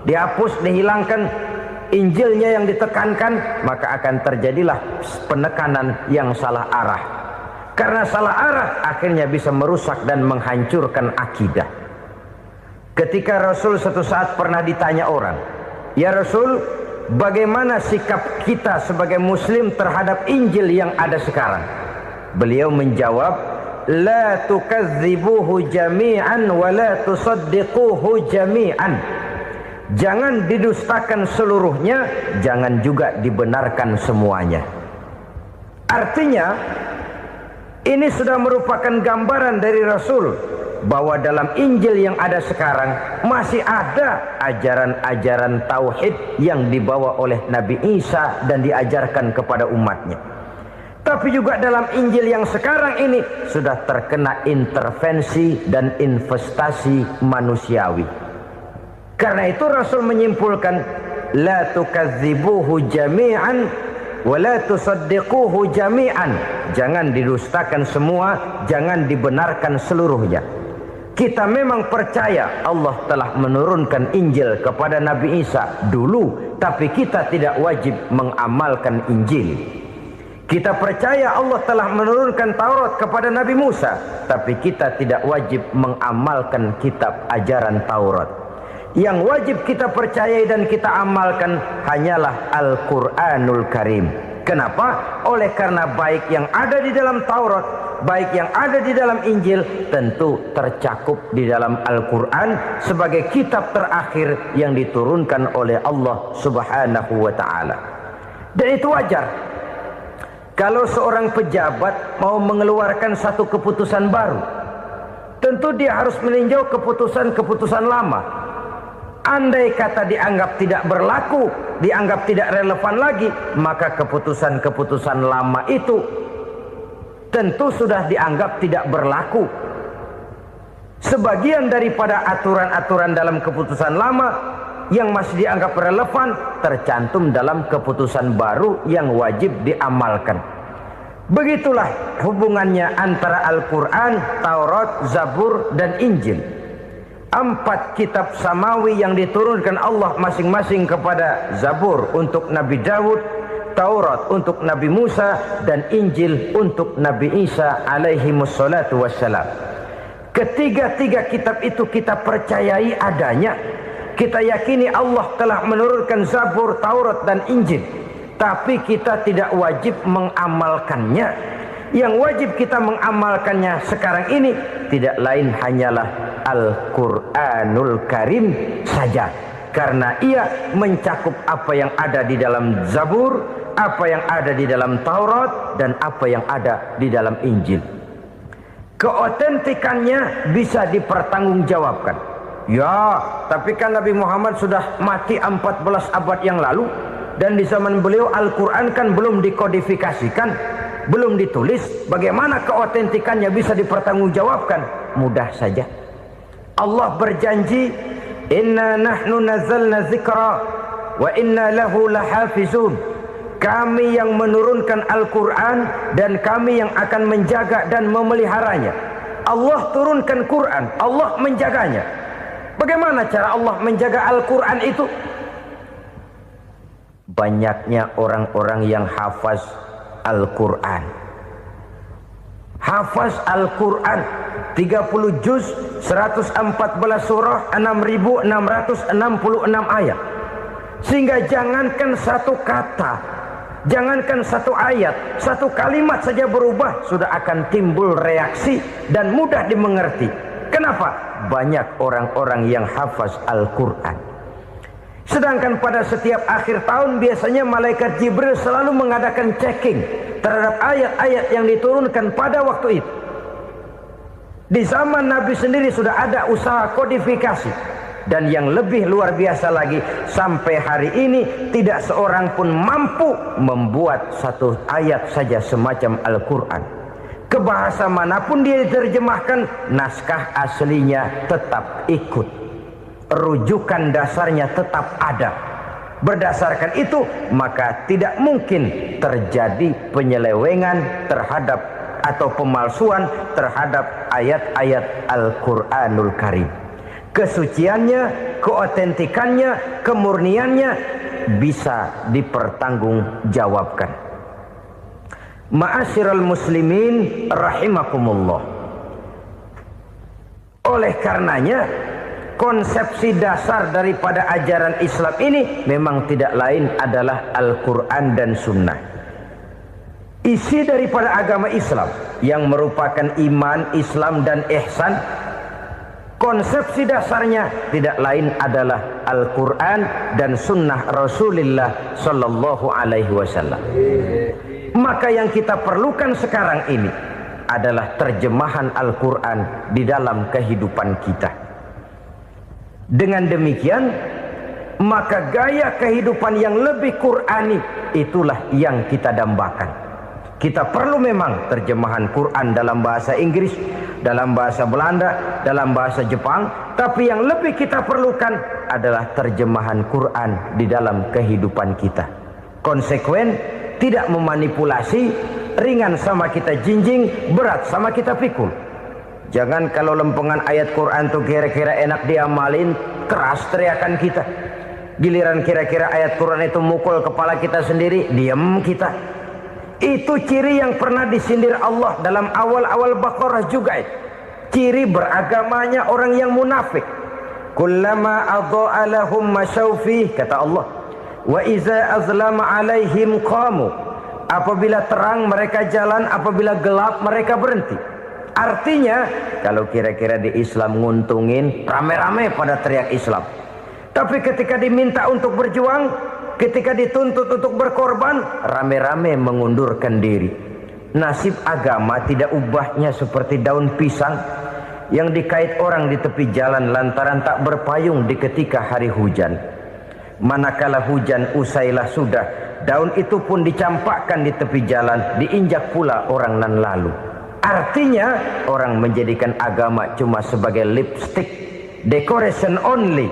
dihapus, dihilangkan, Injilnya yang ditekankan, maka akan terjadilah penekanan yang salah arah. Karena salah arah akhirnya bisa merusak dan menghancurkan akidah. Ketika Rasul suatu saat pernah ditanya orang, "Ya Rasul, bagaimana sikap kita sebagai muslim terhadap Injil yang ada sekarang?" Beliau menjawab, "La tukadzibuhu jami'an wa la tusaddiquhu jami'an." Jangan didustakan seluruhnya, jangan juga dibenarkan semuanya. Artinya, ini sudah merupakan gambaran dari Rasul bahwa dalam Injil yang ada sekarang masih ada ajaran-ajaran tauhid yang dibawa oleh Nabi Isa dan diajarkan kepada umatnya. Tapi juga dalam Injil yang sekarang ini sudah terkena intervensi dan investasi manusiawi. Karena itu Rasul menyimpulkan, la tukadzibuhu jami'an wa la tusaddiquhu jami'an. Jangan didustakan semua, jangan dibenarkan seluruhnya. Kita memang percaya Allah telah menurunkan Injil kepada Nabi Isa dulu, tapi kita tidak wajib mengamalkan Injil. Kita percaya Allah telah menurunkan Taurat kepada Nabi Musa, tapi kita tidak wajib mengamalkan kitab ajaran Taurat. Yang wajib kita percayai dan kita amalkan hanyalah Al-Quranul Karim. Kenapa? Oleh karena baik yang ada di dalam Taurat, baik yang ada di dalam Injil, tentu tercakup di dalam Al-Quran sebagai kitab terakhir yang diturunkan oleh Allah Subhanahu wa ta'ala. Dan itu wajar. Kalau seorang pejabat mau mengeluarkan satu keputusan baru, tentu dia harus meninjau keputusan-keputusan lama. Andai kata dianggap tidak berlaku, dianggap tidak relevan lagi, maka keputusan-keputusan lama itu tentu sudah dianggap tidak berlaku. Sebagian daripada aturan-aturan dalam keputusan lama yang masih dianggap relevan tercantum dalam keputusan baru yang wajib diamalkan. Begitulah hubungannya antara Al-Quran, Taurat, Zabur, dan Injil. 4 kitab samawi yang diturunkan Allah masing-masing kepada Zabur untuk Nabi Daud, Taurat untuk Nabi Musa, dan Injil untuk Nabi Isa alaihi wassalatu wassalam. Ketiga-tiga kitab itu kita percayai adanya. Kita yakini Allah telah menurunkan Zabur, Taurat, dan Injil. Tapi kita tidak wajib mengamalkannya. Yang wajib kita mengamalkannya sekarang ini tidak lain hanyalah Al-Quranul Karim saja. Karena ia mencakup apa yang ada di dalam Zabur, apa yang ada di dalam Taurat, dan apa yang ada di dalam Injil. Keotentikannya bisa dipertanggungjawabkan. Ya, tapi kan Nabi Muhammad sudah mati 14 abad yang lalu, dan di zaman beliau Al-Quran kan belum dikodifikasikan, belum ditulis. Bagaimana keotentikannya bisa dipertanggungjawabkan? Mudah saja. Allah berjanji, inna nahnu nazzalna dzikra wa inna lahu lahafizun. Kami yang menurunkan Al-Quran dan kami yang akan menjaga dan memeliharanya. Allah turunkan Quran, Allah menjaganya. Bagaimana cara Allah menjaga Al-Quran itu? Banyaknya orang-orang yang hafaz Al-Quran. Hafaz Al-Quran 30 juz, 114 surah, 6.666 ayat. Sehingga jangankan satu kata, jangankan satu ayat, satu kalimat saja berubah sudah akan timbul reaksi dan mudah dimengerti. Kenapa? Banyak orang-orang yang hafaz Al-Quran. Sedangkan pada setiap akhir tahun biasanya malaikat Jibril selalu mengadakan checking terhadap ayat-ayat yang diturunkan pada waktu itu. Di zaman Nabi sendiri sudah ada usaha kodifikasi. Dan yang lebih luar biasa lagi, sampai hari ini tidak seorang pun mampu membuat satu ayat saja semacam Al-Quran. Ke bahasa manapun dia diterjemahkan, naskah aslinya tetap ikut. Rujukan dasarnya tetap ada. Berdasarkan itu maka tidak mungkin terjadi penyelewengan terhadap atau pemalsuan terhadap ayat-ayat Al-Quranul Karim. Kesuciannya, keotentikannya, kemurniannya bisa dipertanggungjawabkan. Ma'asyiral muslimin rahimakumullah. Oleh karenanya konsepsi dasar daripada ajaran Islam ini memang tidak lain adalah Al-Quran dan Sunnah. Isi daripada agama Islam yang merupakan iman, Islam, dan ihsan, konsepsi dasarnya tidak lain adalah Al-Quran dan Sunnah Rasulullah Sallallahu Alaihi Wasallam. Maka yang kita perlukan sekarang ini adalah terjemahan Al-Quran di dalam kehidupan kita. Dengan demikian, maka gaya kehidupan yang lebih Qurani itulah yang kita dambakan. Kita perlu memang terjemahan Quran dalam bahasa Inggris, dalam bahasa Belanda, dalam bahasa Jepang, tapi yang lebih kita perlukan adalah terjemahan Quran di dalam kehidupan kita. Konsekuen, tidak memanipulasi, ringan sama kita jinjing, berat sama kita pikul. Jangan kalau lempengan ayat Quran tuh kira-kira enak diamalin, keras teriakan kita. Giliran kira-kira ayat Quran itu mukul kepala kita sendiri, diam kita. Itu ciri yang pernah disindir Allah dalam awal-awal Baqarah juga. Ciri beragamanya orang yang munafik. kullama adha'a lahum masyaw fih, kata Allah, wa iza azlama alaihim qamu, apabila terang mereka jalan, apabila gelap mereka berhenti. Artinya kalau kira-kira di Islam nguntungin, rame-rame pada teriak Islam. Tapi ketika diminta untuk berjuang, ketika dituntut untuk berkorban, rame-rame mengundurkan diri. Nasib agama tidak ubahnya seperti daun pisang yang dikait orang di tepi jalan lantaran tak berpayung di ketika hari hujan. Manakala hujan usailah sudah, daun itu pun dicampakkan di tepi jalan, diinjak pula orang nan lalu. Artinya orang menjadikan agama cuma sebagai lipstick, decoration only,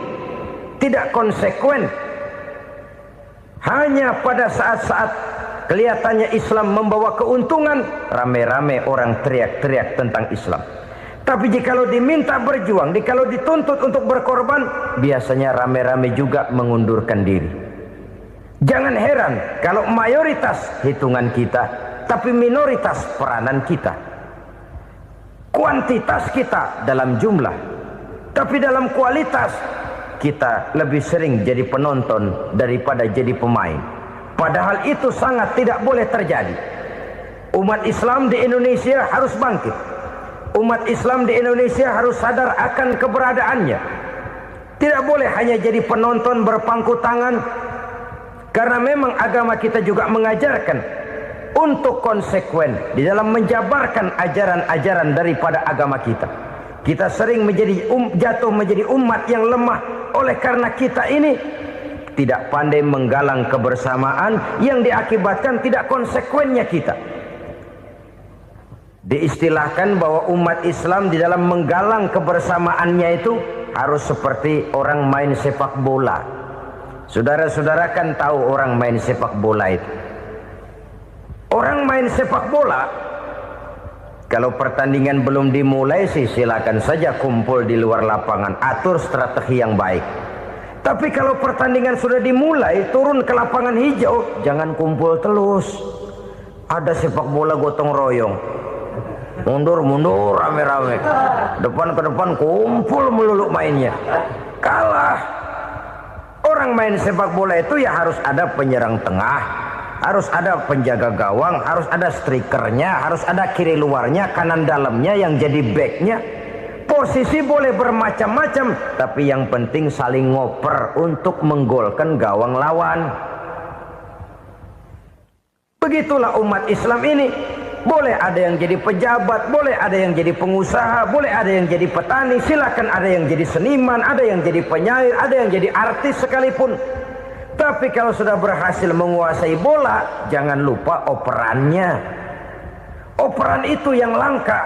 tidak konsekuen. Hanya pada saat-saat kelihatannya Islam membawa keuntungan, rame-rame orang teriak-teriak tentang Islam. Tapi jikalau diminta berjuang, jikalau dituntut untuk berkorban, biasanya rame-rame juga mengundurkan diri. Jangan heran kalau mayoritas hitungan kita, tapi minoritas peranan kita. Kuantitas kita dalam jumlah, tapi dalam kualitas kita lebih sering jadi penonton daripada jadi pemain. Padahal itu sangat tidak boleh terjadi. Umat Islam di Indonesia harus bangkit. Umat Islam di Indonesia harus sadar akan keberadaannya. Tidak boleh hanya jadi penonton berpangku tangan. Karena memang agama kita juga mengajarkan untuk konsekuen di dalam menjabarkan ajaran-ajaran daripada agama kita. Kita sering jatuh menjadi umat yang lemah oleh karena kita ini tidak pandai menggalang kebersamaan yang diakibatkan tidak konsekuennya kita. Diistilahkan bahwa umat Islam di dalam menggalang kebersamaannya itu harus seperti orang main sepak bola. Saudara-saudara kan tahu orang main sepak bola itu. Orang main sepak bola, kalau pertandingan belum dimulai sih silakan saja kumpul di luar lapangan, atur strategi yang baik. Tapi kalau pertandingan sudah dimulai, turun ke lapangan hijau, jangan kumpul terus. Ada sepak bola gotong royong, mundur-mundur rame-rame, depan ke depan kumpul melulu mainnya. Kalah. Orang main sepak bola itu ya harus ada penyerang tengah, harus ada penjaga gawang, harus ada strikernya, harus ada kiri luarnya, kanan dalamnya yang jadi backnya. Posisi boleh bermacam-macam, tapi yang penting saling ngoper untuk menggolkan gawang lawan. Begitulah umat Islam ini. Boleh ada yang jadi pejabat, boleh ada yang jadi pengusaha, boleh ada yang jadi petani, silakan ada yang jadi seniman, ada yang jadi penyair, ada yang jadi artis sekalipun. Tapi kalau sudah berhasil menguasai bola, jangan lupa operannya. Operan itu yang langka.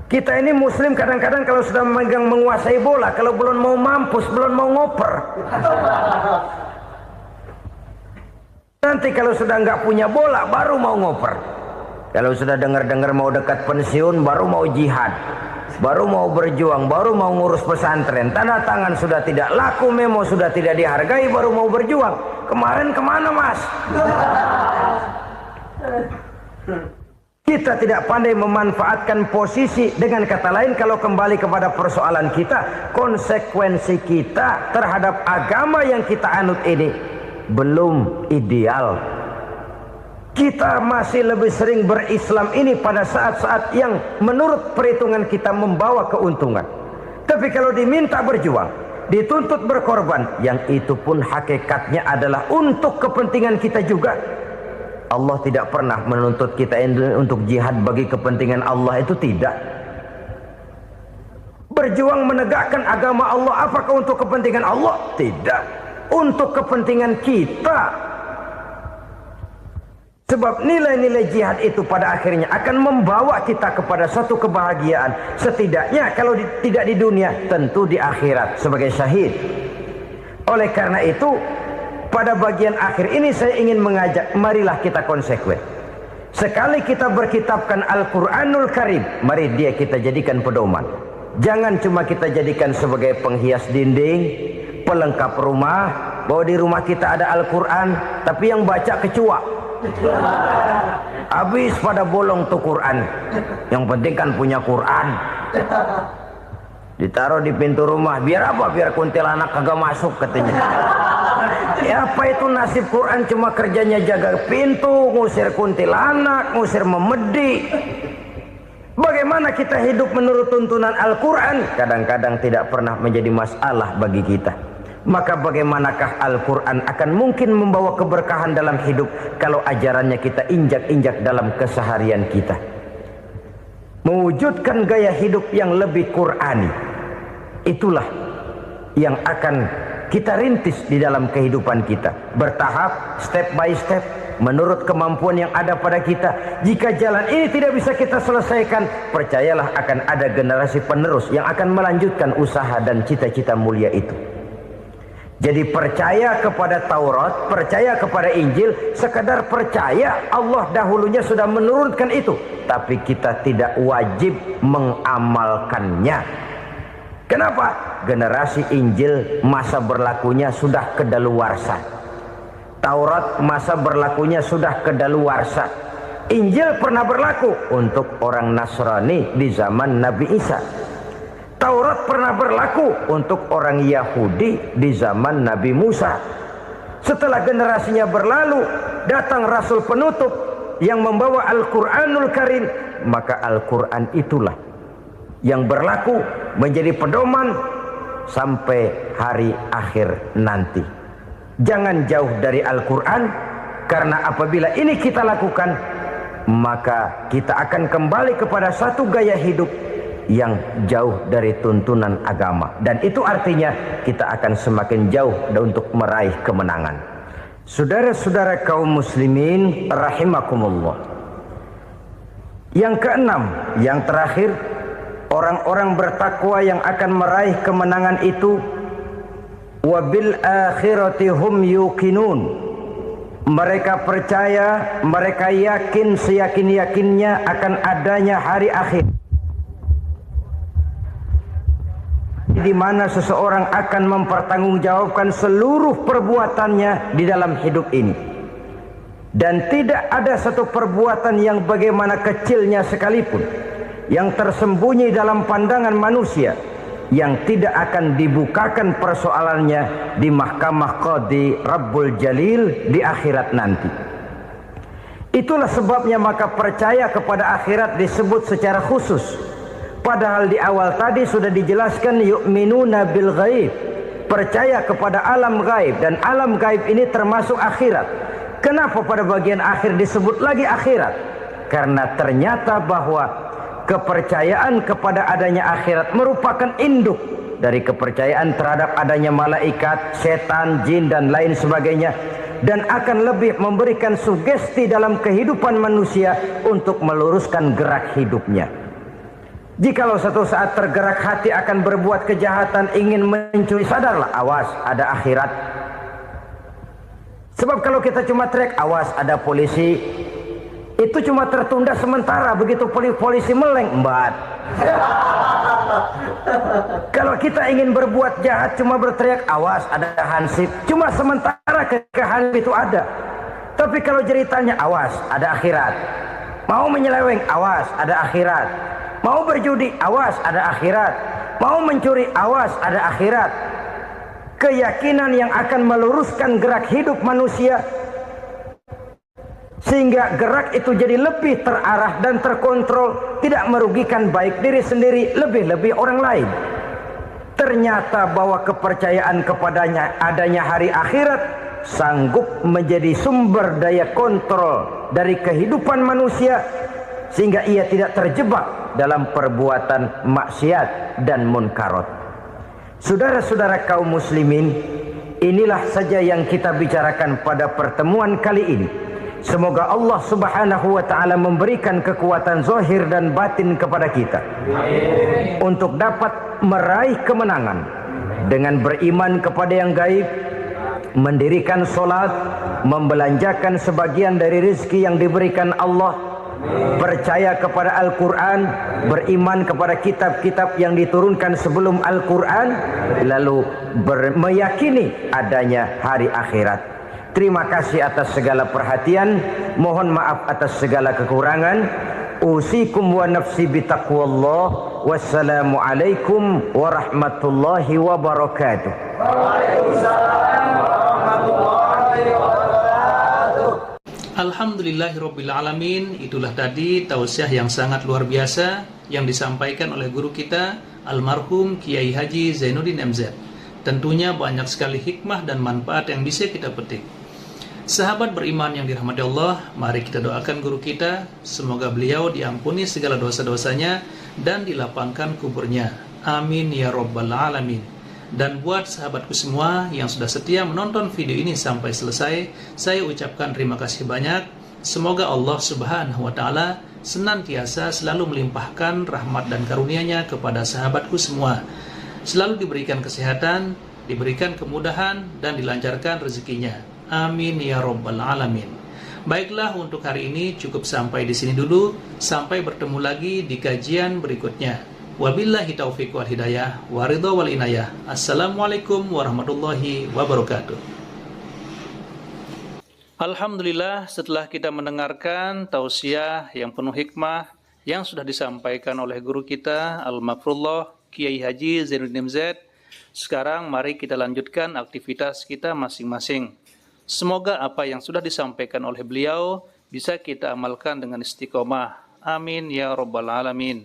Kita ini muslim kadang-kadang kalau sudah memegang menguasai bola, kalau belum mau mampus, belum mau ngoper. Nanti kalau sudah nggak punya bola, baru mau ngoper. Kalau sudah dengar-dengar mau dekat pensiun, baru mau jihad, baru mau berjuang, baru mau ngurus pesantren. Tanda tangan sudah tidak laku, memo sudah tidak dihargai, baru mau berjuang. Kemarin kemana mas? Kita tidak pandai memanfaatkan posisi. Dengan kata lain, kalau kembali kepada persoalan kita, konsekuensi kita terhadap agama yang kita anut ini belum ideal. Kita masih lebih sering berislam ini pada saat-saat yang menurut perhitungan kita membawa keuntungan. Tapi kalau diminta berjuang, dituntut berkorban, yang itu pun hakikatnya adalah untuk kepentingan kita juga. Allah tidak pernah menuntut kita untuk jihad bagi kepentingan Allah, itu tidak. Berjuang menegakkan agama Allah, apakah untuk kepentingan Allah? Tidak. Untuk kepentingan kita. Sebab nilai-nilai jihad itu pada akhirnya akan membawa kita kepada satu kebahagiaan. Setidaknya kalau tidak di dunia, tentu di akhirat sebagai syahid. Oleh karena itu, pada bagian akhir ini saya ingin mengajak, marilah kita konsekuen. Sekali kita berkitabkan Al-Quranul Karim, mari dia kita jadikan pedoman. Jangan cuma kita jadikan sebagai penghias dinding, pelengkap rumah, bahwa di rumah kita ada Al-Quran, tapi yang baca kecoa. Habis pada bolong tuh Quran. Yang penting kan punya Quran. Ditaruh di pintu rumah. Biar apa? Biar kuntilanak kagak masuk katanya. Ya apa itu nasib Quran, cuma kerjanya jaga pintu, ngusir kuntilanak, ngusir memedi. Bagaimana kita hidup menurut tuntunan Al-Quran? Kadang-kadang tidak pernah menjadi masalah bagi kita. Maka bagaimanakah Al-Quran akan mungkin membawa keberkahan dalam hidup kalau ajarannya kita injak-injak dalam keseharian kita? Mewujudkan gaya hidup yang lebih Qurani, itulah yang akan kita rintis di dalam kehidupan kita, bertahap, step by step, menurut kemampuan yang ada pada kita. Jika jalan ini tidak bisa kita selesaikan, percayalah akan ada generasi penerus yang akan melanjutkan usaha dan cita-cita mulia itu. Jadi percaya kepada Taurat, percaya kepada Injil, sekadar percaya Allah dahulunya sudah menurunkan itu, tapi kita tidak wajib mengamalkannya. Kenapa? Generasi Injil masa berlakunya sudah kedaluarsa. Taurat masa berlakunya sudah kedaluarsa. Injil pernah berlaku untuk orang Nasrani di zaman Nabi Isa. Taurat pernah berlaku untuk orang Yahudi di zaman Nabi Musa. Setelah generasinya berlalu, datang Rasul penutup yang membawa Al-Quranul Karim. Maka Al-Quran itulah yang berlaku menjadi pedoman sampai hari akhir nanti. Jangan jauh dari Al-Quran, karena apabila ini kita lakukan, maka kita akan kembali kepada satu gaya hidup yang jauh dari tuntunan agama, dan itu artinya kita akan semakin jauh untuk meraih kemenangan. Saudara-saudara kaum muslimin rahimakumullah. Yang keenam, yang terakhir, orang-orang bertakwa yang akan meraih kemenangan itu wabil akhirati hum yuqinun. Mereka percaya, mereka yakin seyakin-yakinnya akan adanya hari akhir, di mana seseorang akan mempertanggungjawabkan seluruh perbuatannya di dalam hidup ini. Dan tidak ada satu perbuatan yang bagaimana kecilnya sekalipun, yang tersembunyi dalam pandangan manusia, yang tidak akan dibukakan persoalannya di mahkamah Qadi Rabbul Jalil di akhirat nanti. Itulah sebabnya maka percaya kepada akhirat disebut secara khusus. Padahal di awal tadi sudah dijelaskan yu'minuna bil ghaib, percaya kepada alam gaib, dan alam gaib ini termasuk akhirat. Kenapa pada bagian akhir disebut lagi akhirat? Karena ternyata bahwa kepercayaan kepada adanya akhirat merupakan induk dari kepercayaan terhadap adanya malaikat, setan, jin, dan lain sebagainya, dan akan lebih memberikan sugesti dalam kehidupan manusia untuk meluruskan gerak hidupnya. Jikalau satu saat tergerak hati akan berbuat kejahatan, ingin mencuri, sadarlah, awas ada akhirat. Sebab kalau kita cuma teriak awas ada polisi, itu cuma tertunda sementara. Begitu polisi meleng, embat. Kalau kita ingin berbuat jahat cuma berteriak awas ada hansip, cuma sementara ketika hansip itu ada. Tapi kalau ceritanya awas ada akhirat, mau menyeleweng awas ada akhirat, mau berjudi awas ada akhirat, mau mencuri awas ada akhirat. Keyakinan yang akan meluruskan gerak hidup manusia sehingga gerak itu jadi lebih terarah dan terkontrol, tidak merugikan baik diri sendiri, lebih-lebih orang lain. Ternyata bahwa kepercayaan kepadanya adanya hari akhirat sanggup menjadi sumber daya kontrol dari kehidupan manusia, sehingga ia tidak terjebak dalam perbuatan maksiat dan munkarat. Saudara-saudara kaum muslimin, inilah saja yang kita bicarakan pada pertemuan kali ini. Semoga Allah subhanahu wa ta'ala memberikan kekuatan zahir dan batin kepada kita untuk dapat meraih kemenangan dengan beriman kepada yang gaib, mendirikan solat, membelanjakan sebagian dari rezeki yang diberikan Allah, percaya kepada Al-Quran, beriman kepada kitab-kitab yang diturunkan sebelum Al-Quran, lalu meyakini adanya hari akhirat. Terima kasih atas segala perhatian, mohon maaf atas segala kekurangan. usikum wa nafsi bitaqwallah. Wassalamu alaikum warahmatullahi wabarakatuh. Waalaikumsalam warahmatullahi wabarakatuh. Alhamdulillahirrabbilalamin. Itulah tadi tausiah yang sangat luar biasa yang disampaikan oleh guru kita almarhum Kiai Haji Zainuddin MZ. Tentunya banyak sekali hikmah dan manfaat yang bisa kita petik. Sahabat beriman yang dirahmati Allah, mari kita doakan guru kita, semoga beliau diampuni segala dosa-dosanya dan dilapangkan kuburnya. Amin ya rabbal alamin. Dan buat sahabatku semua yang sudah setia menonton video ini sampai selesai, saya ucapkan terima kasih banyak. Semoga Allah Subhanahu wa taala senantiasa selalu melimpahkan rahmat dan karunia-Nya kepada sahabatku semua. Selalu diberikan kesehatan, diberikan kemudahan dan dilancarkan rezekinya. Amin ya rabbal alamin. Baiklah, untuk hari ini cukup sampai di sini dulu. Sampai bertemu lagi di kajian berikutnya. Wabillahi taufiq wal hidayah wa ridha wal inayah. Assalamualaikum warahmatullahi wabarakatuh. Alhamdulillah, setelah kita mendengarkan tausiah yang penuh hikmah yang sudah disampaikan oleh guru kita Al-Makrullah Kiai Haji Zainuddin MZ, sekarang mari kita lanjutkan aktivitas kita masing-masing. Semoga apa yang sudah disampaikan oleh beliau bisa kita amalkan dengan istiqomah. Amin ya rabbal alamin.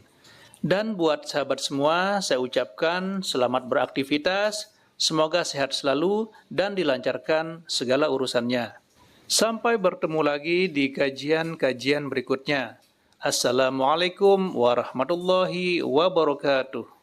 Dan buat sahabat semua, saya ucapkan selamat beraktivitas, semoga sehat selalu dan dilancarkan segala urusannya. Sampai bertemu lagi di kajian-kajian berikutnya. Assalamualaikum warahmatullahi wabarakatuh.